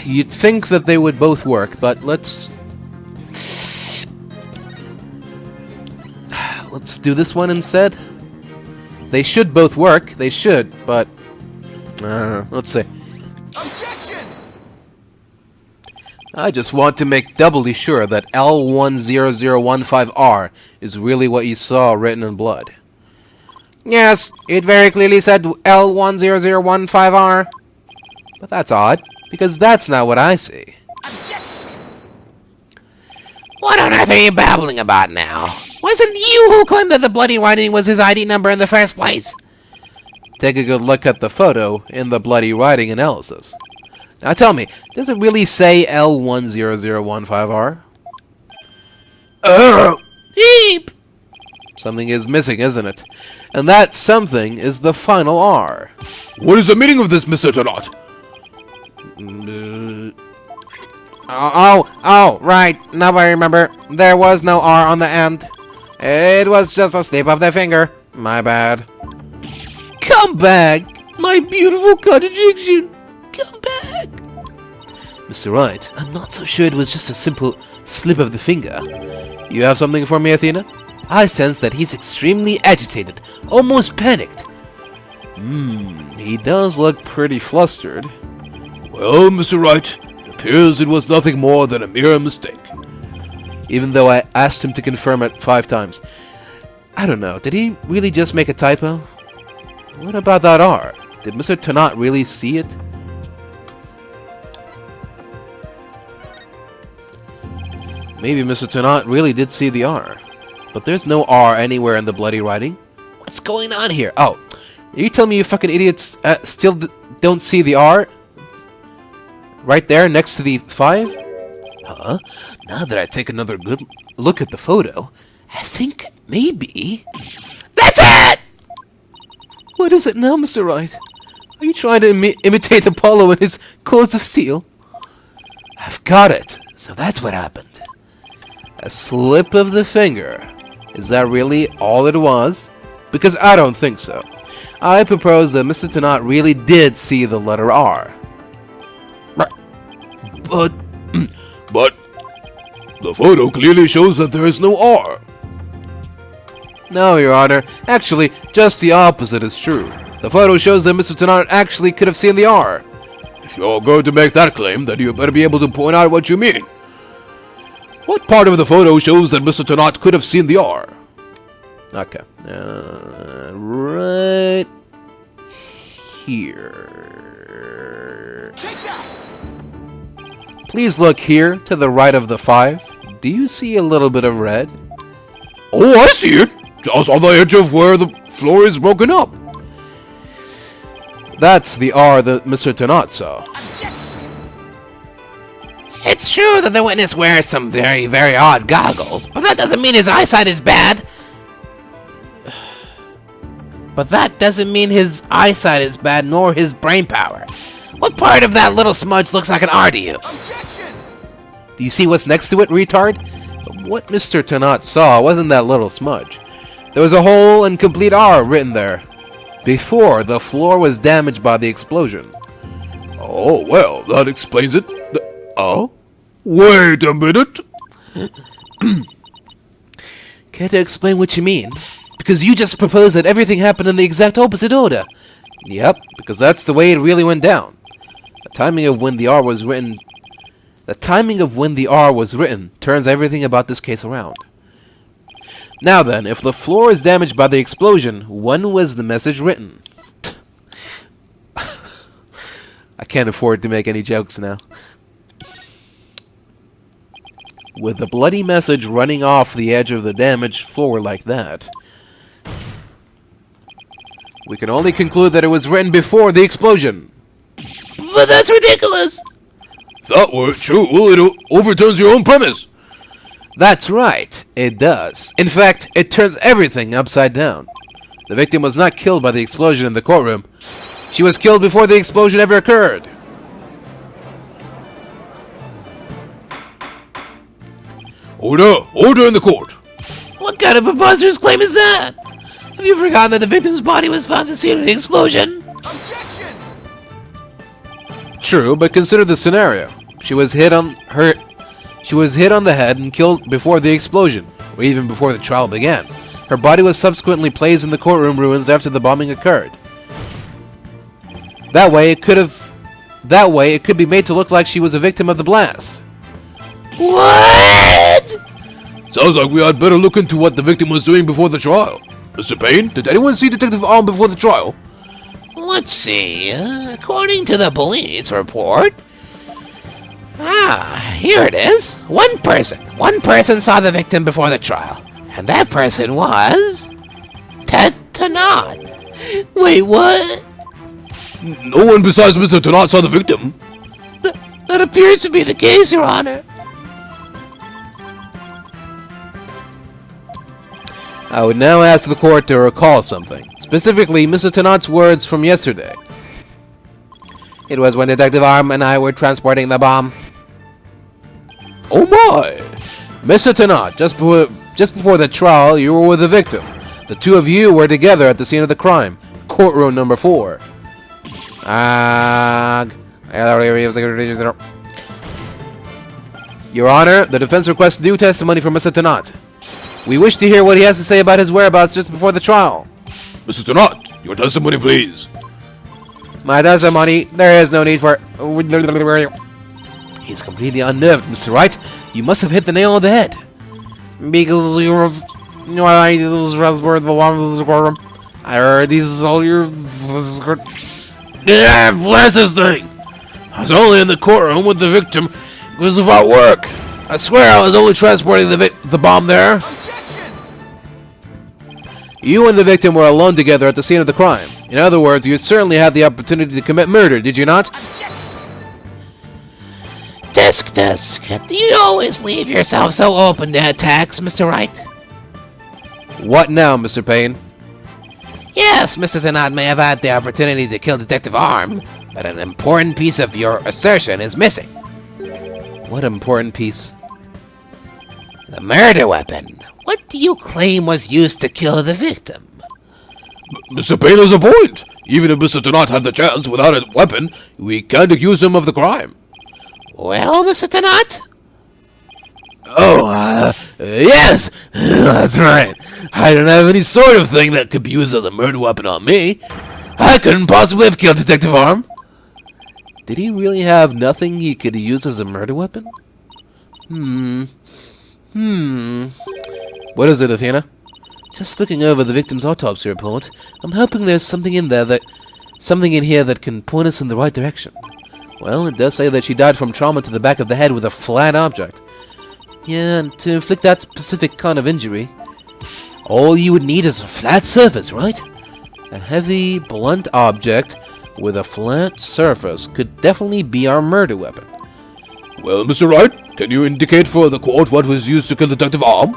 You'd think that they would both work, but let's do this one instead. They should both work. They should, but let's see. Objection! I just want to make doubly sure that L10015R is really what you saw written in blood. Yes, it very clearly said L10015R. But that's odd, because that's not what I see. Objection! What on earth are you babbling about now? Wasn't you who claimed that the bloody writing was his ID number in the first place? Take a good look at the photo in the bloody writing analysis. Now tell me, does it really say L10015R? Eep! Something is missing, isn't it? And that something is the final R. What is the meaning of this, Mr. Turnabout? Oh, right. Now I remember. There was no R on the end. It was just a slip of the finger. My bad. Come back, my beautiful contradiction. Come back. Mr. Wright, I'm not so sure it was just a simple slip of the finger. You have something for me, Athena? I sense that he's extremely agitated, almost panicked. He does look pretty flustered. Well, Mr. Wright, it appears it was nothing more than a mere mistake. Even though I asked him to confirm it 5 times. I don't know, did he really just make a typo? What about that R? Did Mr. Turnabout really see it? Maybe Mr. Turnabout really did see the R. But there's no R anywhere in the bloody writing. What's going on here? Oh, are you telling me you fucking idiots still don't see the R? Right there, next to the 5? Huh? Now that I take another good look at the photo, I think maybe... That's it! What is it now, Mr. Wright? Are you trying to imitate Apollo and his cords of steel? I've got it. So that's what happened. A slip of the finger. Is that really all it was? Because I don't think so. I propose that Mr. Turnabout really did see the letter R. But the photo clearly shows that there is no R. No, Your Honor. Actually, just the opposite is true. The photo shows that Mr. Turnabout actually could have seen the R. If you're going to make that claim, then you better be able to point out what you mean. What part of the photo shows that Mr. Turnabout could have seen the R? Okay. Right here. Take that! Please look here to the right of the 5. Do you see a little bit of red? Oh, I see it! Just on the edge of where the floor is broken up. That's the R that Mr. Turnabout saw. It's true that the witness wears some very, very odd goggles, but that doesn't mean his eyesight is bad. Nor his brain power. What part of that little smudge looks like an R to you? Objection! Do you see what's next to it, retard? But what Mr. Turnabout saw wasn't that little smudge. There was a whole and complete R written there, before the floor was damaged by the explosion. Oh, well, that explains it. Oh? Wait a minute! Care to explain what you mean? Because you just proposed that everything happened in the exact opposite order. Yep, because that's the way it really went down. The timing of when the R was written turns everything about this case around. Now then, if the floor is damaged by the explosion, when was the message written? I can't afford to make any jokes now. With the bloody message running off the edge of the damaged floor like that, we can only conclude that it was written before the explosion. But that's ridiculous! If that were true, it overturns your own premise. That's right. It does. In fact, it turns everything upside down. The victim was not killed by the explosion in the courtroom. She was killed before the explosion ever occurred. Order! Order in the court! What kind of preposterous claim is that? Have you forgotten that the victim's body was found at the scene of the explosion? Objection! True, but consider the scenario. She was hit on the head and killed before the explosion, or even before the trial began. Her body was subsequently placed in the courtroom ruins after the bombing occurred. That way, it could be made to look like she was a victim of the blast. What? Sounds like we had better look into what the victim was doing before the trial. Mr. Payne, did anyone see Detective Arm before the trial? Let's see. According to the police report... here it is. One person saw the victim before the trial. And that person was... Tanat. Wait, what? No one besides Mr. Tanat saw the victim. That appears to be the case, Your Honor. I would now ask the court to recall something. Specifically, Mr. Tanat's words from yesterday. It was when Detective Arm and I were transporting the bomb. Oh my! Mr. Tanat, just before the trial, you were with the victim. The two of you were together at the scene of the crime. Courtroom number 4. Your Honor, the defense requests new testimony from Mr. Tanat. We wish to hear what he has to say about his whereabouts just before the trial. Mr. Tanat, your testimony, please. My testimony, there is no need for... He's completely unnerved, Mr. Wright. You must have hit the nail on the head. Because you were the one of the courtroom. I heard these all your... Yeah, blast this thing! I was only in the courtroom with the victim because of our work. I swear I was only transporting the bomb there. Objection! You and the victim were alone together at the scene of the crime. In other words, you certainly had the opportunity to commit murder, did you not? Dusk. Do you always leave yourself so open to attacks, Mr. Wright? What now, Mr. Payne? Yes, Mr. Tanat may have had the opportunity to kill Detective Arm, but an important piece of your assertion is missing. What important piece? The murder weapon. What do you claim was used to kill the victim? Mr. Payne has a point. Even if Mr. Tanat had the chance without a weapon, we can't accuse him of the crime. Well, Mr. Tanat? Oh, yes, that's right. I don't have any sort of thing that could be used as a murder weapon on me. I couldn't possibly have killed Detective Arm. Did he really have nothing he could use as a murder weapon? What is it, Athena? Just looking over the victim's autopsy report, I'm hoping there's something in here that can point us in the right direction. Well, it does say that she died from trauma to the back of the head with a flat object. Yeah, and to inflict that specific kind of injury, all you would need is a flat surface, right? A heavy, blunt object with a flat surface could definitely be our murder weapon. Well, Mr. Wright, can you indicate for the court what was used to kill Detective Arm?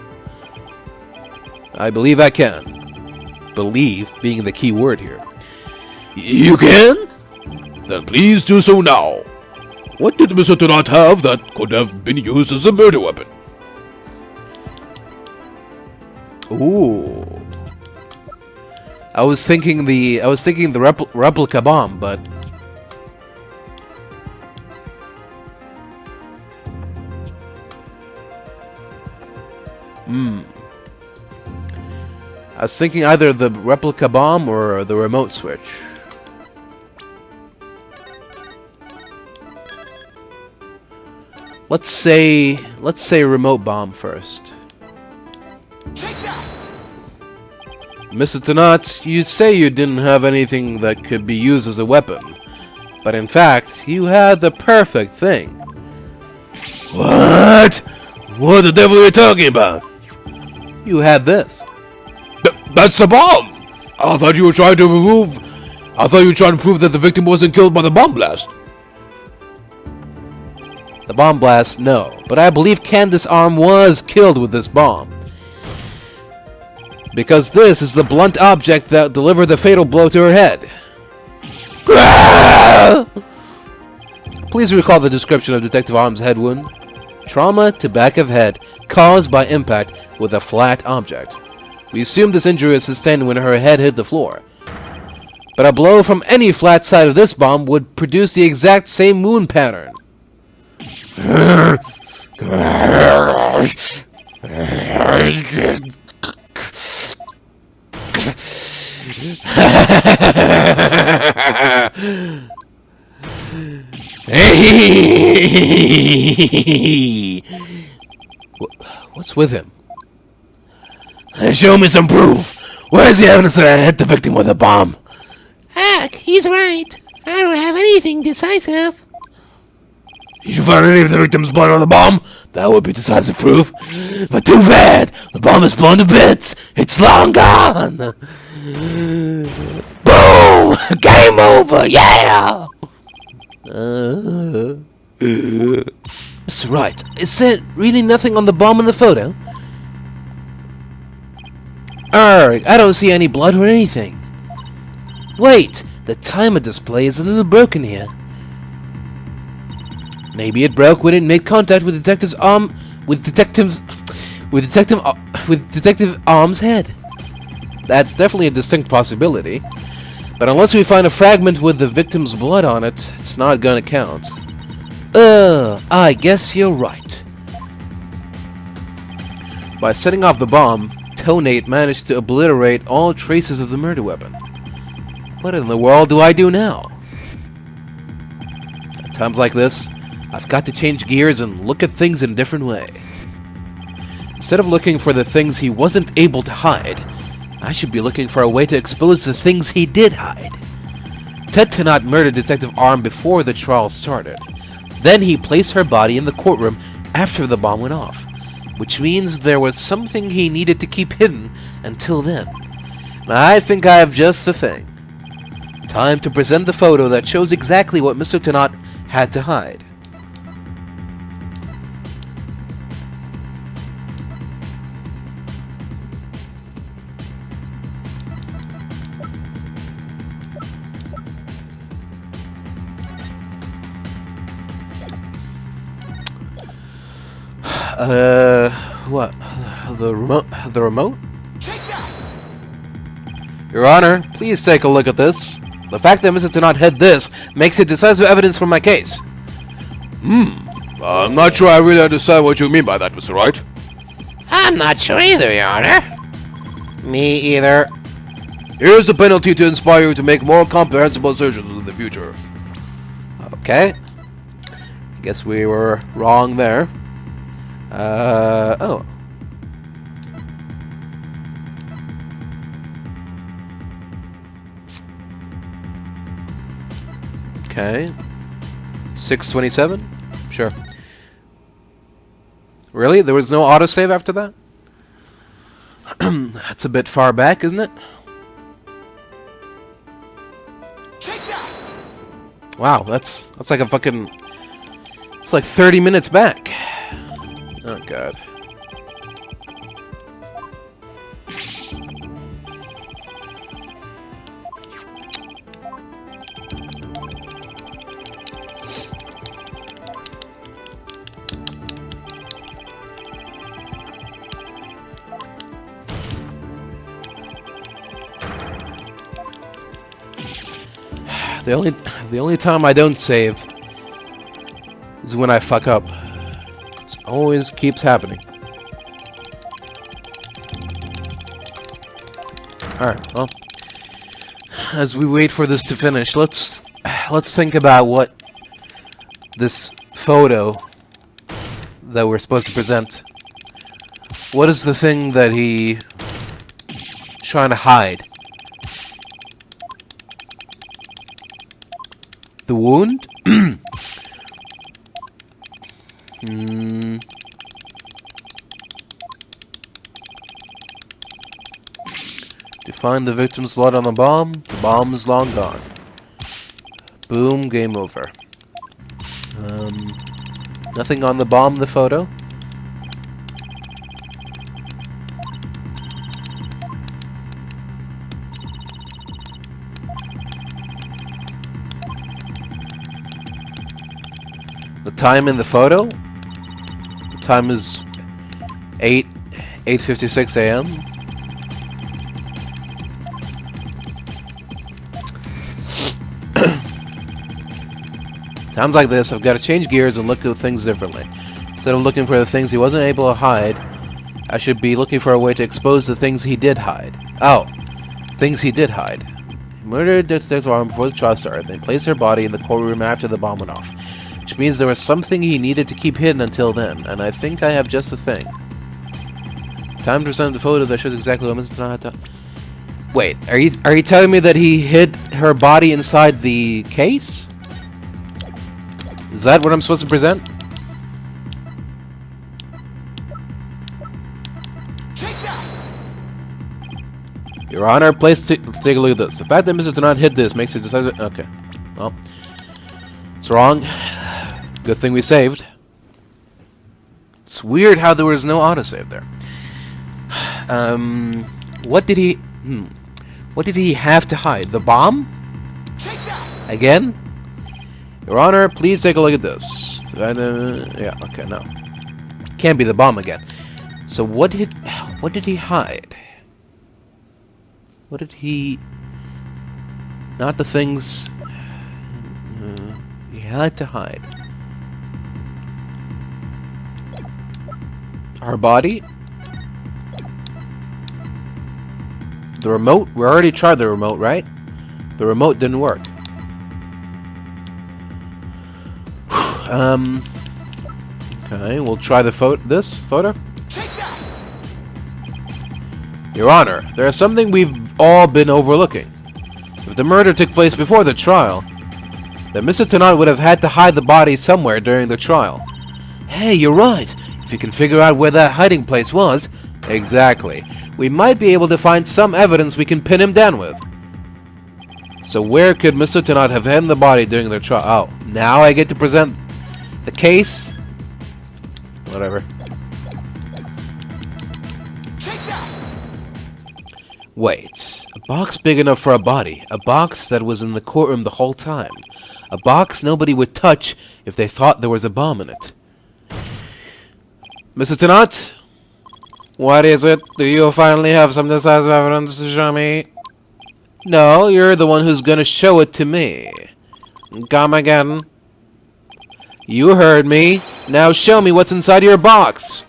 I believe I can. Believe being the key word here. You can? Then please do so now. What did Mr. Tanat have that could have been used as a murder weapon? Ooh. I was thinking the replica bomb, but I was thinking either the replica bomb or the remote switch. Let's say remote bomb first. Take that! Mr. Tanat, you say you didn't have anything that could be used as a weapon, but in fact, you had the perfect thing. What? What the devil are you talking about? You had this. That's the bomb! I thought you were trying to prove that the victim wasn't killed by the bomb blast. The bomb blast, no, but I believe Candace Arm was killed with this bomb. Because this is the blunt object that delivered the fatal blow to her head. Please recall the description of Detective Arm's head wound. Trauma to back of head caused by impact with a flat object. We assume this injury was sustained when her head hit the floor. But a blow from any flat side of this bomb would produce the exact same wound pattern. What's with him? Show me some proof. Where's the evidence that I hit the victim with a bomb? Heck, he's right. I don't have anything decisive. Did you find any of the victim's blood on the bomb? That would be decisive proof. But too bad. The bomb is blown to bits. It's long gone. Boom! Game over. Yeah. Mr. Wright, is there really nothing on the bomb in the photo? Alright, I don't see any blood or anything. Wait, the timer display is a little broken here. Maybe it broke when it made contact with Detective Arm's head. That's definitely a distinct possibility. But unless we find a fragment with the victim's blood on it, it's not gonna count. I guess you're right. By setting off the bomb, Tonate managed to obliterate all traces of the murder weapon. What in the world do I do now? At times like this, I've got to change gears and look at things in a different way. Instead of looking for the things he wasn't able to hide, I should be looking for a way to expose the things he did hide. Ted Tennant murdered Detective Arm before the trial started. Then he placed her body in the courtroom after the bomb went off, which means there was something he needed to keep hidden until then. I think I have just the thing. Time to present the photo that shows exactly what Mr. Tennant had to hide. What? The remote? The remote? Take that! Your Honor, please take a look at this. The fact that Mr. Tennant had this makes it decisive evidence for my case. I'm not sure I really understand what you mean by that, Mr. Wright. I'm not sure either, Your Honor. Me either. Here's the penalty to inspire you to make more comprehensible assertions in the future. Okay. I guess we were wrong there. Oh. Okay. 627? Sure. Really? There was no autosave after that? That's a bit far back, isn't it? Take that! Wow, that's like a fucking... It's like 30 minutes back. Oh, God. The only time I don't save is when I fuck up. It always keeps happening. Alright, well, as we wait for this to finish, let's think about what this photo that we're supposed to present. What is the thing that he's trying to hide? The wound? Define the victim's blood on the bomb. The bomb is long gone. Boom, game over. Nothing on the bomb, the photo. The time in the photo? The time is 8:56 a.m. Times like this, I've got to change gears and look at things differently. Instead of looking for the things he wasn't able to hide, I should be looking for a way to expose the things he did hide. Oh, things he did hide. He murdered Detective Arm before the trial started, then placed her body in the courtroom after the bomb went off. Which means there was something he needed to keep hidden until then, and I think I have just the thing. Time to present the photo that shows exactly what Mrs. Tanaka... Wait, are you telling me that he hid her body inside the case? Is that what I'm supposed to present? Take that! Your Honor, please take a look at this. The fact that Mr. Tanaka hid this makes it decisive... Okay. Well, it's wrong. Good thing we saved. It's weird how there was no autosave there. What did he... What did he have to hide? The bomb? Take that! Again? Your Honor, please take a look at this. Yeah, okay, no. Can't be the bomb again. So what did he hide? What did he... Not the things... he had to hide. Our body? The remote? We already tried the remote, right? The remote didn't work. Okay, we'll try this photo. Take that! Your Honor, there is something we've all been overlooking. If the murder took place before the trial, then Mr. Tanaka would have had to hide the body somewhere during the trial. Hey, you're right. If you can figure out where that hiding place was, exactly, we might be able to find some evidence we can pin him down with. So where could Mr. Tanaka have hidden the body during the trial? Oh, now I get to present the case? Whatever. Take that! Wait, a box big enough for a body. A box that was in the courtroom the whole time. A box nobody would touch if they thought there was a bomb in it. Mr. Tanaka? What is it? Do you finally have some decisive evidence to show me? No, you're the one who's gonna show it to me. Come again. You heard me. Now show me what's inside your box.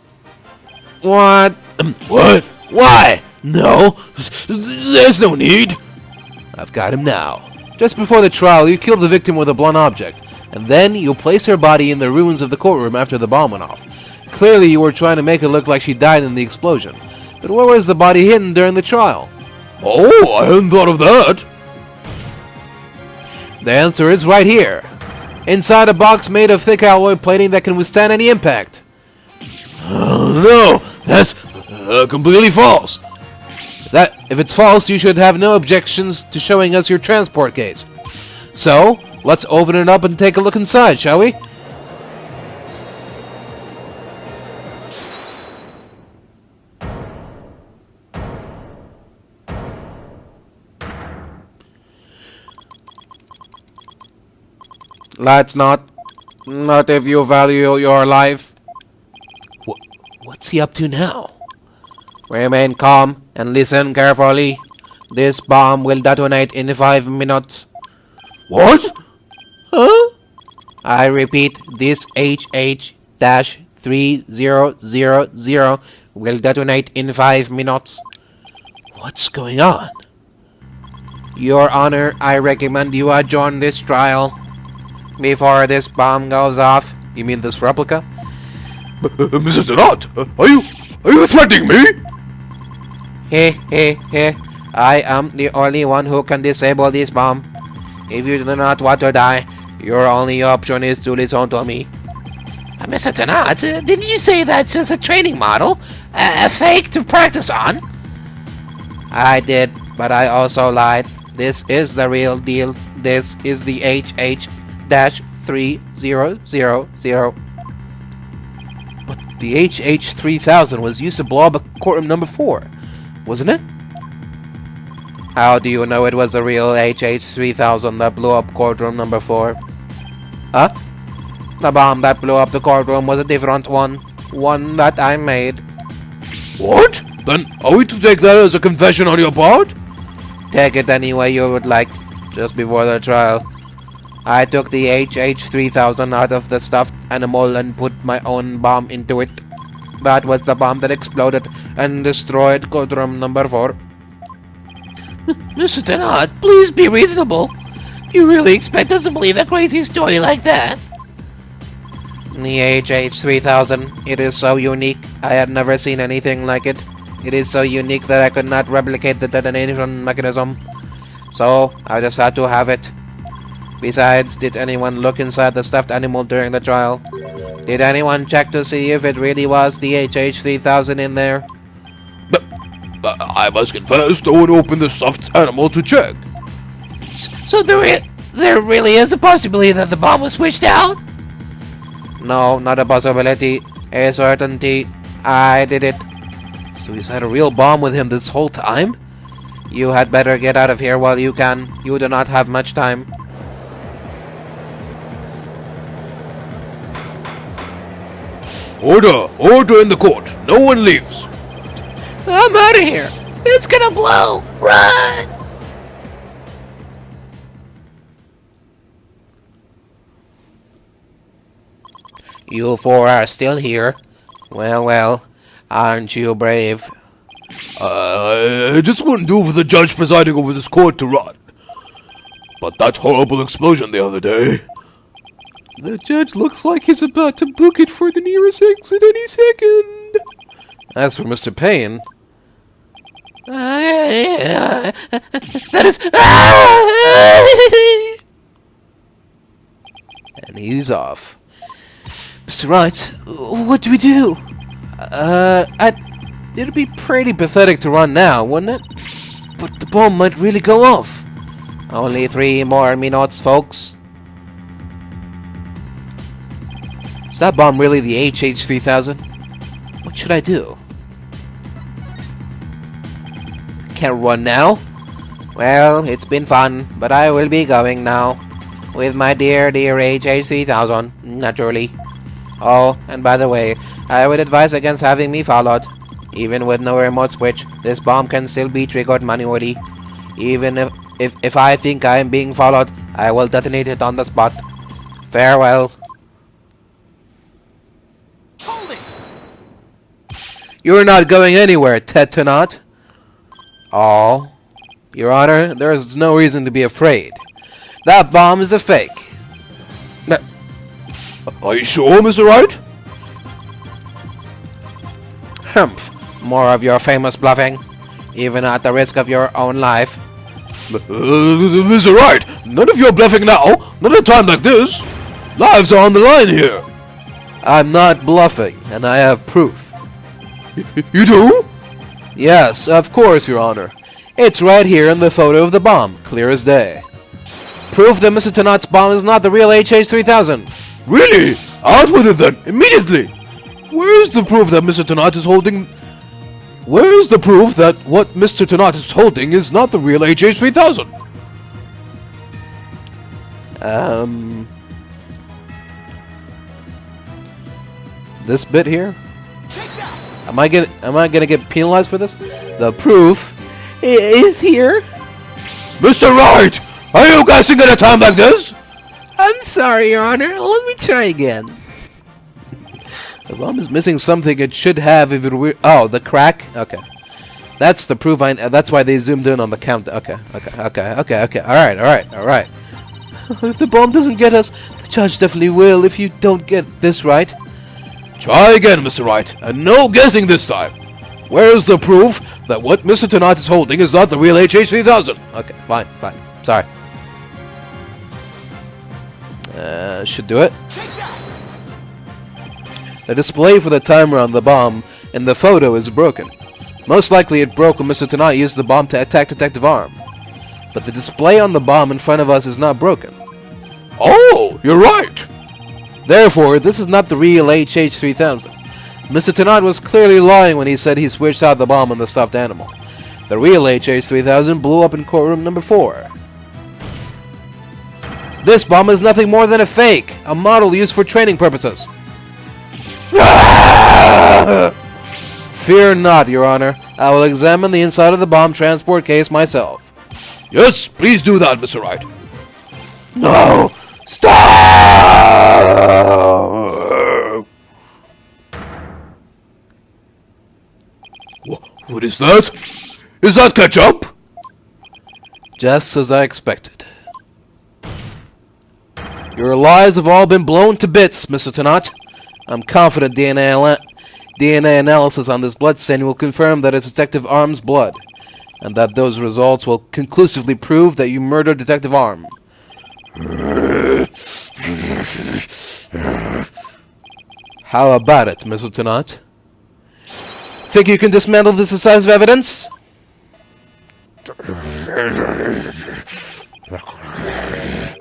What? What? Why? No. There's no need. I've got him now. Just before the trial, you killed the victim with a blunt object, and then you place her body in the ruins of the courtroom after the bomb went off. Clearly, you were trying to make it look like she died in the explosion. But where was the body hidden during the trial? Oh, I hadn't thought of that. The answer is right here. Inside a box made of thick alloy plating that can withstand any impact. No, that's completely false. If it's false, you should have no objections to showing us your transport case. So, let's open it up and take a look inside, shall we? Let's not if you value your life. What's he up to now? Remain calm and listen carefully. This bomb will detonate in 5 minutes. What? Huh? I repeat, this HH-3000 will detonate in 5 minutes. What's going on? Your Honor, I recommend you adjourn this trial before this bomb goes off. You mean this replica? Mrs. Donat, are you threatening me? Hey. I am the only one who can disable this bomb. If you do not want to die, your only option is to listen to me. Mr. Tanat, didn't you say that's just a training model? A fake to practice on? I did, but I also lied. This is the real deal. This is the HH-3000. But the HH-3000 was used to blow up courtroom number 4, wasn't it? How do you know it was the real HH-3000 that blew up courtroom number 4? Huh? The bomb that blew up the courtroom was a different one. One that I made. What? Then are we to take that as a confession on your part? Take it any way you would like. Just before the trial, I took the HH-3000 out of the stuffed animal and put my own bomb into it. That was the bomb that exploded and destroyed courtroom number 4. Mr. Tenard, please be reasonable. You really expect us to believe a crazy story like that? The HH-3000, it is so unique. I had never seen anything like it. It is so unique that I could not replicate the detonation mechanism. So, I just had to have it. Besides, did anyone look inside the stuffed animal during the trial? Did anyone check to see if it really was the HH-3000 in there? But I must confess, no one opened the stuffed animal to check. So there really is a possibility that the bomb was switched out? No, not a possibility. A certainty. I did it. So he's had a real bomb with him this whole time? You had better get out of here while you can. You do not have much time. Order! Order in the court! No one leaves! I'm out of here! It's gonna blow! Run! You 4 are still here. Well, well. Aren't you brave? It just wouldn't do for the judge presiding over this court to run. But that horrible explosion the other day... The judge looks like he's about to book it for the nearest exit any second. As for Mr. Payne... That is... And he's off. Mr. Wright, what do we do? It'd be pretty pathetic to run now, wouldn't it? But the bomb might really go off. Only 3 more minutes, folks. Is that bomb really the HH-3000? What should I do? Can't run now? Well, it's been fun, but I will be going now. With my dear, dear HH-3000, naturally. Oh, and by the way, I would advise against having me followed. Even with no remote switch, this bomb can still be triggered manually. Even if I think I am being followed, I will detonate it on the spot. Farewell. Hold it! You're not going anywhere, Tetanot. Oh, Your Honor, there is no reason to be afraid. That bomb is a fake. Are you sure, Mr. Wright? Humph. More of your famous bluffing, even at the risk of your own life. Mr. Wright, none of your bluffing now. Not at a time like this. Lives are on the line here. I'm not bluffing, and I have proof. You do? Yes, of course, Your Honor. It's right here in the photo of the bomb, clear as day. Proof that Mr. Tenot's bomb is not the real HH-3000. Really? Out with it then, immediately. Where's the proof that Mr. Tenot is holding... Where's the proof that what Mr. Tenot is holding is not the real HH-3000? This bit here? Am I gonna get penalized for this? The proof is here. Mr. Wright, are you guessing at a time like this? I'm sorry, Your Honor. Let me try again. The bomb is missing something it should have if it were... Oh, the crack? Okay. That's the proof that's why they zoomed in on the count. Okay. Alright. If the bomb doesn't get us, the judge definitely will if you don't get this right. Try again, Mr. Wright, and no guessing this time. Where's the proof that what Mr. Tenot is holding is not the real HH-3000? Okay, fine. Sorry. Should do it. The display for the timer on the bomb in the photo is broken. Most likely it broke when Mr. Tenot used the bomb to attack Detective Arm. But the display on the bomb in front of us is not broken. Oh, you're right. Therefore, this is not the real HH-3000. Mr. Tenot was clearly lying when he said he switched out the bomb on the stuffed animal. The real HH-3000 blew up in courtroom number 4. This bomb is nothing more than a fake, a model used for training purposes. Fear not, Your Honor. I will examine the inside of the bomb transport case myself. Yes, please do that, Mr. Wright. No! Stop! What is that? Is that ketchup? Just as I expected. Your lies have all been blown to bits, Mr. Tennant. I'm confident DNA analysis on this blood stain will confirm that it's Detective Arm's blood, and that those results will conclusively prove that you murdered Detective Arm. How about it, Mr. Tennant? Think you can dismantle this decisive evidence?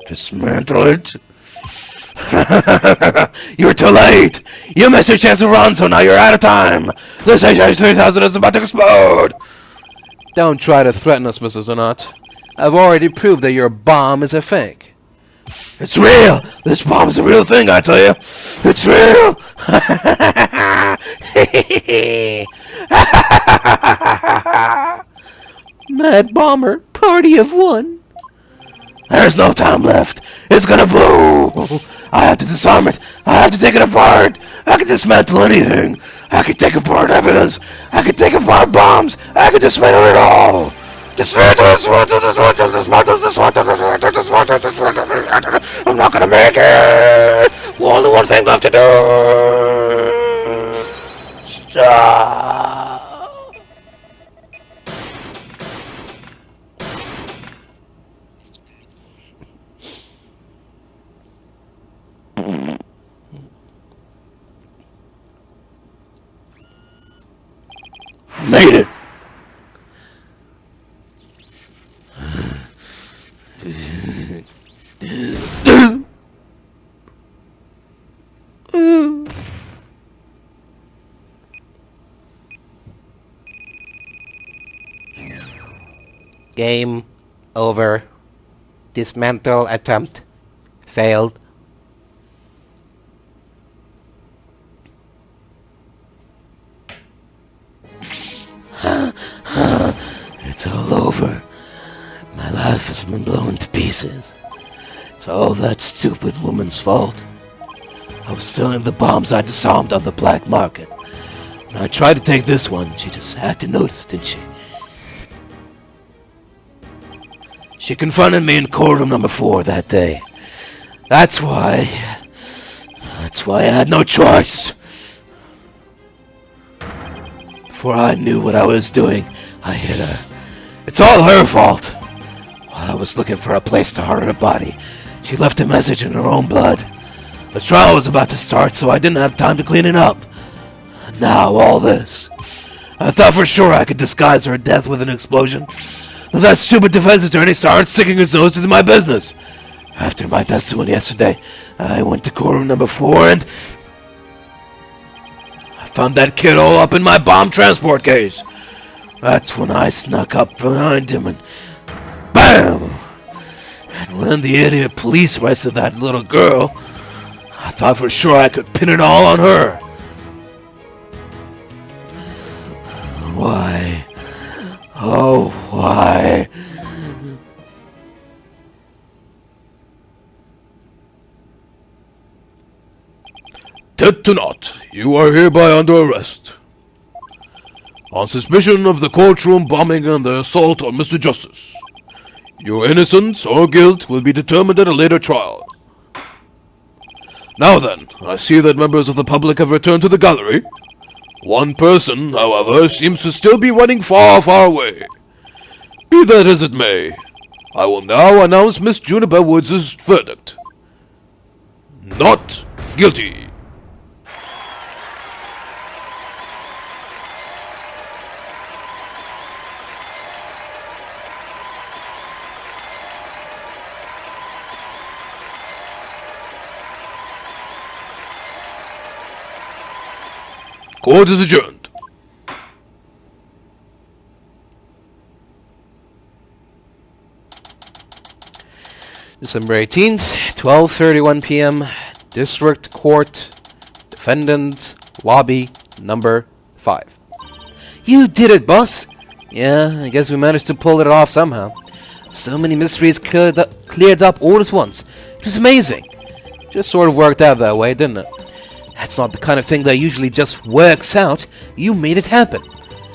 Dismantle it? You're too late! You missed your chance to run, so now you're out of time! This HH-3000 is about to explode! Don't try to threaten us, Mr. Tennant. I've already proved that your bomb is a fake. It's real! This bomb is a real thing, I tell you! It's real! Mad Bomber, party of one. There's no time left! It's gonna blow! I have to disarm it! I have to take it apart! I can dismantle anything! I can take apart evidence! I can take apart bombs! I can dismantle it all! I'm not gonna make it! Only one thing left to do! Stop! Made it! Game over. Dismantle attempt failed. It's all over. My life has been blown to pieces. It's all that stupid woman's fault. I was selling the bombs I disarmed on the black market. When I tried to take this one, she just had to notice, didn't she? She confronted me in courtroom number 4 that day. That's why I had no choice. Before I knew what I was doing, I hit her. It's all her fault. While I was looking for a place to hide her body, she left a message in her own blood. The trial was about to start, so I didn't have time to clean it up. And now all this. I thought for sure I could disguise her death with an explosion. But that stupid defense attorney started sticking his nose into my business. After my testimony yesterday, I went to courtroom number 4 and I found that kid all up in my bomb transport case. That's when I snuck up behind him and BAM! And when the idiot police arrested that little girl, I thought for sure I could pin it all on her. Why? Oh, why? Ted Tennant, you are hereby under arrest. On suspicion of the courtroom bombing and the assault on Mr. Justice. Your innocence or guilt will be determined at a later trial. Now then, I see that members of the public have returned to the gallery. One person, however, seems to still be running far, far away. Be that as it may, I will now announce Miss Juniper Woods' verdict. Not guilty. Court is adjourned. December 18th, 12:31 p.m. District Court, Defendant, Lobby, number 5. You did it, boss! Yeah, I guess we managed to pull it off somehow. So many mysteries cleared up all at once. It was amazing. Just sort of worked out that way, didn't it? That's not the kind of thing that usually just works out. You made it happen.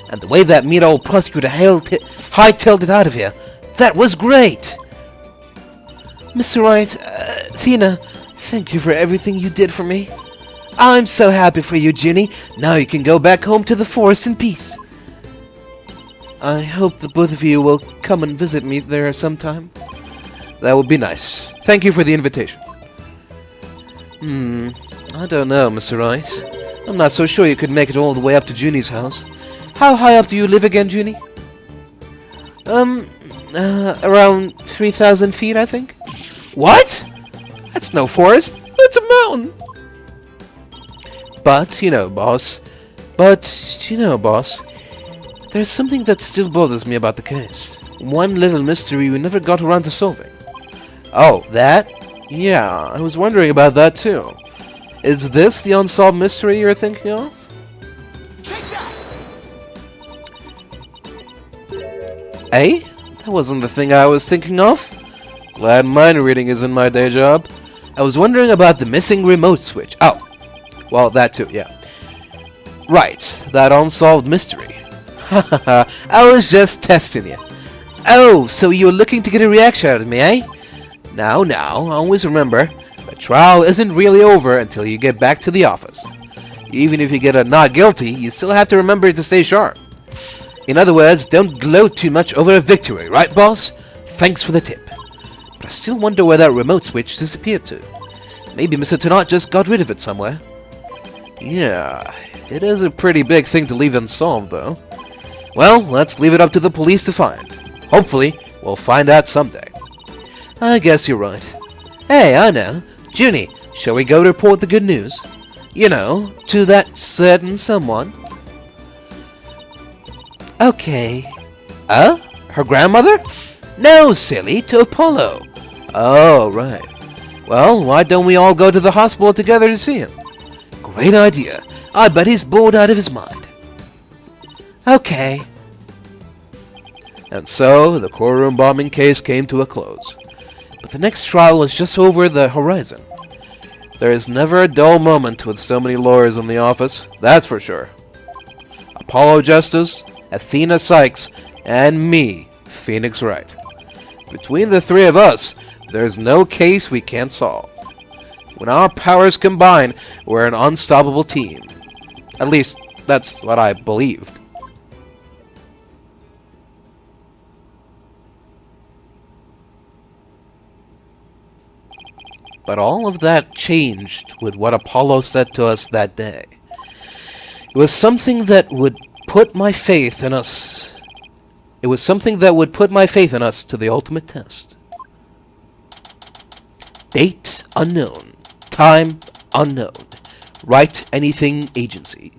And the way that mean old prosecutor hightailed it out of here, that was great! Mr. Wright, Athena, thank you for everything you did for me. I'm so happy for you, Ginny. Now you can go back home to the forest in peace. I hope the both of you will come and visit me there sometime. That would be nice. Thank you for the invitation. I don't know, Mr. Wright. I'm not so sure you could make it all the way up to Junie's house. How high up do you live again, Junie? Around 3,000 feet, I think. What? That's no forest. That's a mountain. But, you know, boss, there's something that still bothers me about the case. One little mystery we never got around to solving. Oh, that? Yeah, I was wondering about that too. Is this the unsolved mystery you're thinking of? Take that! Eh? That wasn't the thing I was thinking of. Glad mind reading isn't my day job. I was wondering about the missing remote switch. Oh, well, that too, yeah. Right, that unsolved mystery. Haha, I was just testing you. Oh, so you were looking to get a reaction out of me, eh? Now, always remember, the trial isn't really over until you get back to the office. Even if you get a not guilty, you still have to remember to stay sharp. In other words, don't gloat too much over a victory, right, boss? Thanks for the tip. But I still wonder where that remote switch disappeared to. Maybe Mr. Tonnant just got rid of it somewhere. Yeah, it is a pretty big thing to leave unsolved, though. Well, let's leave it up to the police to find. Hopefully, we'll find out someday. I guess you're right. Hey, I know. Junie, shall we go report the good news? You know, to that certain someone. Okay. Her grandmother? No, silly, to Apollo. Oh, right. Well, why don't we all go to the hospital together to see him? Great idea. I bet he's bored out of his mind. Okay. And so, the courtroom bombing case came to a close. But the next trial was just over the horizon. There is never a dull moment with so many lawyers in the office, that's for sure. Apollo Justice, Athena Cykes, and me, Phoenix Wright. Between the three of us, there's no case we can't solve. When our powers combine, we're an unstoppable team. At least, that's what I believed. But all of that changed with what Apollo said to us that day. It was something that would put my faith in us. It was something that would put my faith in us to the ultimate test. Date unknown. Time unknown. Write anything agency.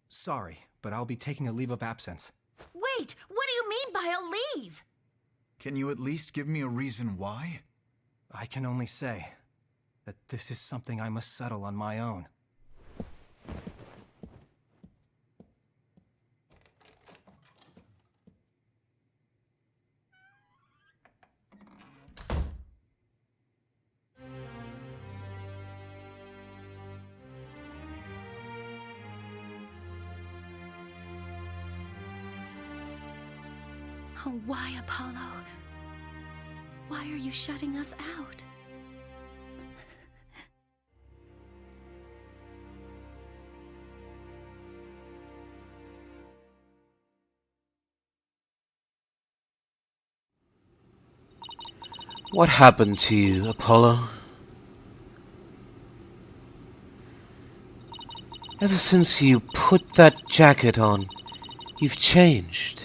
Sorry, but I'll be taking a leave of absence. Wait, what do you mean by a leave? Can you at least give me a reason why? I can only say that this is something I must settle on my own. Oh, why, Apollo? Why are you shutting us out? What happened to you, Apollo? Ever since you put that jacket on, you've changed.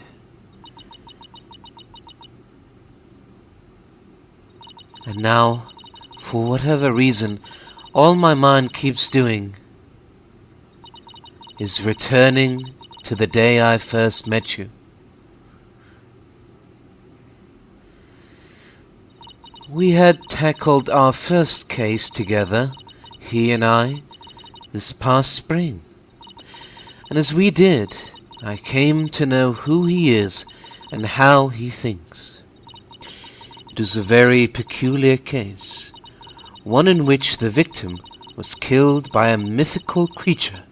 And now, for whatever reason, all my mind keeps doing is returning to the day I first met you. We had tackled our first case together, he and I, this past spring. And as we did, I came to know who he is and how he thinks. It was a very peculiar case, one in which the victim was killed by a mythical creature